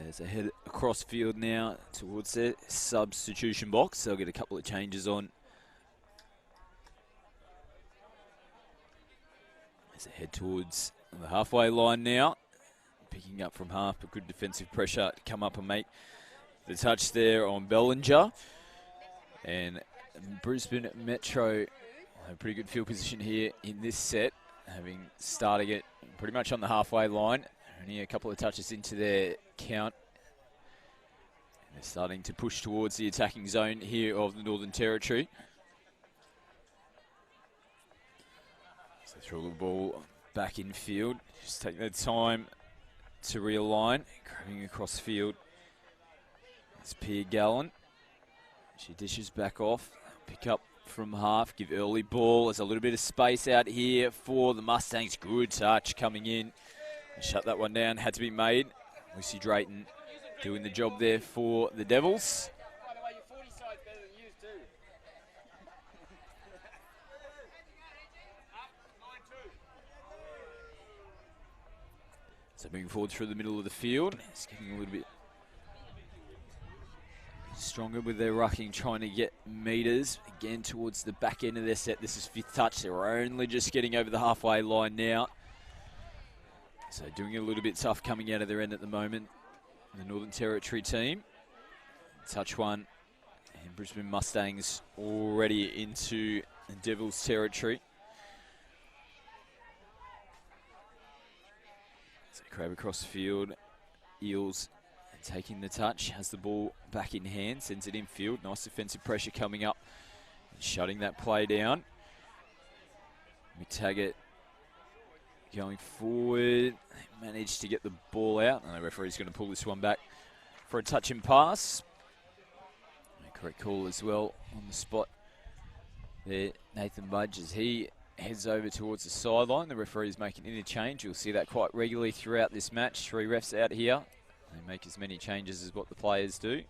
As they head across field now towards their substitution box. They'll get a couple of changes on. As they head towards the halfway line now. Picking up from half, but good defensive pressure to come up and make the touch there on Bellinger. And Brisbane Metro have a pretty good field position here in this set, having started it pretty much on the halfway line. Only a couple of touches into their count. And they're starting to push towards the attacking zone here of the Northern Territory. So they throw the ball back in field. Just take their time to realign, grabbing across field. It's Pierre Gallen. She dishes back off, pick up from half, give early ball. There's a little bit of space out here for the Mustangs. Good touch coming in. Shut that one down, had to be made. Lucy Drayton doing the job there for the Devils. So moving forward through the middle of the field. It's getting a little bit stronger with their rucking, trying to get meters again towards the back end of their set. This is fifth touch. They're only just getting over the halfway line now. So doing it a little bit tough coming out of their end at the moment. The Northern Territory team. Touch one. And Brisbane Mustangs already into the Devils territory. So Crab across the field. Eels taking the touch. Has the ball back in hand. Sends it in field. Nice defensive pressure coming up. And shutting that play down. McTaggart going forward. They managed to get the ball out. And the referee's going to pull this one back for a touch and pass. Correct call as well on the spot there. Nathan Budge, as he heads over towards the sideline. The referee's making an interchange. You'll see that quite regularly throughout this match. 3 refs out here. They make as many changes as what the players do.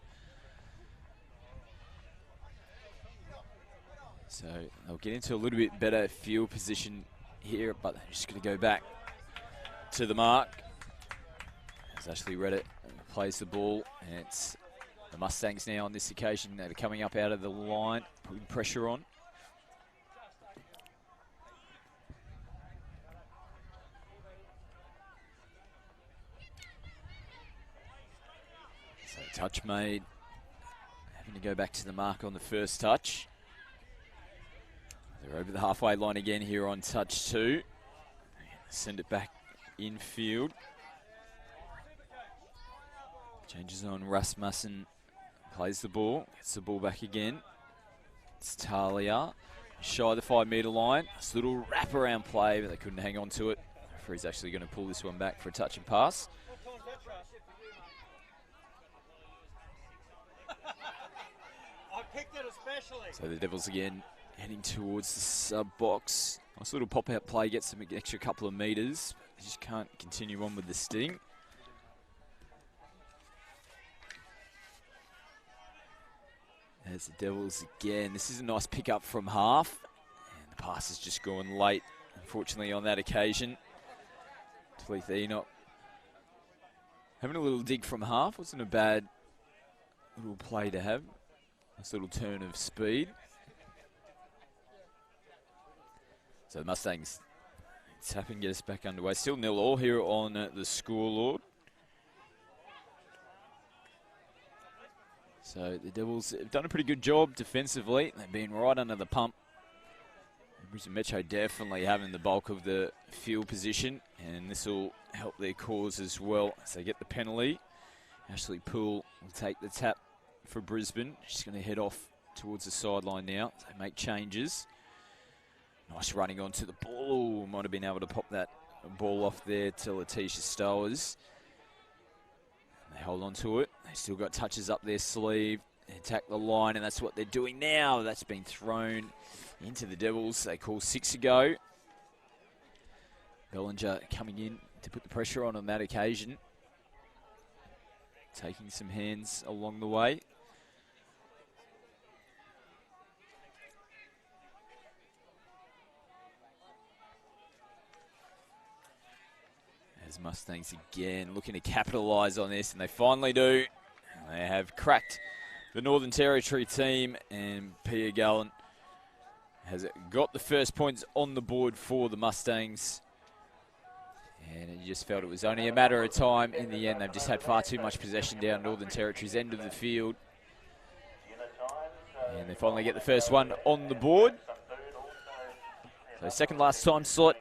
So they'll get into a little bit better field position here, but they're just going to go back to the mark. As Ashley Reddit plays the ball, and it's the Mustangs now on this occasion that are coming up out of the line, putting pressure on. So touch made, having to go back to the mark on the first touch. They're over the halfway line again here on touch 2. Send it back infield. Changes on Rasmussen. Plays the ball. Gets the ball back again. It's Talia. Shy of the 5 metre line. It's a little wraparound play, but they couldn't hang on to it. The referee's actually going to pull this one back for a touch and pass. I picked it especially. So the Devils again heading towards the sub-box. Nice little pop-out play, gets them an extra couple of metres. They just can't continue on with the sting. There's the Devils again. This is a nice pick-up from half. And the pass has just gone late, unfortunately, on that occasion. Talitha Enoch Having a little dig from half. Wasn't a bad little play to have. Nice little turn of speed. So the Mustangs tap and get us back underway. Still 0-0 here on the scoreboard. So the Devils have done a pretty good job defensively. They've been right under the pump. Brisbane Metro definitely having the bulk of the field position, and this will help their cause as well as they get the penalty. Ashley Poole will take the tap for Brisbane. She's going to head off towards the sideline now. They make changes. Nice running onto the ball. Ooh, might have been able to pop that ball off there to Letitia Stowers. They hold on to it. They still got touches up their sleeve. They attack the line, and that's what they're doing now. That's been thrown into the Devils. They call 6 ago. Bellinger coming in to put the pressure on that occasion. Taking some hands along the way. As Mustangs again looking to capitalise on this, and they finally do. They have cracked the Northern Territory team, and Pia Gallen has got the first points on the board for the Mustangs. And you just felt it was only a matter of time. In the end, they've just had far too much possession down Northern Territory's end of the field. And they finally get the first one on the board. So second last time slot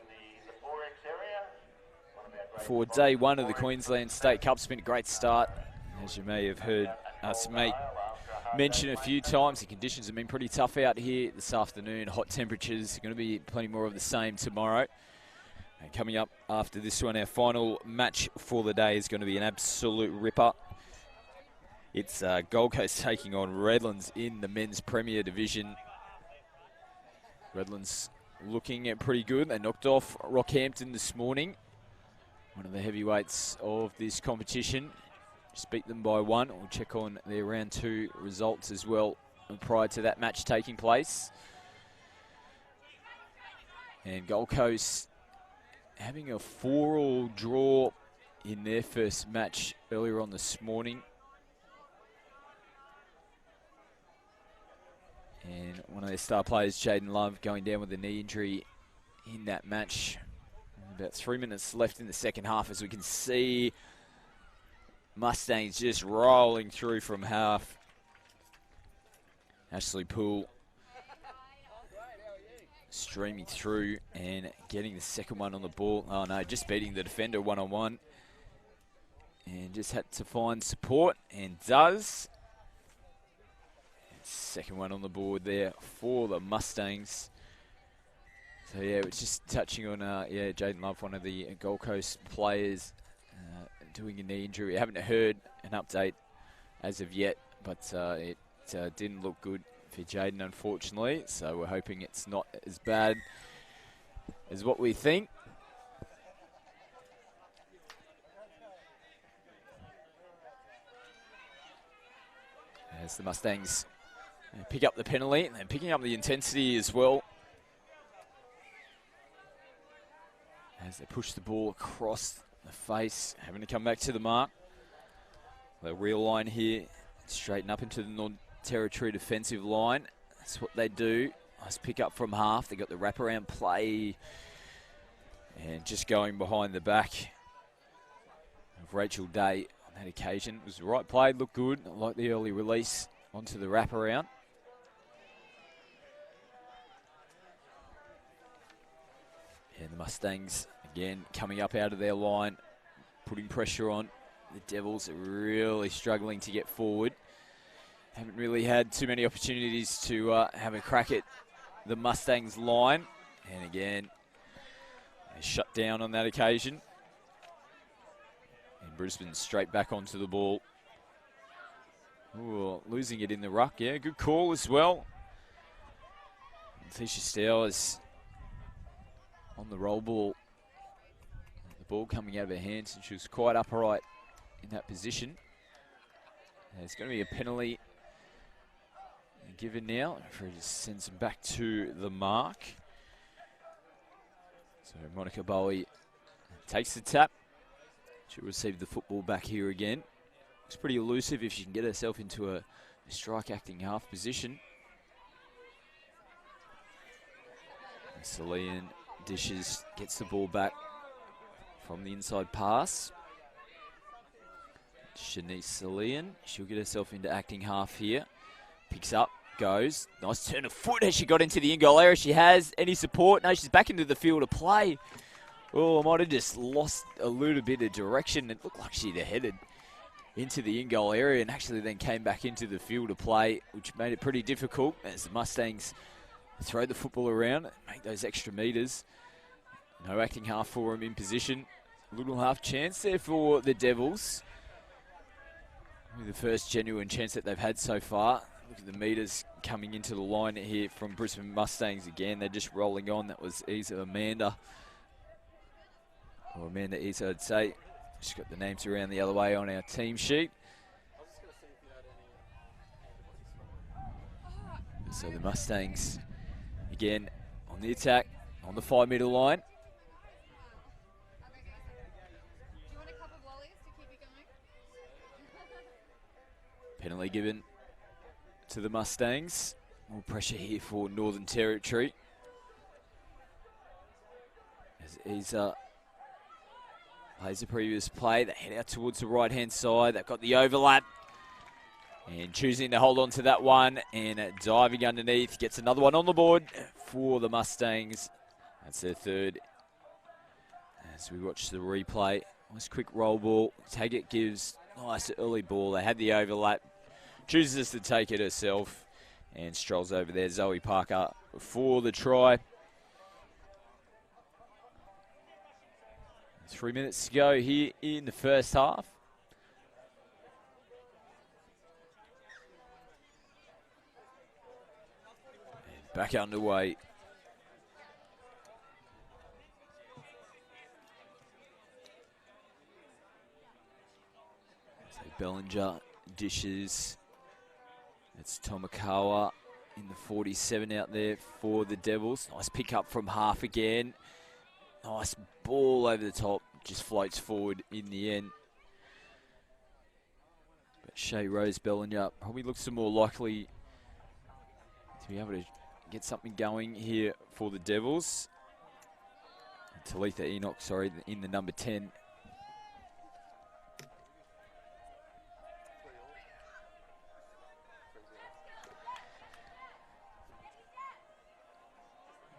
for day one of the Queensland State Cup. It's been a great start. As you may have heard us mention a few times, the conditions have been pretty tough out here this afternoon. Hot temperatures, going to be plenty more of the same tomorrow. And coming up after this one, our final match for the day is going to be an absolute ripper. It's Gold Coast taking on Redlands in the men's Premier Division. Redlands looking pretty good. They knocked off Rockhampton this morning, one of the heavyweights of this competition. Just beat them by 1. We'll check on their round 2 results as well prior to that match taking place. And Gold Coast having a 4-4 draw in their first match earlier on this morning. And one of their star players, Jaden Love, going down with a knee injury in that match. About 3 minutes left in the second half, as we can see Mustangs just rolling through from half. Ashley Poole streaming through and getting the second one on the ball. Oh no, just beating the defender one-on-one. And just had to find support, and does. Second one on the board there for the Mustangs. So yeah, it's just touching on Jaden Love, one of the Gold Coast players, doing a knee injury. I haven't heard an update as of yet, but it didn't look good for Jaden, unfortunately. So we're hoping it's not as bad as what we think. As the Mustangs pick up the penalty, and they're picking up the intensity as well, as they push the ball across the face, having to come back to the mark. They'll realign here, straighten up into the Northern Territory defensive line. That's what they do. Nice pick up from half. They got the wraparound play, and just going behind the back of Rachel Day on that occasion. It was the right play, looked good. I like the early release onto the wraparound. And the Mustangs, again, coming up out of their line, putting pressure on. The Devils are really struggling to get forward. Haven't really had too many opportunities to have a crack at the Mustangs' line. And again, they shut down on that occasion. And Brisbane straight back onto the ball. Ooh, losing it in the ruck. Yeah, good call as well. Tisha Stowers on the roll ball. The ball coming out of her hands, and she was quite upright in that position. And it's going to be a penalty given now. Referee just sends him back to the mark. So Monica Bowie takes the tap. She'll receive the football back here again. Looks pretty elusive if she can get herself into a strike acting half position. Celine dishes, gets the ball back from the inside pass. Shanice Celine, she'll get herself into acting half here. Picks up, goes. Nice turn of foot as she got into the in-goal area. She has any support? No, she's back into the field of play. Oh, I might have just lost a little bit of direction. It looked like she'd headed into the in-goal area and actually then came back into the field of play, which made it pretty difficult as the Mustangs throw the football around, make those extra metres. No acting half for them in position. Little half chance there for the Devils. The first genuine chance that they've had so far. Look at the metres coming into the line here from Brisbane Mustangs again. They're just rolling on. That was Isa Amanda. Or Amanda Isa, I'd say. Just got the names around the other way on our team sheet. So the Mustangs, again, on the attack, on the 5 metre line. Penalty given to the Mustangs. More pressure here for Northern Territory. As Isa plays the previous play, they head out towards the right-hand side. They've got the overlap. And choosing to hold on to that one and diving underneath. Gets another one on the board for the Mustangs. That's their third. As we watch the replay. Nice quick roll ball. Taggart gives nice early ball. They had the overlap. Chooses to take it herself. And strolls over there. Zoe Parker for the try. 3 minutes to go here in the first half. And back underway. So Bellinger dishes. It's Tomakawa in the 47 out there for the Devils. Nice pick up from half again. Nice ball over the top. Just floats forward in the end. But Shea Rose Bellinger probably looks some more likely to be able to get something going here for the Devils. And Talitha Enoch, sorry, in the number 10.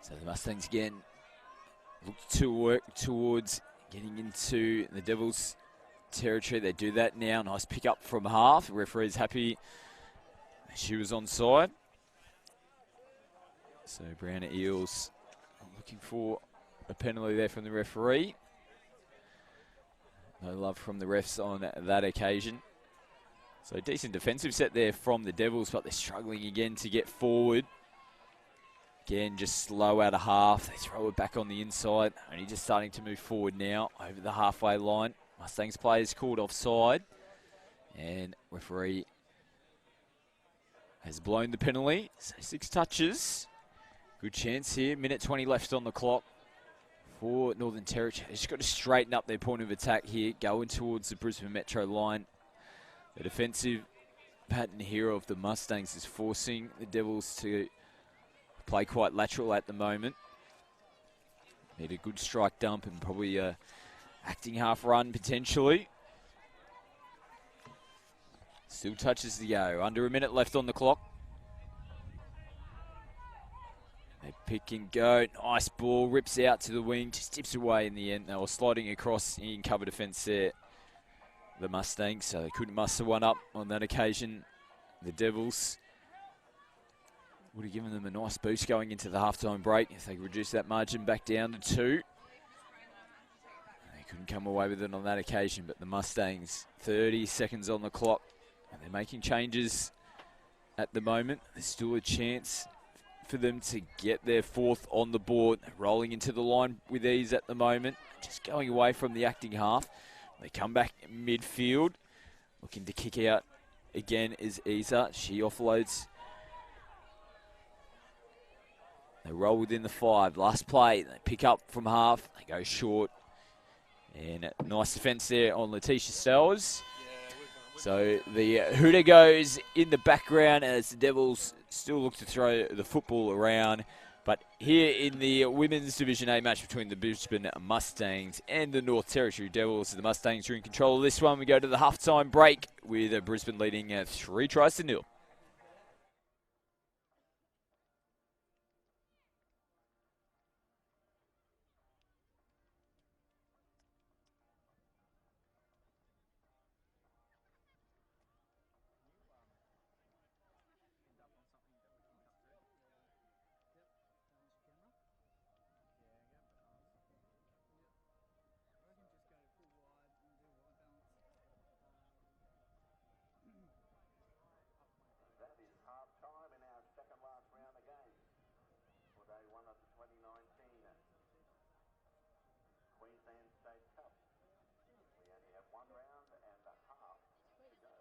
So the Mustangs again look to work towards getting into the Devils' territory. They do that now. Nice pick up from half. The referee's happy she was onside. So Brianna Eels looking for a penalty there from the referee. No love from the refs on that occasion. So decent defensive set there from the Devils, but they're struggling again to get forward. Again, just slow out of half. They throw it back on the inside. Only just starting to move forward now over the halfway line. Mustangs players called offside. And referee has blown the penalty. So 6 touches. Good chance here. Minute 20 left on the clock for Northern Territory. They've just got to straighten up their point of attack here. Going towards the Brisbane Metro line. The defensive pattern here of the Mustangs is forcing the Devils to play quite lateral at the moment. Need a good strike dump and probably a acting half run potentially. Still touches the go. Under a minute left on the clock. They pick and go. Nice ball. Rips out to the wing. Just tips away in the end. They were sliding across in cover defence there. The Mustangs. So they couldn't muster one up on that occasion. The Devils would have given them a nice boost going into the halftime break if they could reduce that margin back down to 2. They couldn't come away with it on that occasion, but the Mustangs, 30 seconds on the clock, and they're making changes at the moment. There's still a chance for them to get their 4th on the board. They're rolling into the line with ease at the moment, just going away from the acting half. They come back midfield, looking to kick out again is Isa. She offloads. They roll within the 5. Last play, they pick up from half. They go short. And nice defence there on Letitia Sells. So the hooter goes in the background as the Devils still look to throw the football around. But here in the Women's Division A match between the Brisbane Mustangs and the North Territory Devils, the Mustangs are in control of this one. We go to the halftime break with Brisbane leading 3-0. That is half time in our second last round of games for day one of the 2019 Queensland State Cup. We only have one round and a half to go.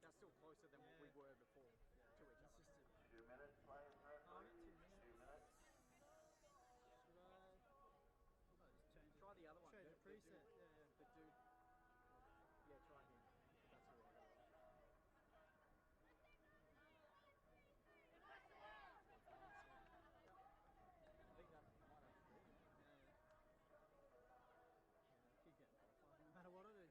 That's still closer than what we were before to each other. 2 minutes, players, referee. 2 minutes. Try the other one. Show the preset. The dude. Yeah, try him. That's who I got. I think that might have three. Keep getting qualified no matter what I do.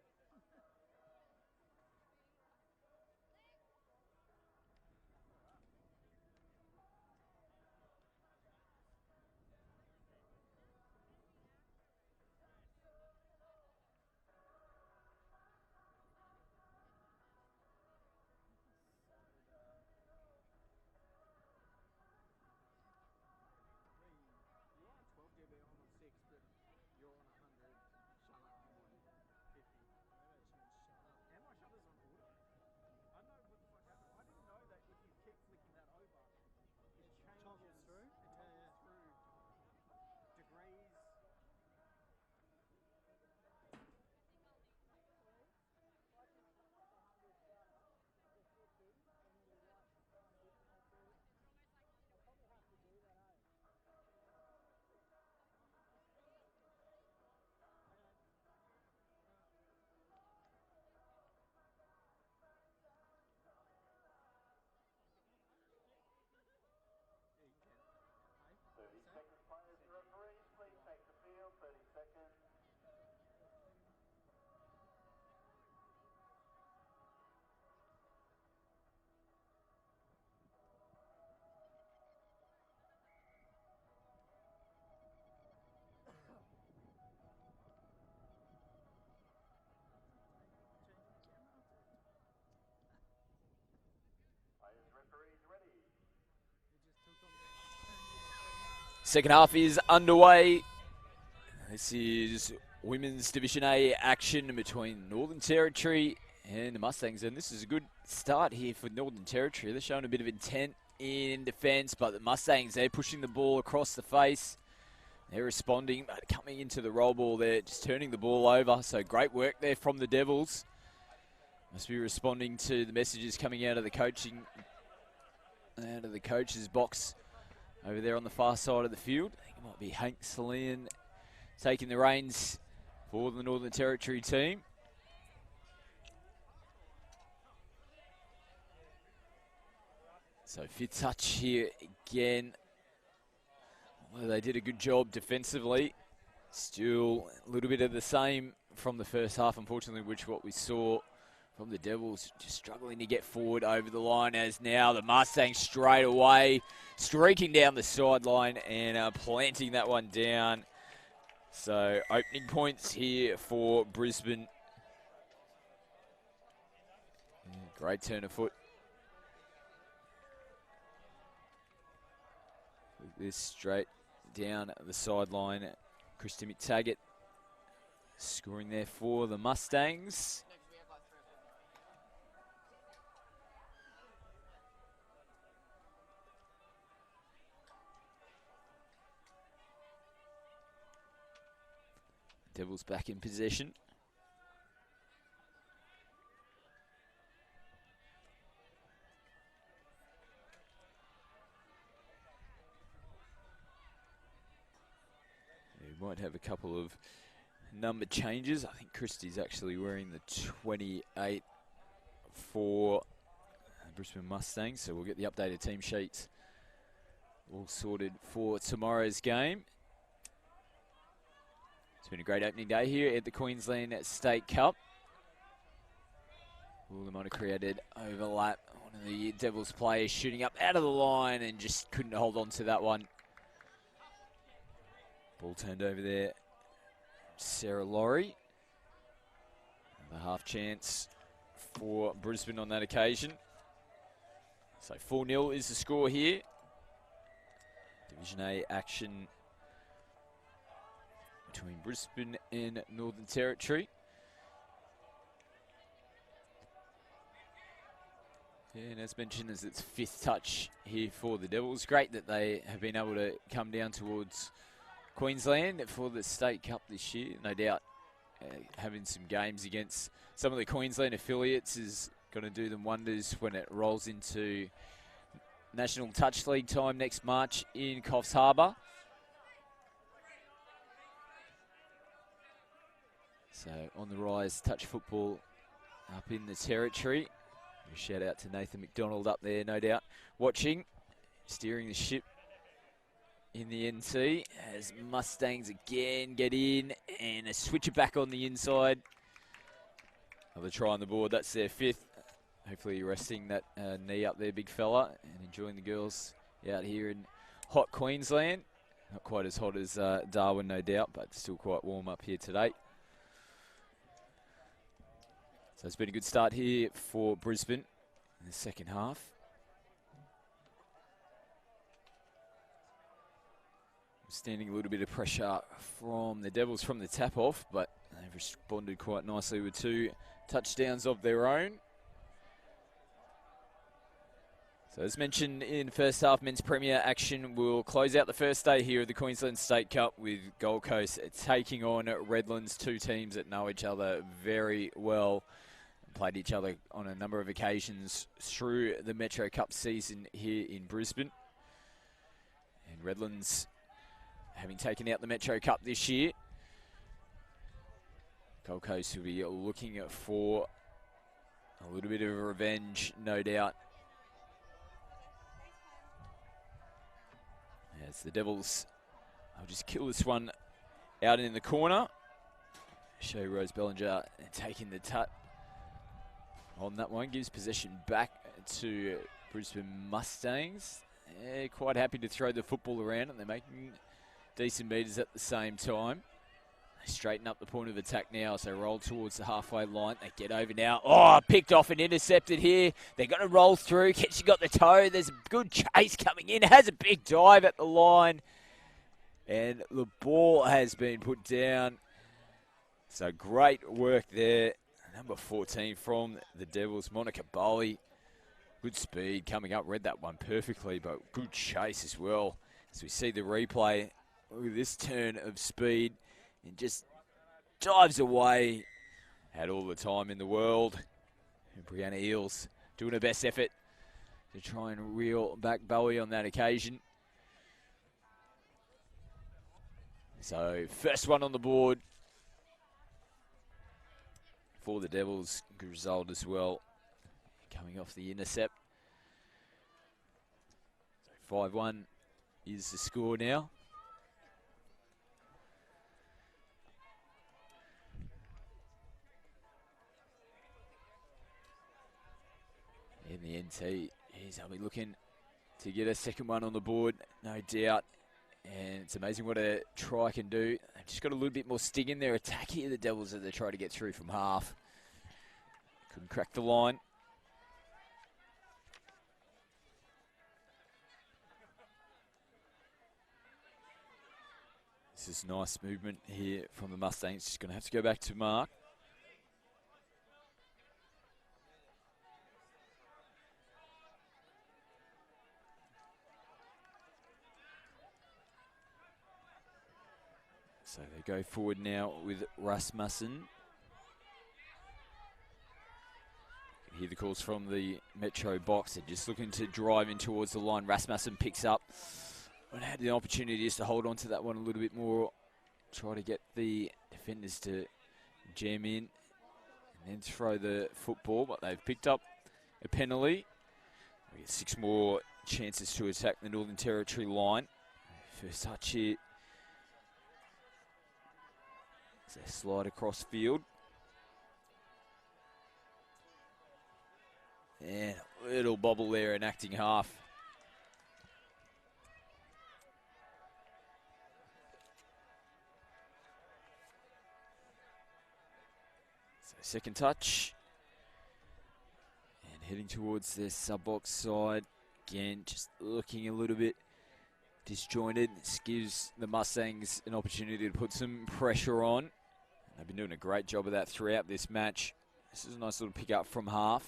Second half is underway. This is Women's Division A action between Northern Territory and the Mustangs. And this is a good start here for Northern Territory. They're showing a bit of intent in defence, but the Mustangs, they're pushing the ball across the face. They're responding, but coming into the roll ball there, just turning the ball over. So great work there from the Devils. Must be responding to the messages coming out of the coach's box over there on the far side of the field. I think it might be Hank Salian taking the reins for the Northern Territory team. So fifth touch here again. Well, they did a good job defensively. Still a little bit of the same from the first half, unfortunately, which what we saw from the Devils, just struggling to get forward over the line, as now the Mustangs straight away streaking down the sideline and planting that one down. So opening points here for Brisbane. Great turn of foot. This straight down the sideline. Christy McTaggart scoring there for the Mustangs. Devils back in possession. We might have a couple of number changes. I think Christie's actually wearing the 28 for Brisbane Mustangs, so we'll get the updated team sheets all sorted for tomorrow's game. It's been a great opening day here at the Queensland State Cup. Well, might have created overlap. One of the Devils players shooting up out of the line and just couldn't hold on to that one. Ball turned over there. Sarah Laurie. Another half chance for Brisbane on that occasion. So 4-0 is the score here. Division A action between Brisbane and Northern Territory. Yeah, and as mentioned, as it's fifth touch here for the Devils. Great that they have been able to come down towards Queensland for the State Cup this year. No doubt having some games against some of the Queensland affiliates is going to do them wonders when it rolls into National Touch League time next March in Coffs Harbour. So on the rise, touch football up in the Territory. A shout out to Nathan McDonald up there, no doubt, watching, steering the ship in the NT as Mustangs again get in and switch it back on the inside. Another try on the board, that's their fifth. Hopefully you're resting that knee up there, big fella, and enjoying the girls out here in hot Queensland. Not quite as hot as Darwin, no doubt, but still quite warm up here today. So it's been a good start here for Brisbane in the second half. Standing a little bit of pressure from the Devils from the tap off, but they've responded quite nicely with 2 touchdowns of their own. So as mentioned in first half, men's premier action will close out the first day here of the Queensland State Cup with Gold Coast taking on Redlands, 2 teams that know each other very well. Played each other on a number of occasions through the Metro Cup season here in Brisbane. And Redlands having taken out the Metro Cup this year. Gold Coast will be looking for a little bit of revenge, no doubt. As the Devils, I'll just kill this one out in the corner. Show Rose Bellinger taking the tut on that one. Gives possession back to Brisbane Mustangs. They're quite happy to throw the football around, and they're making decent meters at the same time. They straighten up the point of attack now, so roll towards the halfway line. They get over now. Oh, picked off and intercepted here. They're going to roll through. Ketchy got the toe. There's a good chase coming in. Has a big dive at the line. And the ball has been put down. So great work there. Number 14 from the Devils, Monica Bowie. Good speed coming up, read that one perfectly, but good chase as well. As we see the replay, look at this turn of speed and just dives away. Had all the time in the world. And Brianna Eels doing her best effort to try and reel back Bowie on that occasion. So first one on the board for the Devils. Good result as well, coming off the intercept. So 5-1 is the score now. In the NT, he's only looking to get a second one on the board, no doubt. And it's amazing what a try can do. They've just got a little bit more sting in their attack here, the Devils, as they try to get through from half. Couldn't crack the line. This is nice movement here from the Mustangs. Just going to have to go back to mark. So they go forward now with Rasmussen. You can hear the calls from the Metro box. They're just looking to drive in towards the line. Rasmussen picks up. But had the opportunity just to hold on to that one a little bit more. Try to get the defenders to jam in and then throw the football. But they've picked up a penalty. We get 6 more chances to attack the Northern Territory line. First touch here. As they slide across field. And a little bobble there, enacting half. So second touch. And heading towards their sub-box side. Again, just looking a little bit disjointed. This gives the Mustangs an opportunity to put some pressure on. They've been doing a great job of that throughout this match. This is a nice little pick up from half.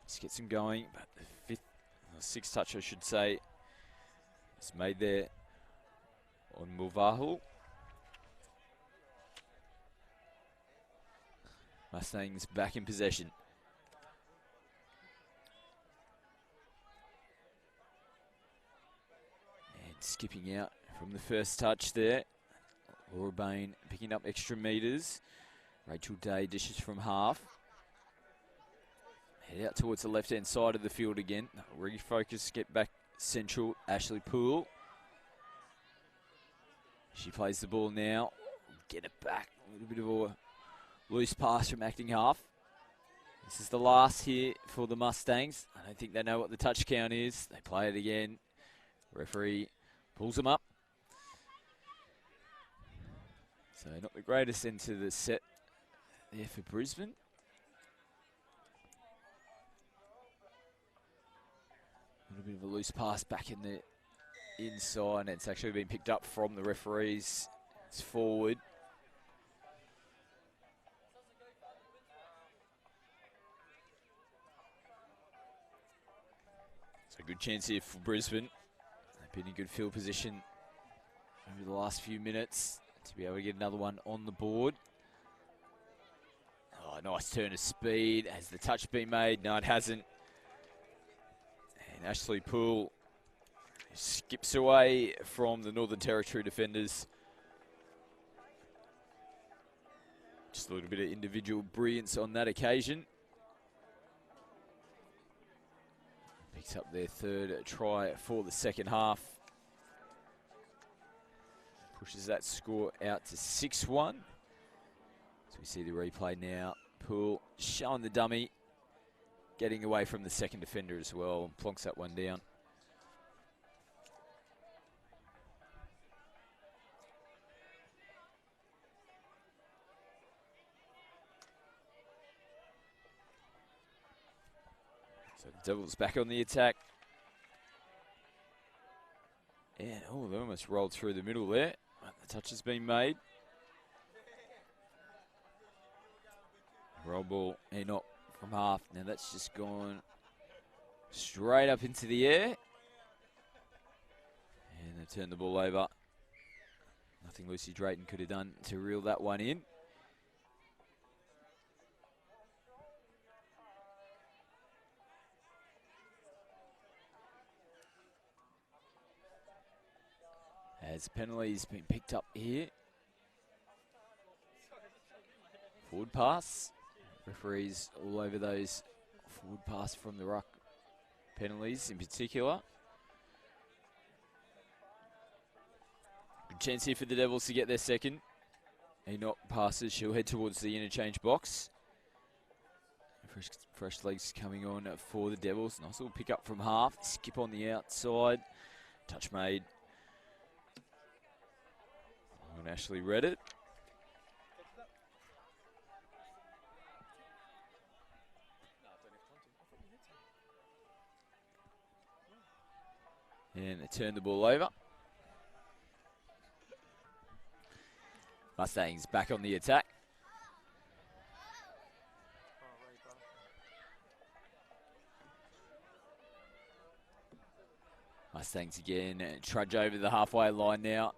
Just gets them going. But the sixth touch, I should say, is made there on Mulvahu. Mustangs back in possession. And skipping out from the first touch there. Laura Bain picking up extra metres. Rachel Day dishes from half. Head out towards the left-hand side of the field again. Refocus, get back central. Ashley Poole. She plays the ball now. Get it back. A little bit of a loose pass from acting half. This is the last here for the Mustangs. I don't think they know what the touch count is. They play it again. Referee pulls them up. So not the greatest end to the set there for Brisbane. A little bit of a loose pass back in the inside, and it's actually been picked up from the referees. It's forward. So good chance here for Brisbane. They've been in good field position over the last few minutes to be able to get another one on the board. Oh, nice turn of speed. Has the touch been made? No, it hasn't. And Ashley Poole skips away from the Northern Territory defenders. Just a little bit of individual brilliance on that occasion. Picks up their third try for the second half. Pushes that score out to 6-1. So we see the replay now. Poole showing the dummy. Getting away from the second defender as well. Plonks that one down. So the Devils back on the attack. And Oh, they almost rolled through the middle there. The touch has been made. Roll ball, Enoch from half. Now that's just gone straight up into the air. And they turned the ball over. Nothing Lucy Drayton could have done to reel that one in. As penalties been picked up here. Forward pass. Referees all over those forward pass from the ruck penalties in particular. Good chance here for the Devils to get their second. Enoch passes, she'll head towards the interchange box. Fresh legs coming on for the Devils. Nice little pick up from half. Skip on the outside. Touch made. And Ashley read it. And they turn the ball over. Mustangs back on the attack. Mustangs again trudge over the halfway line now.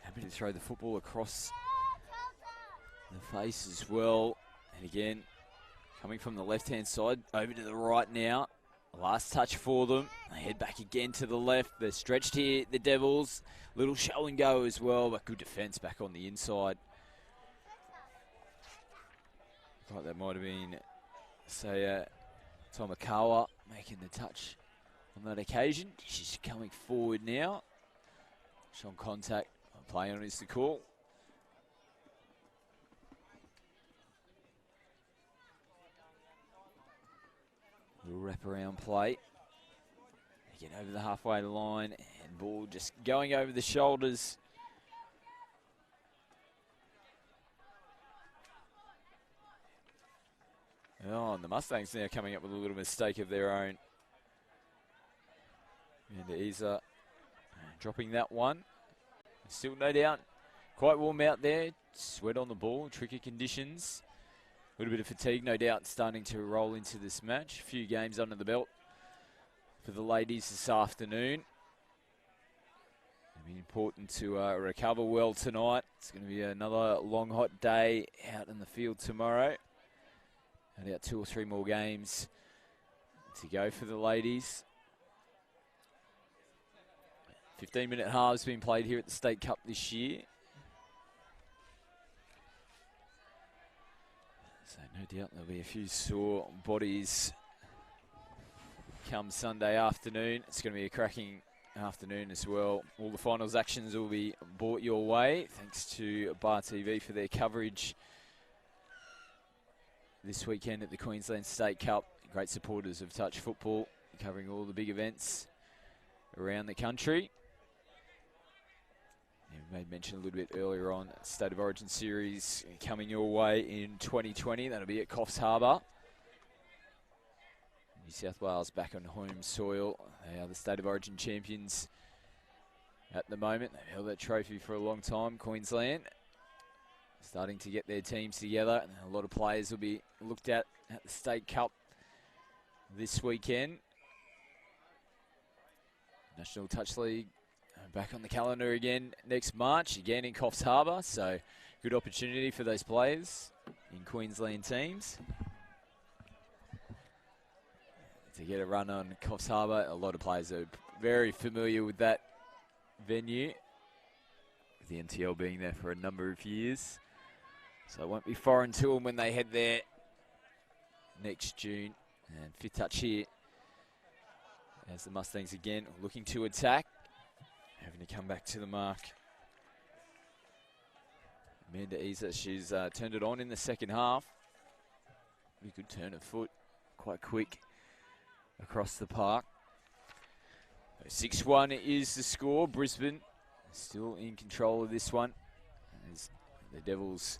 Happy to throw the football across the face as well. And again, coming from the left-hand side over to the right now. Last touch for them. They head back again to the left. They're stretched here, the Devils. Little show and go as well, but good defence back on the inside. Thought that might have been, say, Tomakawa making the touch on that occasion. She's coming forward now. Showing contact. Play on is the call. Little wraparound play. They get over the halfway line and ball just going over the shoulders. Oh, and the Mustangs now coming up with a little mistake of their own. And Isa dropping that one. Still no doubt quite warm out there. Sweat on the ball, tricky conditions. A little bit of fatigue, no doubt, starting to roll into this match. A few games under the belt for the ladies this afternoon. It'll be important to recover well tonight. It's going to be another long, hot day out in the field tomorrow. No doubt 2 or 3 more games to go for the ladies. 15-minute halves been played here at the State Cup this year. So no doubt there'll be a few sore bodies come Sunday afternoon. It's going to be a cracking afternoon as well. All the finals actions will be brought your way. Thanks to Bar TV for their coverage this weekend at the Queensland State Cup. Great supporters of touch football, covering all the big events around the country. We made mention a little bit earlier on, State of Origin series coming your way in 2020. That'll be at Coffs Harbour. New South Wales back on home soil. They are the State of Origin champions at the moment. They've held that trophy for a long time. Queensland starting to get their teams together. And a lot of players will be looked at the State Cup this weekend. National Touch League back on the calendar again next March, again in Coffs Harbour. So good opportunity for those players in Queensland teams to get a run on Coffs Harbour. A lot of players are very familiar with that venue, with the NTL being there for a number of years. So it won't be foreign to them when they head there next June. And fifth touch here as the Mustangs again looking to attack. Having to come back to the mark. Amanda Isa, she's turned it on in the second half. Pretty good turn of foot, quite quick across the park. 6-1 is the score. Brisbane still in control of this one, as the Devils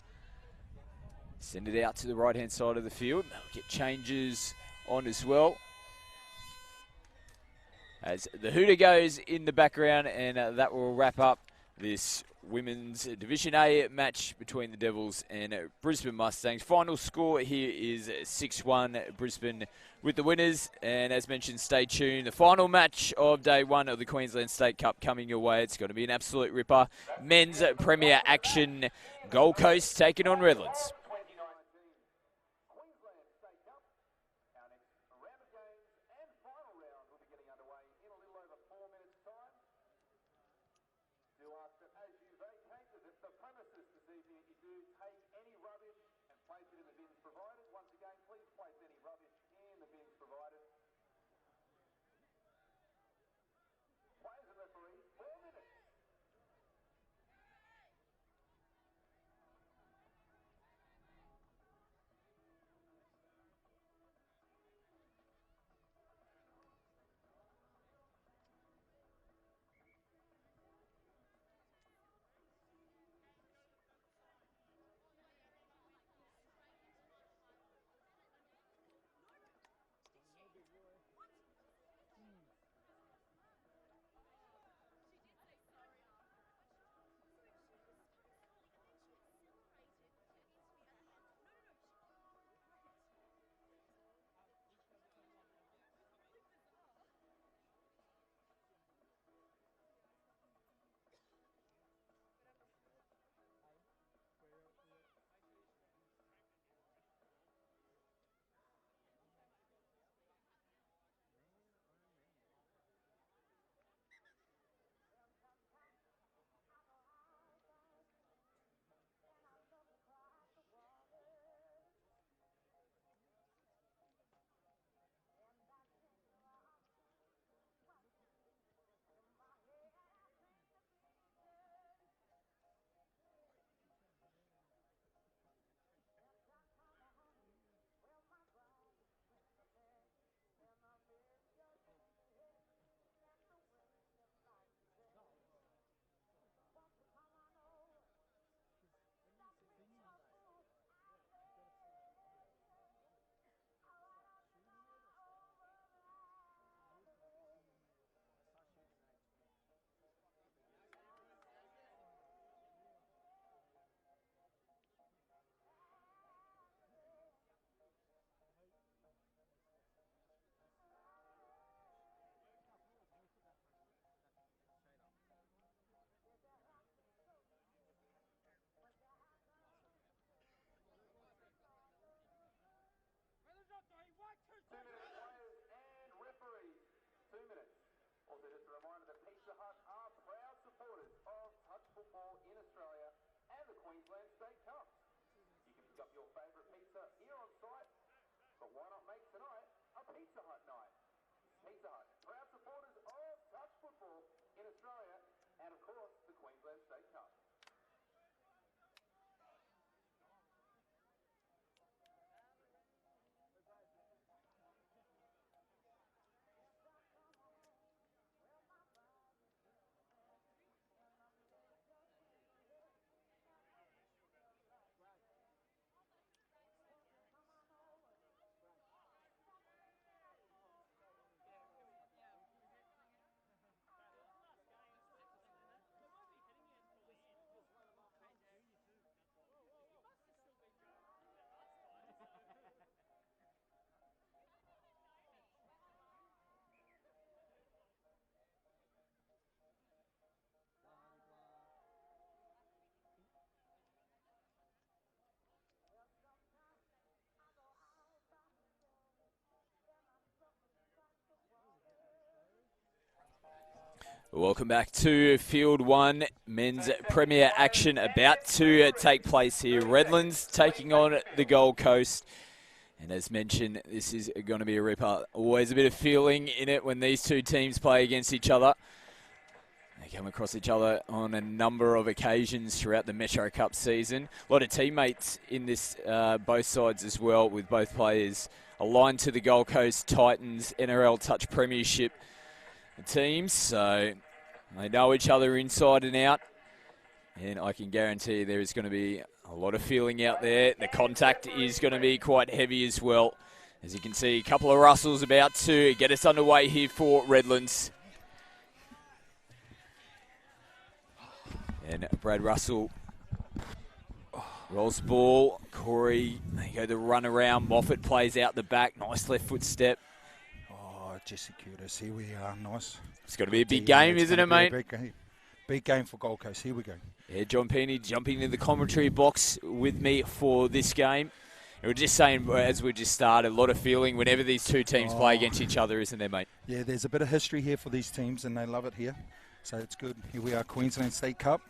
Send it out to the right-hand side of the field. Get changes on as well. As the hooter goes in the background, and that will wrap up this Women's Division A match between the Devils and Brisbane Mustangs. Final score here is 6-1, Brisbane with the winners. And as mentioned, stay tuned. The final match of day one of the Queensland State Cup coming your way. It's going to be an absolute ripper. Men's Premier action. Gold Coast taking on Redlands. In Australia and the Queensland State Cup. You can pick up your favourite pizza here on site, but why not make tonight a Pizza Hut night? Pizza Hut, proud supporters of touch football in Australia and of course the Queensland State Cup. Welcome back to Field 1, men's premier action about to take place here. Redlands taking on the Gold Coast. And as mentioned, this is going to be a ripper. Always a bit of feeling in it when these two teams play against each other. They come across each other on a number of occasions throughout the Metro Cup season. A lot of teammates in this, both sides as well, with both players aligned to the Gold Coast Titans NRL Touch Premiership teams. So they know each other inside and out. And I can guarantee there is going to be A lot of feeling out there. The contact is going to be quite heavy as well. As you can see, a couple of Russells about to get us underway here for Redlands. And Brad Russell rolls the ball. Corey, they go the run around. Moffat plays out the back. Nice left foot step. Oh, Jesse Curtis, here we are. Nice. It's going to be a big game, isn't it, mate? Big game for Gold Coast. Here we go. Yeah, John Penny jumping in the commentary box with me for this game. And we're just saying, as we just started, a lot of feeling whenever these two teams play against each other, isn't there, mate? Yeah, there's a bit of history here for these teams, and they love it here. So it's good. Here we are, Queensland State Cup.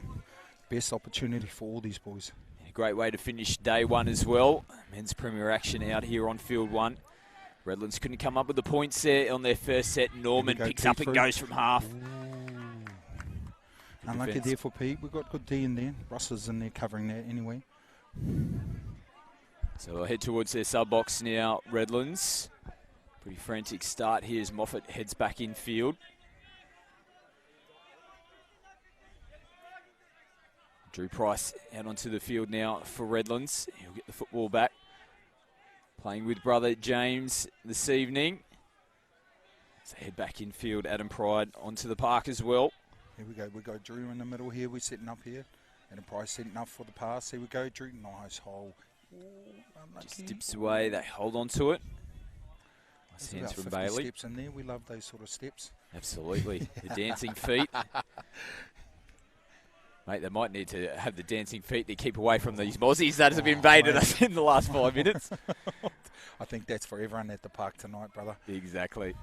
Best opportunity for all these boys. A great way to finish day one as well. Men's Premier action out here on field one. Redlands couldn't come up with the points there on their first set. Norman picks up and goes from half. Unlucky defense there for Pete. We've got good D in there. Russell's in there covering that anyway. So we'll head towards their sub box now, Redlands. Pretty frantic start here as Moffat heads back in field. Drew Price out onto the field now for Redlands. He'll get the football back. Playing with brother James this evening. So head back in field, Adam Pride onto the park as well. Here we go. We got Drew in the middle here. We're setting up here. Adam Price setting up for the pass. Here we go, Drew. Nice hole. Ooh, just dips away. They hold on to it. Nice hands from Bailey. Steps in there. We love those sort of steps. Absolutely. The dancing feet. Mate, they might need to have the dancing feet to keep away from these Mozzies that have invaded us in the last 5 minutes. I think that's for everyone at the park tonight, brother. Exactly.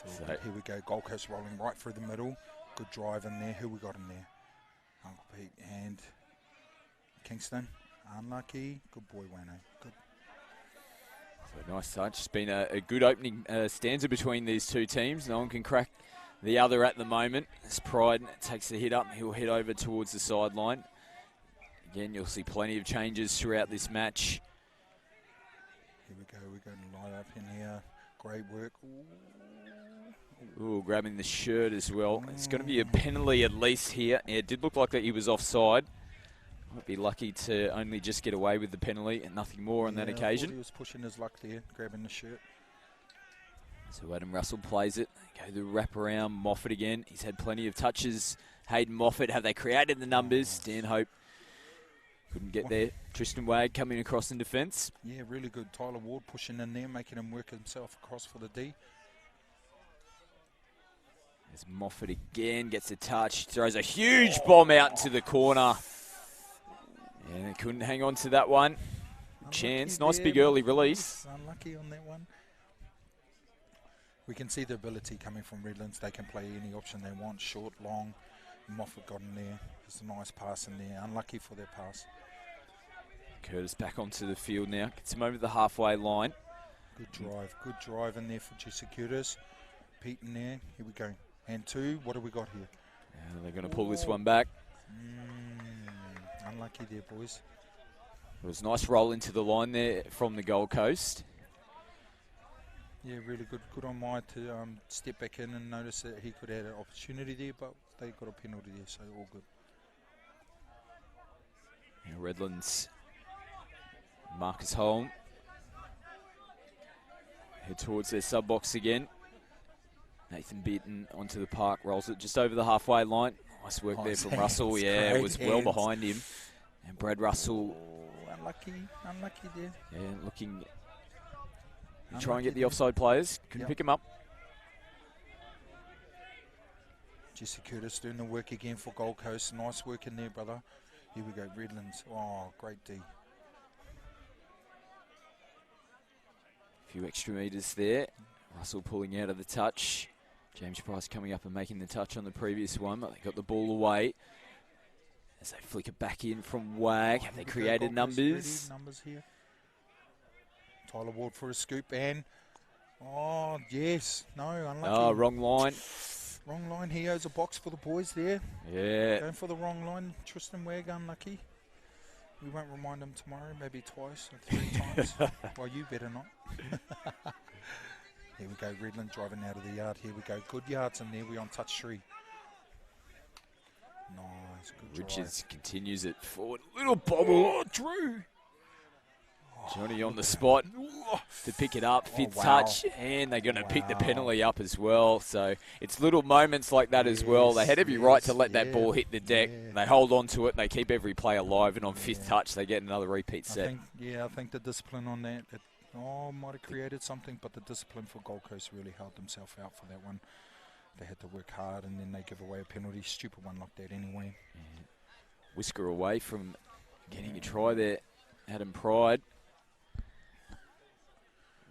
So here we go. Gold Coast rolling right through the middle. Good drive in there. Who we got in there? Uncle Pete and Kingston. Unlucky. Good boy, Wayno. Good. So nice touch. It's been a good opening stanza between these two teams. No one can crack the other at the moment. As Pride takes the hit up, he'll head over towards the sideline. Again, you'll see plenty of changes throughout this match. Here we go. We're going to light up in here. Great work. Ooh, grabbing the shirt as well. It's going to be a penalty at least here. Yeah, it did look like that he was offside. Might be lucky to only just get away with the penalty and nothing more on that occasion. He was pushing his luck there, grabbing the shirt. So Adam Russell plays it. Go the wrap around. Moffat again. He's had plenty of touches. Hayden Moffat, have they created the numbers? Dan Hope couldn't get there. Tristan Wade coming across in defence. Yeah, really good. Tyler Ward pushing in there, making him work himself across for the D. As Moffat again gets a touch. Throws a huge bomb out into the corner. And they couldn't hang on to that one. Chance. Nice big early release. Unlucky on that one. We can see the ability coming from Redlands. They can play any option they want. Short, long. Moffat got in there. It's a nice pass in there. Unlucky for their pass. Curtis back onto the field now. Gets him over the halfway line. Good drive. Good drive in there for Jesse Curtis. Pete in there. Here we go. And two. What have we got here? They're going to pull this one back. Unlucky there, boys. It was a nice roll into the line there from the Gold Coast. Yeah, really good. Good on Maya to step back in and notice that he could add an opportunity there, but they got a penalty there, so all good. Yeah, Redlands, Marcus Holm. Head towards their sub box again. Nathan Beaton onto the park, rolls it just over the halfway line. Nice work there from Russell. Yeah, it was well behind him. And Brad Russell. Unlucky there. Yeah, looking. Try and get the offside players. Couldn't pick him up. Jesse Curtis doing the work again for Gold Coast. Nice work in there, brother. Here we go, Redlands. Oh, great D. A few extra metres there. Russell pulling out of the touch. James Price coming up and making the touch on the previous one, but they got the ball away. As they flick it back in from Wag. Have they created numbers? Numbers here. Tyler Ward for a scoop and yes, no, unlucky. Oh, wrong line. Wrong line. He owes a box for the boys there. Yeah. Going for the wrong line. Tristan Wag unlucky. We won't remind him tomorrow, maybe twice or 3 times. Well, you better not. Here we go, Redland driving out of the yard. Here we go. Good yards in there. We're on touch 3. That's a good Richards continues it forward. Little bobble. Oh, Drew. Johnny on the spot to pick it up. Fifth touch, and they're going to pick the penalty up as well. So it's little moments like that as well. They had every right to let that ball hit the deck. They hold on to it. They keep every play alive, and on fifth touch, they get another repeat set. I think the discipline on that, might have created something, but the discipline for Gold Coast really held themselves out for that one. They had to work hard, and then they give away a penalty. Stupid one like that anyway. Whisker away from getting a try there. Adam Pride.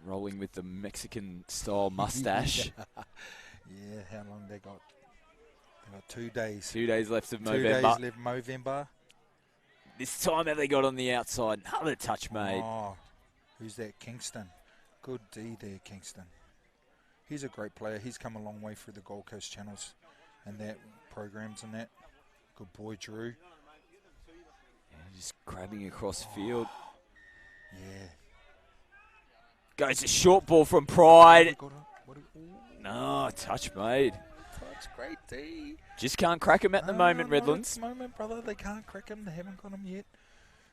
Rolling with the Mexican-style mustache. Yeah, how long they got? They got 2 days. 2 days left of 2 November. days left Movember. This time have they got on the outside. Another touch made. Oh, who's that? Kingston. Good D there, Kingston. He's a great player. He's come a long way through the Gold Coast channels and that programs and that. Good boy, Drew. Yeah, just grabbing across field. Yeah. Goes a short ball from Pride. No, touch made. Touch, great D. Just can't crack him at the moment, Redlands. At the moment, brother, they can't crack him. They haven't got him yet.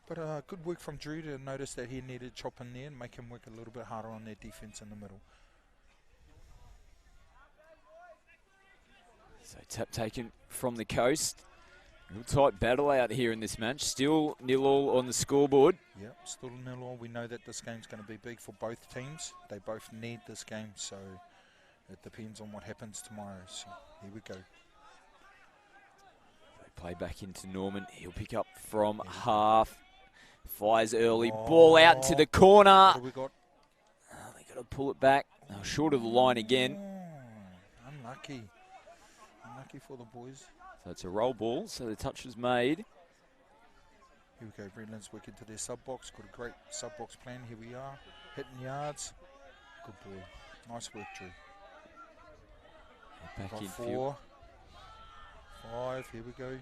But good work from Drew to notice that he needed to chop in there and make him work a little bit harder on their defense in the middle. So tap taken from the coast. Real tight battle out here in this match. Still 0-0 on the scoreboard. Yep, still 0-0. We know that this game's going to be big for both teams. They both need this game, so it depends on what happens tomorrow. So here we go. They play back into Norman. He'll pick up from half. Fires early. Ball out to the corner. What have we got? They got to pull it back. Short of the line again. Unlucky. Unlucky for the boys. So it's a roll ball, so the touch was made. Here we go, Redlands work into their sub-box. Got a great sub-box plan. Here we are, hitting yards. Good boy. Nice work, Drew. Back got in 4, field. 5, here we go.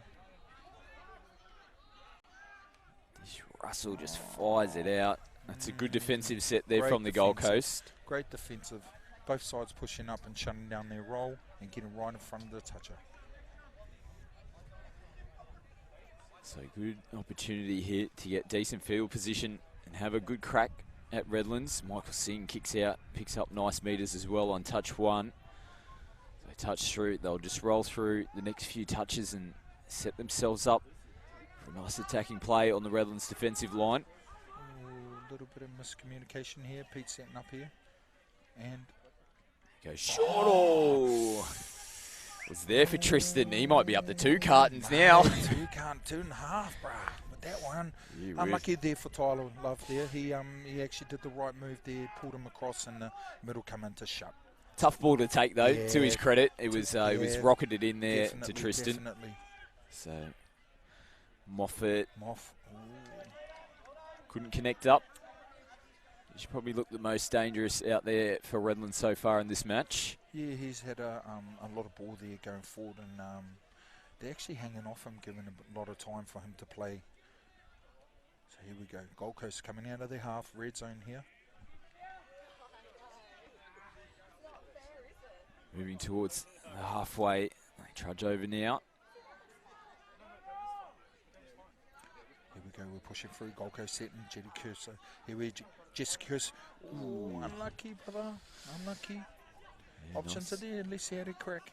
This Russell just fires it out. That's a good defensive set there Great from the Gold Coast. Great defensive. Both sides pushing up and shutting down their roll and getting right in front of the toucher. So good opportunity here to get decent field position and have a good crack at Redlands. Michael Singh kicks out, picks up nice meters as well on touch 1. They touch through, they'll just roll through the next few touches and set themselves up for a nice attacking play on the Redlands defensive line. A little bit of miscommunication here. Pete's setting up here. And goes short. Oh, was there for Tristan. He might be up to 2 cartons now. 2.5, bruh. But that one, unlucky there for Tyler Love there. He actually did the right move there, pulled him across in the middle, come in to shut. Tough ball to take though. To his credit, it was he was rocketed in there to Tristan. Definitely. So Moffat Ooh. couldn't connect up. He's probably looked the most dangerous out there for Redlands so far in this match. Yeah, he's had a lot of ball there going forward, and they're actually hanging off him, giving him a lot of time for him to play. So here we go. Gold Coast coming out of their half, red zone here. Moving towards the halfway. They trudge over now. Here we go, we're pushing through. Gold Coast setting, Jetty Cursor. Here we Jess Cursor. Ooh, unlucky, brother. Unlucky. Yeah, Options nice. are there, unless he had a crack.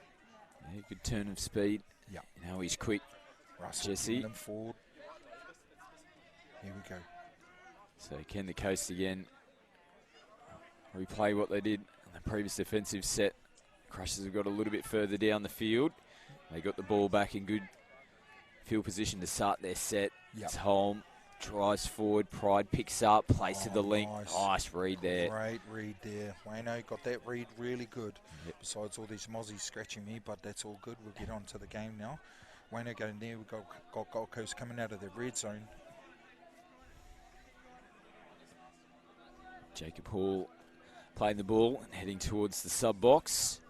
Yeah, good turn of speed. Yeah. Now he's quick. Russell Jesse. them forward. Here we go. So can the Coast again replay what they did in the previous defensive set. Crushers have got a little bit further down the field. They got the ball back in good field position to start their set. Yep. It's home, drives forward, Pride picks up, plays to the link. Nice. Nice read there. Great read there. Wayno got that read really good. Yep. Besides all these mozzies scratching me, but that's all good. We'll get on to the game now. Wayno going there. We've got Gold Coast coming out of the red zone. Jacob Hall playing the ball and heading towards the sub box.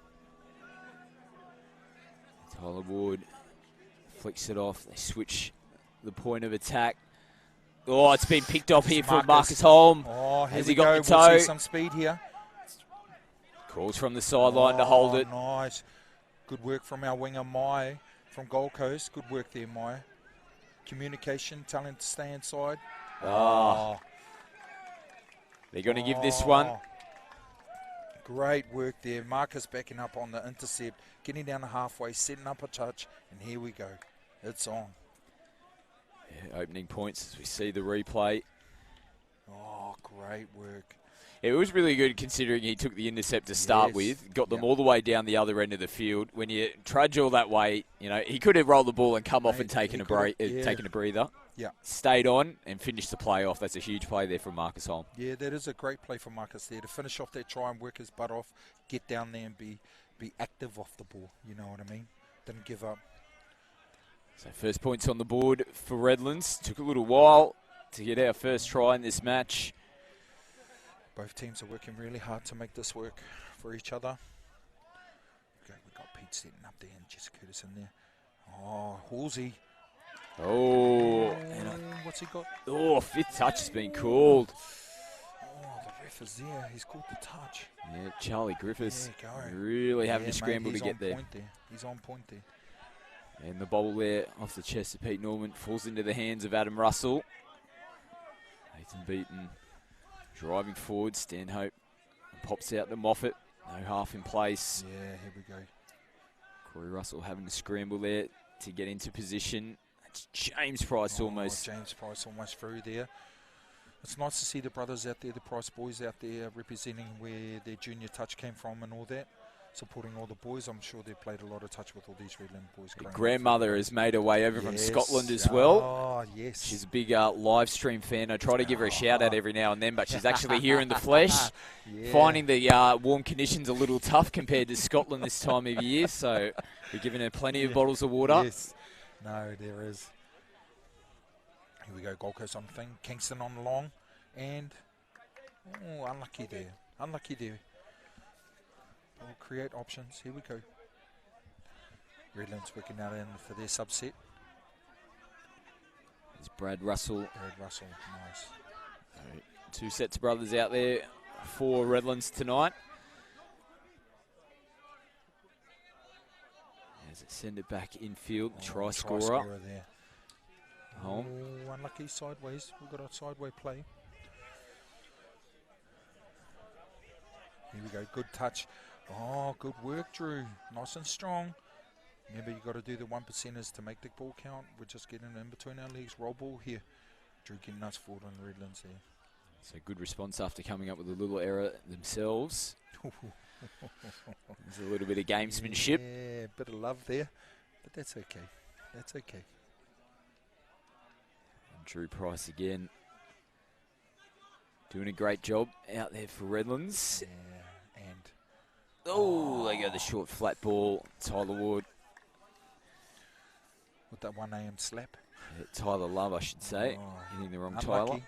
Tyler Ward flicks it off. They switch the point of attack. Oh, it's been picked off here from Marcus Holm. Oh, here Has we he got go. the toe? We'll see some speed here. Calls from the sideline to hold it. Nice. Good work from our winger, Mai, from Gold Coast. Good work there, Maya. Communication, talent to stay inside. Oh. They're going to give this one. Great work there. Marcus backing up on the intercept, getting down the halfway, setting up a touch, and here we go. It's on. Yeah, opening points as we see the replay. Oh, great work. It was really good considering he took the intercept to start with, got them all the way down the other end of the field. When you trudge all that way, you know, he could have rolled the ball and come off and taken a breather. Yeah. Stayed on and finished the play off. That's a huge play there from Marcus Holm. Yeah, that is a great play for Marcus there to finish off that try and work his butt off, get down there and be active off the ball. You know what I mean? Didn't give up. So first points on the board for Redlands. Took a little while to get our first try in this match. Both teams are working really hard to make this work for each other. Okay, we got Pete setting up there and Jess Curtis in there. Oh, Halsey. Oh. What's he got? Oh, fifth touch has been called. Oh, the ref is there. He's called the touch. Yeah, Charlie Griffiths There you go. really having to scramble to get there. He's on point there. And the ball there off the chest of Pete Norman falls into the hands of Adam Russell. Nathan Beaton driving forward. Stanhope pops out to Moffat. No half in place. Yeah, here we go. Corey Russell having to scramble there to get into position. That's James Price almost. James Price almost through there. It's nice to see the brothers out there, the Price boys out there representing where their junior touch came from and all that. Supporting all the boys. I'm sure they've played a lot of touch with all these Redland boys. Grandmother has made her way over from Scotland as well. Oh, yes. She's a big live stream fan. I try to give her a shout out every now and then, but she's actually here in the flesh. Finding the warm conditions a little tough compared to Scotland this time of year, so we're giving her plenty of bottles of water. Yes. No, there is. Here we go, Gold Coast on the thing. Kingston on the long. And, unlucky there. Unlucky there. We'll create options. Here we go. Redlands working out in for their subset. There's Brad Russell. Nice. Two sets of brothers out there for Redlands tonight. As it send it back infield, try scorer. There. Home. Oh, unlucky sideways. We've got a sideways play. Here we go. Good touch. Oh, good work, Drew. Nice and strong. Remember, you got to do the 1%ers to make the ball count. We're just getting in between our legs. Roll ball here. Drew getting us forward on the Redlands there. So good response after coming up with a little error themselves. There's a little bit of gamesmanship. Yeah, a bit of love there. But that's okay. That's okay. And Drew Price again. Doing a great job out there for Redlands. Yeah, and... Oh, they go the short flat ball. Tyler Ward. With that 1 a.m. slap. Yeah, Tyler Love, I should say. Hitting the wrong unlucky. Tyler.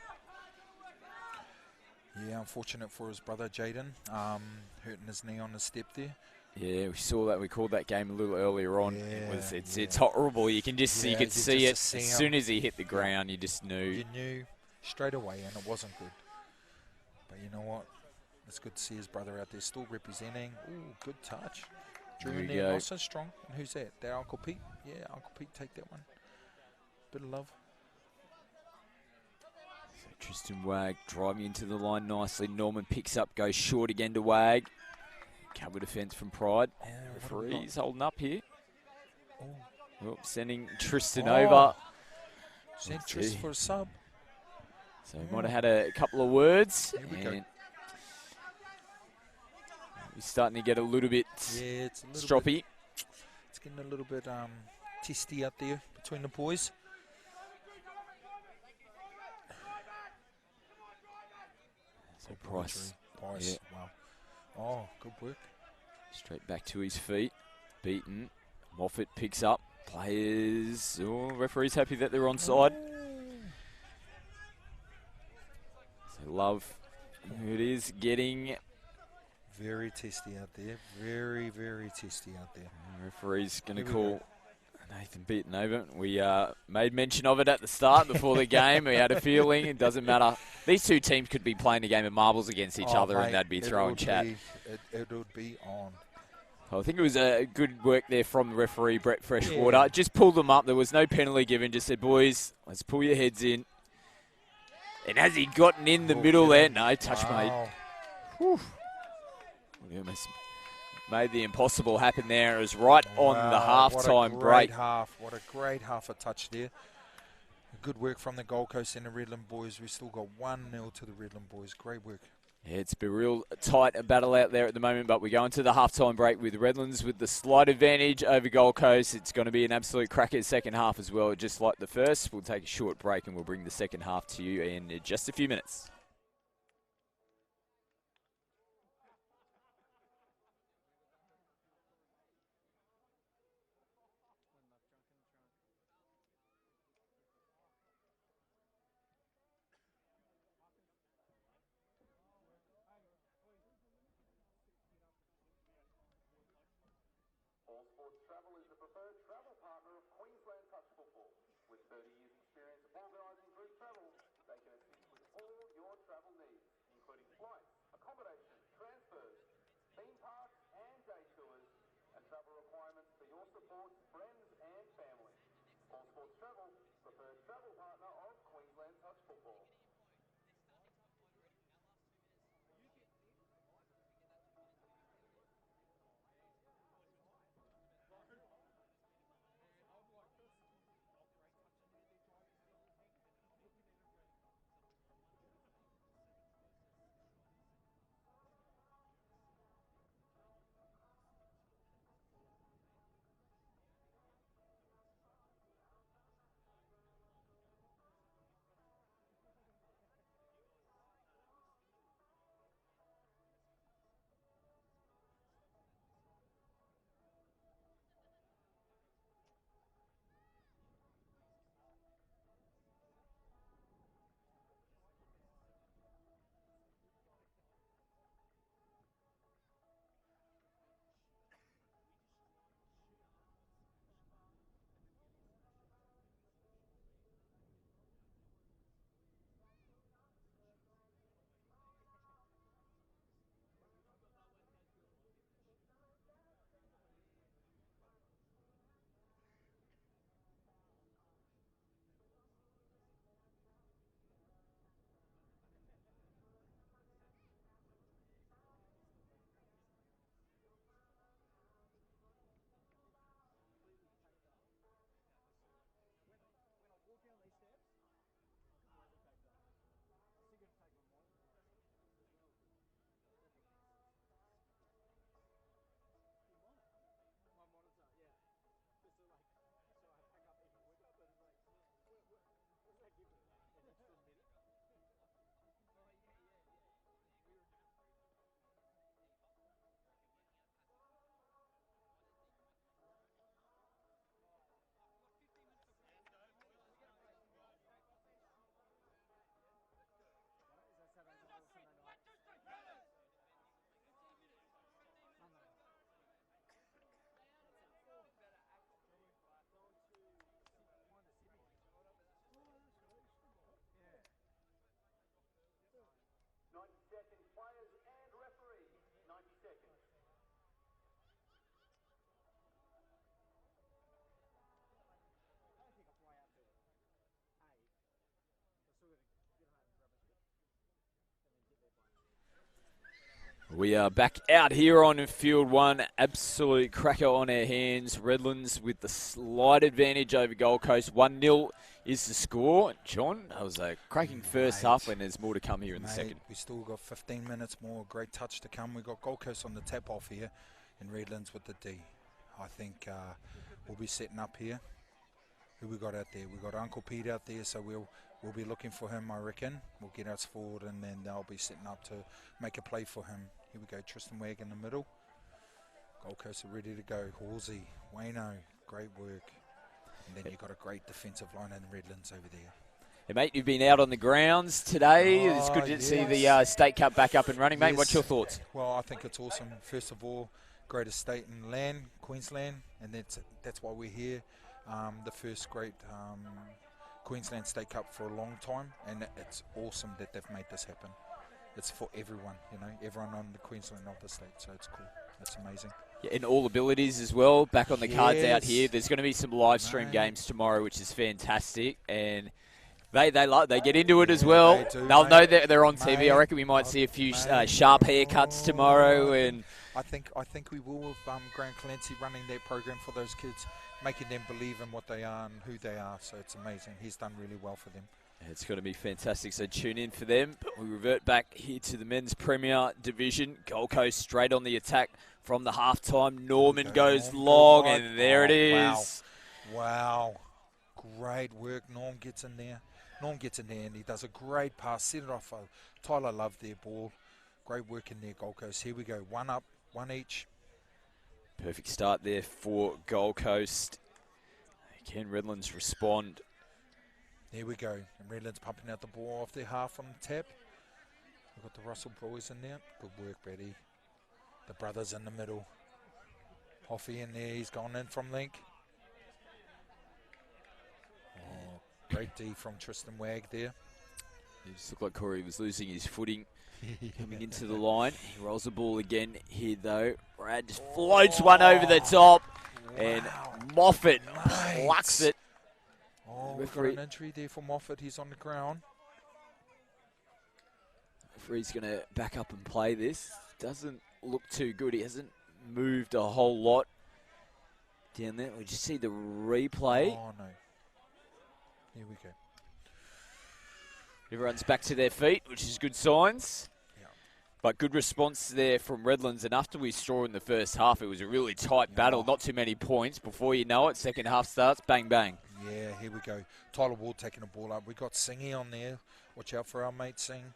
Yeah, unfortunate for his brother, Jaden. Hurting his knee on the step there. Yeah, we saw that. We called that game a little earlier on. Yeah, It's horrible. You can just see it. As see soon as he hit the ground, you just knew. You knew straight away, and it wasn't good. But you know what? It's good to see his brother out there still representing. Ooh, good touch. Drew in there, nice and strong. And who's that? Their Uncle Pete? Yeah, Uncle Pete, take that one. Bit of love. So Tristan Wag driving into the line nicely. Norman picks up, goes short again to Wag. Cover defence from Pride. Referee's holding up here. Oh, sending Tristan over. Sent Tristan for a sub. So he might have had a couple of words. Here we go. He's starting to get a little bit it's a little stroppy. It's getting a little bit testy out there between the boys. So Price. Yeah. Wow. Oh, good work. Straight back to his feet. Beaten. Moffat picks up. Players. Oh, referee's happy that they're onside. So Love, who it is, getting... Very testy out there. Very, very testy out there. Referee's going to call Nathan Beaton over. We made mention of it at the start before the game. We had a feeling. It doesn't matter. These two teams could be playing a game of marbles against each other, mate, and they'd be throwing chat. It would be on. I think it was a good work there from the referee, Brett Freshwater. Just pulled them up. There was no penalty given. Just said, boys, let's pull your heads in. And has he gotten in the middle there? No, touch made. Whew. We almost made the impossible happen there. It was right on the half-time break. What a great half a touch there. Good work from the Gold Coast and the Redland boys. We still got 1-0 to the Redland boys. Great work. Yeah, it's been a real tight battle out there at the moment, but we go into the halftime break with Redlands with the slight advantage over Gold Coast. It's going to be an absolute cracker second half as well, just like the first. We'll take a short break and we'll bring the second half to you in just a few minutes. All Sports Travel is the preferred travel partner of Queensland Touch Football. With 30 years' experience organising group travel, they can assist with all your travel needs, including flights, accommodation, transfers, theme parks and day tours, and travel requirements for your support, friends and family. All Sports Travel, preferred travel partner of Queensland Touch Football. Players and referee, 90 seconds. We are back out here on field one. Absolute cracker on our hands. Redlands with the slight advantage over Gold Coast. 1-0 is the score. John, that was a cracking first half, and there's more to come here in the second. We still got 15 minutes more. Great touch to come. We got Gold Coast on the tap off here, and Redlands with the D. I think we'll be setting up here. Who we got out there? We got Uncle Pete out there, so we'll be looking for him, I reckon. We'll get us forward, and then they'll be setting up to make a play for him. Here we go, Tristan Wag in the middle. Gold Coast are ready to go. Halsey, Wayno, great work. And then you've got a great defensive line in the Redlands over there. Hey, mate, you've been out on the grounds today. It's good to see the State Cup back up and running, mate. What's your thoughts? Well, I think it's awesome. First of all, greatest state in the land, Queensland, and that's why we're here. The first great Queensland State Cup for a long time, and it's awesome that they've made this happen. It's for everyone, everyone on the Queensland of the state, so it's cool. That's amazing. Yeah, and all abilities as well. Back on the cards out Yes. here. There's going to be some live stream Mate. games tomorrow, which is fantastic. And they get into it as Yeah, well. they do, They'll mate. know that they're on TV. Mate. I reckon we might see a few Mate. sharp haircuts tomorrow. And I think we will with Grant Clancy running their program for those kids, making them believe in what they are and who they are. So it's amazing. He's done really well for them. it's going to be fantastic. So tune in for them. But we revert back here to the men's Premier Division. Gold Coast straight on the attack from the halftime. Norman goes long, and there it is. Wow. Great work. Norm gets in there. And he does a great pass. Set it off. Tyler Love their ball. Great work in there, Gold Coast. Here we go. One up, one each. Perfect start there for Gold Coast. Can Redlands respond? There we go. And Redlands pumping out the ball off their half on the tap. We've got the Russell boys in there. Good work, Betty. The brothers in the middle. Hoffy in there. He's gone in from Link. Oh, great D from Tristan Wag there. It just looked like Corey was losing his footing coming into the line. He rolls the ball again here, though. Brad just floats one over the top. And Moffat plucks it. Oh, we've got an injury there for Moffat. He's on the ground. Referee's going to back up and play this. Doesn't look too good. He hasn't moved a whole lot down there. We just see the replay. Oh, no. Here we go. Everyone's back to their feet, which is good signs. Yeah. But good response there from Redlands. And after we saw in the first half, it was a really tight battle. Not too many points. Before you know it, second half starts, bang, bang. Yeah, here we go. Tyler Ward taking the ball up. We got Singy on there. Watch out for our mate Singh.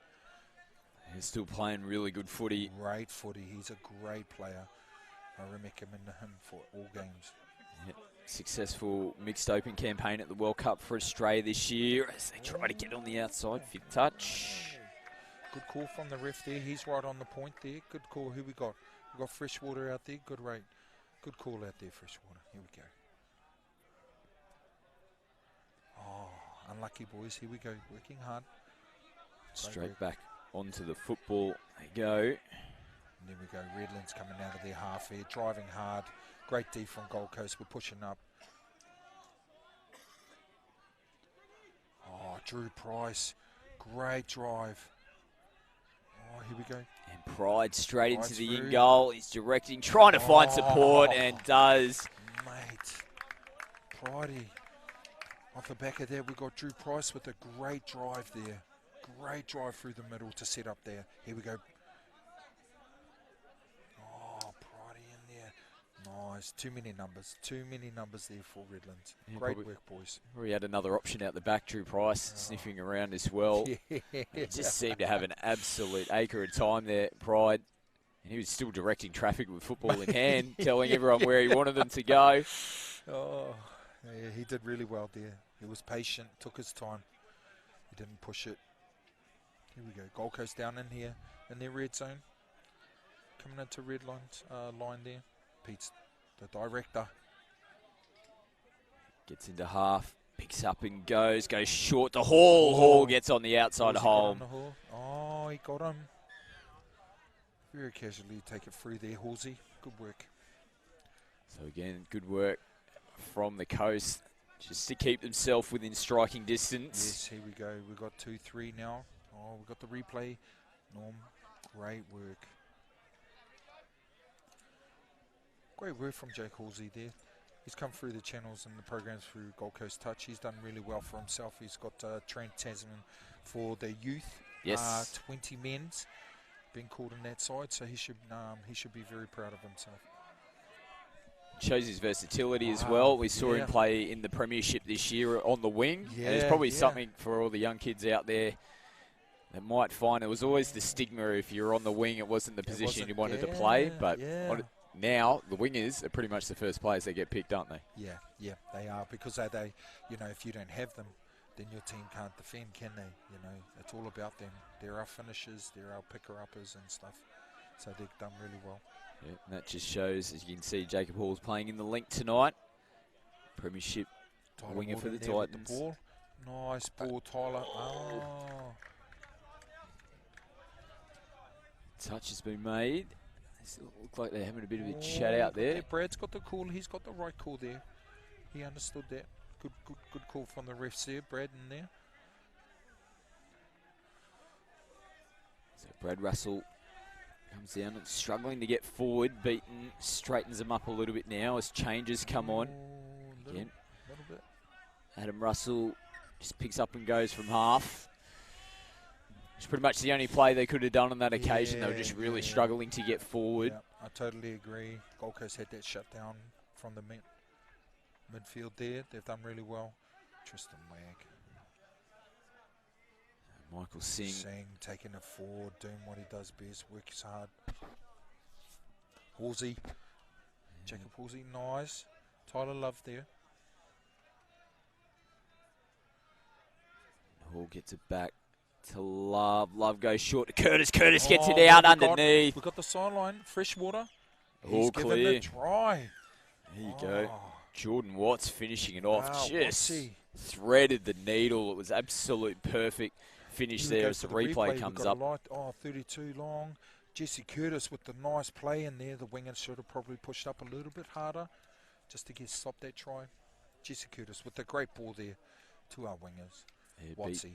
He's still playing really good footy. Great footy. He's a great player. I recommend him for all games. Yep. Successful mixed open campaign at the World Cup for Australia this year as they try to get on the outside. Fifth touch. Good call from the ref there. He's right on the point there. Good call. Who we got? We got Freshwater out there. Good rate. Good call out there, Freshwater. Here we go. Oh, unlucky boys. Here we go. Working hard. Straight back onto the football they go. And there we go. Redlands coming out of their half here. Driving hard. Great D from Gold Coast. We're pushing up. Oh, Drew Price. Great drive. Oh, here we go. And Pride straight Pride's into the through. in goal. He's directing, trying to find support, and does. Mate. Pridey. Off the back of that, we got Drew Price with a great drive there. Great drive through the middle to set up there. Here we go. Oh, Pridey in there. Nice. Too many numbers. Too many numbers there for Redlands. Yeah, Great probably- work, boys. We had another option out the back, Drew Price, sniffing around as well. Yeah. He just seemed to have an absolute acre of time there, Pride. And he was still directing traffic with football in hand, telling everyone where he wanted them to go. Oh, yeah, he did really well there. He was patient, took his time. He didn't push it. Here we go. Gold Coast down in here, in their red zone. Coming into red line there. Pete's the director. Gets into half, picks up and goes short to Hall. Hall gets on the outside of home. Oh, he got him. Very casually take it through there, Halsey. Good work. So again, good work from the coast, just to keep themselves within striking distance. Yes, here we go. We've got 2-3 now. Oh, we've got the replay. Norm, great work. Great work from Jake Halsey there. He's come through the channels and the programs through Gold Coast Touch. He's done really well for himself. He's got Trent Tasman for the youth. Yes. 20 men's been called in that side, so he should be very proud of himself. Shows his versatility as well. We saw him play in the premiership this year on the wing. And it's probably something for all the young kids out there that might find. It was always the stigma if you're on the wing, it wasn't the position you wanted to play. But now the wingers are pretty much the first players that get picked, aren't they? Yeah, they are, because they if you don't have them, then your team can't defend, can they? It's all about them. They're our finishers, they're our picker-uppers and stuff. So they've done really well. Yeah, and that just shows, as you can see, Jacob Hall's playing in the link tonight. Premiership Tyler winger for the Ward in there with Titans. the ball. Nice ball, Tyler. Oh. Touch has been made. Still look like they're having a bit of a chat out there. Brad's got the call. He's got the right call there. He understood that. Good call from the refs there, Brad, in there. So Brad Russell comes down and struggling to get forward. Beaton straightens them up a little bit now as changes come on. Again, Little bit. Adam Russell just picks up and goes from half. It's pretty much the only play they could have done on that occasion. They were just really struggling to get forward. Yeah, I totally agree. Gold Coast had that shut down from the midfield there. They've done really well. Tristan Wag. Michael Singh taking it forward, doing what he does best, works hard. Halsey. Jacob Halsey, nice. Tyler Love there. Hall gets it back to Love. Love goes short to Curtis. Curtis gets it out underneath. We've got the sideline. Freshwater. All He's clear. given it a try. There you go. Jordan Watts finishing it off. Wow, Just Wattsy. threaded the needle. It was absolute perfect finish there as the replay comes up. 32 long. Jesse Curtis with the nice play in there. The wingers should have probably pushed up a little bit harder just to stop that try. Jesse Curtis with the great ball there to our wingers. Yeah, Wattsy.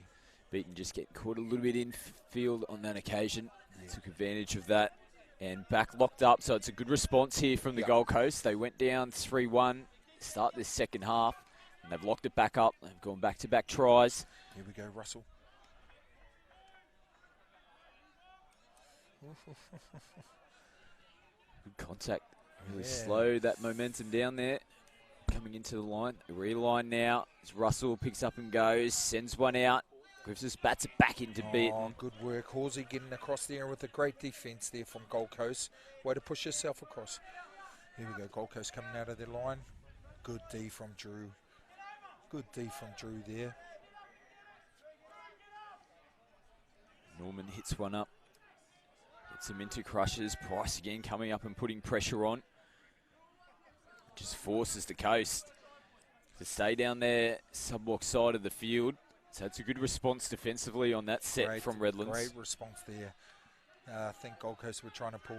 Beaton just getting caught a little bit in field on that occasion. Took advantage of that and back locked up. So it's a good response here from the Gold Coast. They went down 3-1, start this second half, and they've locked it back up. They've gone back-to-back tries. Here we go, Russell. Good contact. Really slowed that momentum down there. Coming into the line. The reline now. As Russell picks up and goes. Sends one out. Griffiths bats it back into Beaton. Good work. Halsey getting across there with a great defence there from Gold Coast. Way to push yourself across. Here we go. Gold Coast coming out of their line. Good D from Drew. Good D from Drew there. Norman hits one up. Gets him into crushes. Price again coming up and putting pressure on. Just forces the Coast to stay down there, sub-walk side of the field. So it's a good response defensively on that set from Redlands. Great response there. I think Gold Coast were trying to pull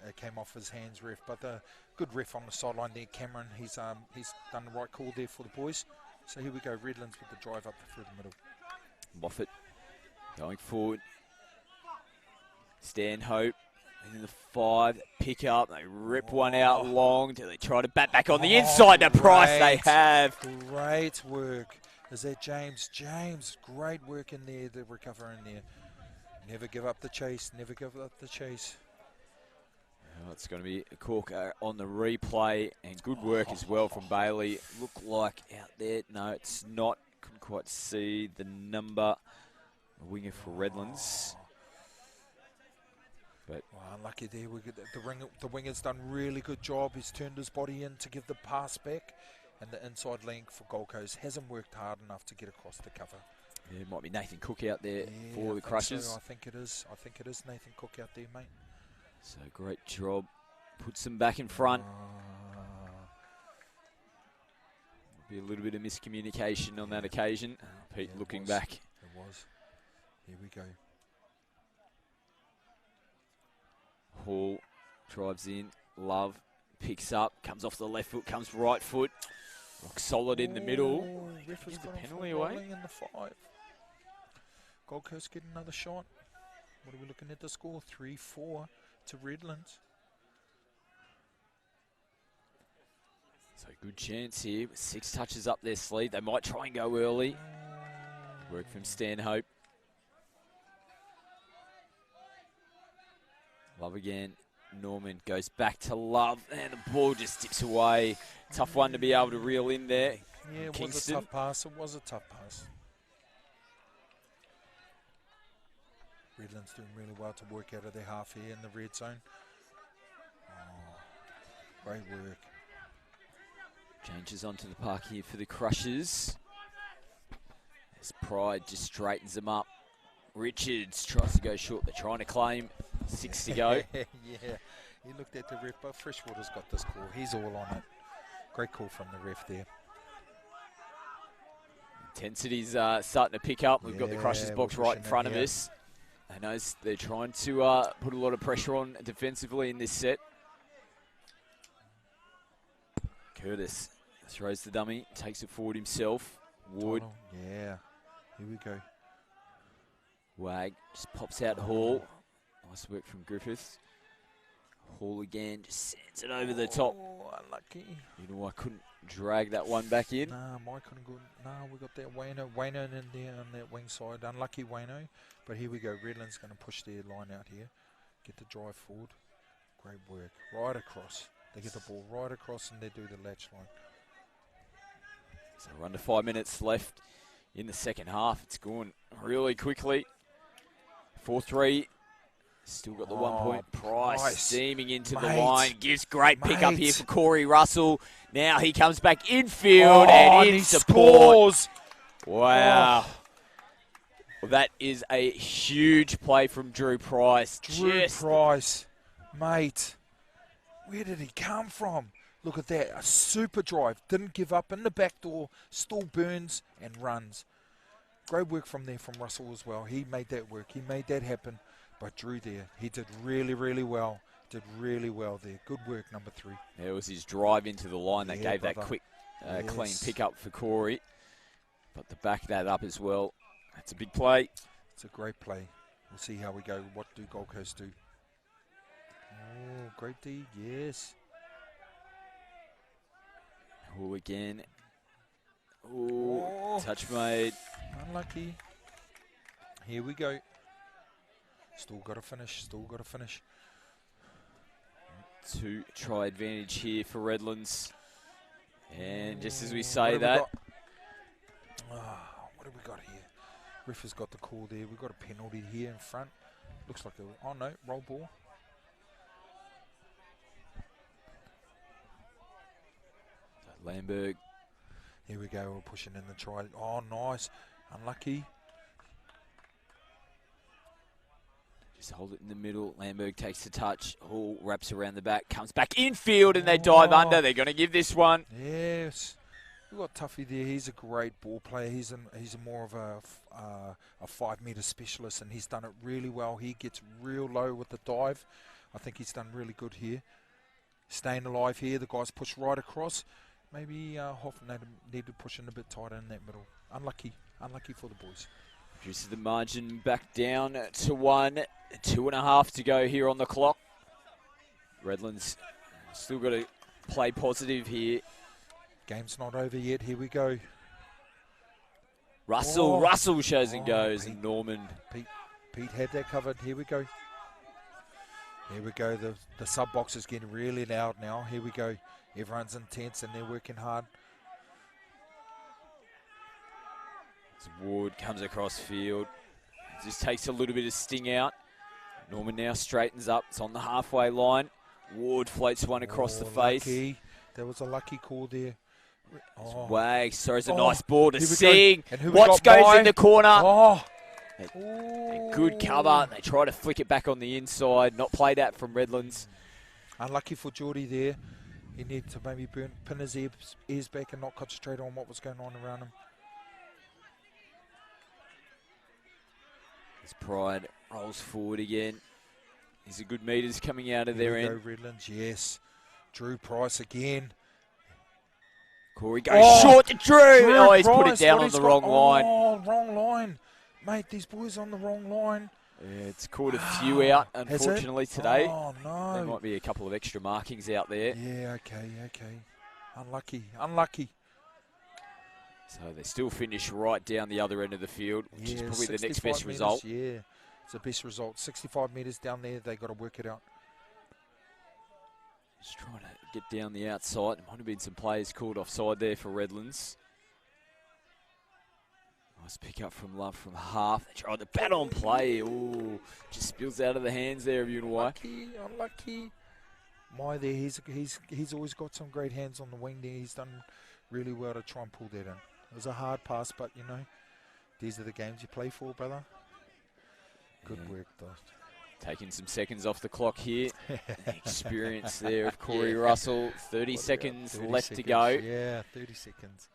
it came off his hands, ref, but the good ref on the sideline there, Cameron. He's done the right call there for the boys. So here we go, Redlands with the drive up through the middle. Moffat going forward. Stanhope in the 5, pick up, they rip one out long. Do they try to bat back on the inside to Price? They have. Great work. Is that James? James, great work in there, the recover in there. Never give up the chase, never give up the chase. Oh, it's going to be a corker on the replay, and good work as well from Bailey. Look like out there. No, it's not. Couldn't quite see the number. A winger for Redlands. But unlucky there. We get the winger's done really good job. He's turned his body in to give the pass back, and the inside link for Gold Coast hasn't worked hard enough to get across the cover. Yeah, it might be Nathan Cook out there for the Crushers. So. I think it is. I think it is Nathan Cook out there, mate. So great job. Puts them back in front. Be a little bit of miscommunication on that occasion. Pete looking back. It was. Here we go. Hall drives in. Love picks up. Comes off the left foot. Comes right foot. Rock solid in the middle. Is the penalty away? In the 5. Gold Coast get another shot. What are we looking at the score? 3-4 to Redlands. So good chance here with 6 touches up their sleeve. They might try and go early. Work from Stanhope. Love again. Norman goes back to Love, and the ball just tips away. Tough one to be able to reel in there. Yeah, it Kingston. was a tough pass. It was a tough pass. Redlands doing really well to work out of their half here in the red zone. Great work. Changes onto the park here for the Crushers. As Pride just straightens them up. Richards tries to go short. They're trying to claim. 6 to go. Yeah, he looked at the ref, but Freshwater's got this call. He's all on it. Great call from the ref there. Intensity's starting to pick up. We've got the Crushers box right in front of us. I know they're trying to put a lot of pressure on defensively in this set. Curtis throws the dummy, takes it forward himself. Wood. Yeah. Here we go. Wag just pops out Hall. Nice work from Griffiths. Hall again just sends it over the top. Oh, unlucky. You know, I couldn't drag that one back in. Nah, Mike couldn't go. Nah, we got that Wayno. Wayno in there on that wing side. Unlucky Wayno. But here we go. Redland's going to push their line out here. Get the drive forward. Great work. Right across. They get the ball right across and they do the latch line. So we're under 5 minutes left in the second half. It's going really quickly. 4-3. Still got the 1 point. Price steaming into the line. Gives great pick up here for Corey Russell. Now he comes back infield and in support. Scores. Wow. Well, that is a huge play from Drew Price. Drew Price. Mate. Where did he come from? Look at that. A super drive. Didn't give up in the back door. Still burns and runs. Great work from there from Russell as well. He made that work. He made that happen. But Drew there, he did really, really well. Did really well there. Good work, number 3. It was his drive into the line that gave that quick, clean pickup for Corey. But to back that up as well, that's a big play. It's a great play. We'll see how we go. What do Gold Coast do? Oh, great D. Yes. Oh, again. Oh, touch made. Unlucky. Here we go. Still got to finish. Still got to finish. 2 try advantage here for Redlands. And just as we say that. What have we got here? Ref has got the call there. We've got a penalty here in front. Looks like a, oh no, roll ball. Lamberg. Here we go. We're pushing in the try. Oh, nice. Unlucky. Just hold it in the middle. Lamberg takes the touch. Hall wraps around the back. Comes back infield and they dive under. They're going to give this one. Yes. We've got Tuffy there. He's a great ball player. He's more of a 5-metre specialist and he's done it really well. He gets real low with the dive. I think he's done really good here. Staying alive here. The guys push right across. Maybe Hoffman need to push in a bit tighter in that middle. Unlucky. Unlucky for the boys. Reduces the margin back down to 1. 2.5 to go here on the clock. Redlands still got to play positive here. Game's not over yet. Here we go. Russell shows and goes. Pete, Norman. Pete had that covered. Here we go. Here we go. The sub box is getting really loud now. Here we go. Everyone's intense and they're working hard. Ward comes across field. Just takes a little bit of sting out. Norman now straightens up. It's on the halfway line. Ward floats one across the face. Lucky. That was a lucky call there. Wags throws a nice ball to Singh. Go. Watts goes in the corner. Oh. A good cover. They try to flick it back on the inside. Not played out from Redlands. Unlucky for Geordie there. He needed to maybe pin his ears back and not concentrate on what was going on around him. His Pride rolls forward again. These are good meters coming out of their end. Redlands, yes. Drew Price again. Corey goes short to Drew. He's Price, put it down on the wrong line. Oh, wrong line. Mate, these boys on the wrong line. Yeah, it's caught a few out, unfortunately, today. Oh, no. There might be a couple of extra markings out there. Yeah, okay. Unlucky. So they still finish right down the other end of the field, which is probably the next best meters, result. Yeah, it's the best result. 65 metres down there, they got to work it out. Just trying to get down the outside. There might have been some players called offside there for Redlands. Nice pick up from Love from half. They tried the bat on play. Ooh, just spills out of the hands there of Unawai. Unlucky. My there, he's always got some great hands on the wing there. He's done really well to try and pull that in. It was a hard pass, but you know, these are the games you play for, brother. Good work, though. Taking some seconds off the clock here. The experience there of Corey Russell. 30 seconds left to go. Yeah, 30 seconds.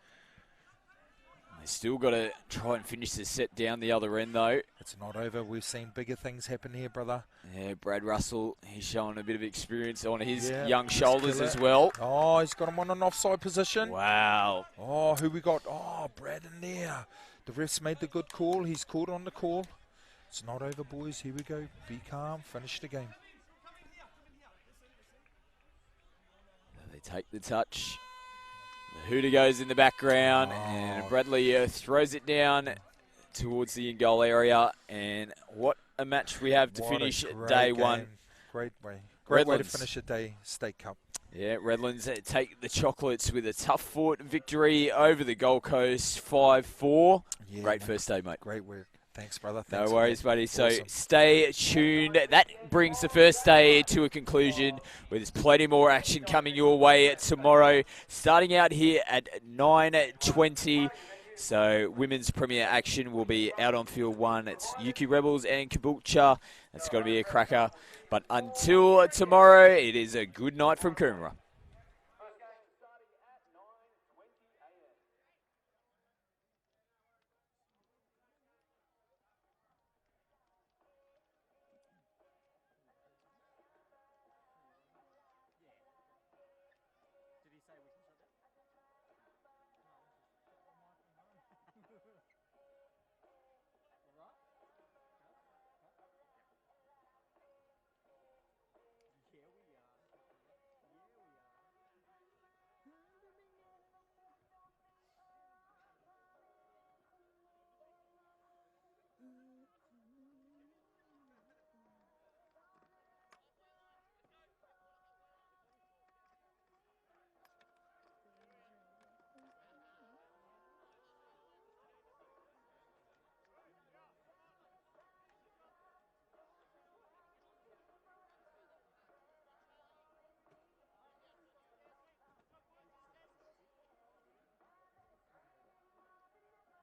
They Still got to try and finish the set down the other end, though. It's not over. We've seen bigger things happen here, brother. Yeah, Brad Russell, he's showing a bit of experience on his Yeah, young he's shoulders killer. as well. Oh, he's got him on an offside position. Wow. Oh, who we got? Oh, Brad in there. The ref's made the good call. He's called on the call. It's not over, boys. Here we go. Be calm. Finish the game. They take the touch. The hooter goes in the background, and Bradley throws it down towards the in-goal area. And what a match we have to What a finish great day game. one. Great way. Great way to Redlands. finish a day. State Cup. Yeah, Redlands take the chocolates with a tough-fought victory over the Gold Coast 5-4. Yeah, Great mate. first day, mate. Great work. Thanks, brother. No Thanks worries, buddy. So Awesome. stay tuned. That brings the first day to a conclusion, where there's plenty more action coming your way tomorrow, starting out here at 9:20. So women's premier action will be out on field 1. It's Yuki Rebels and Caboolture. It's going to be a cracker. But until tomorrow, it is a good night from Coomera.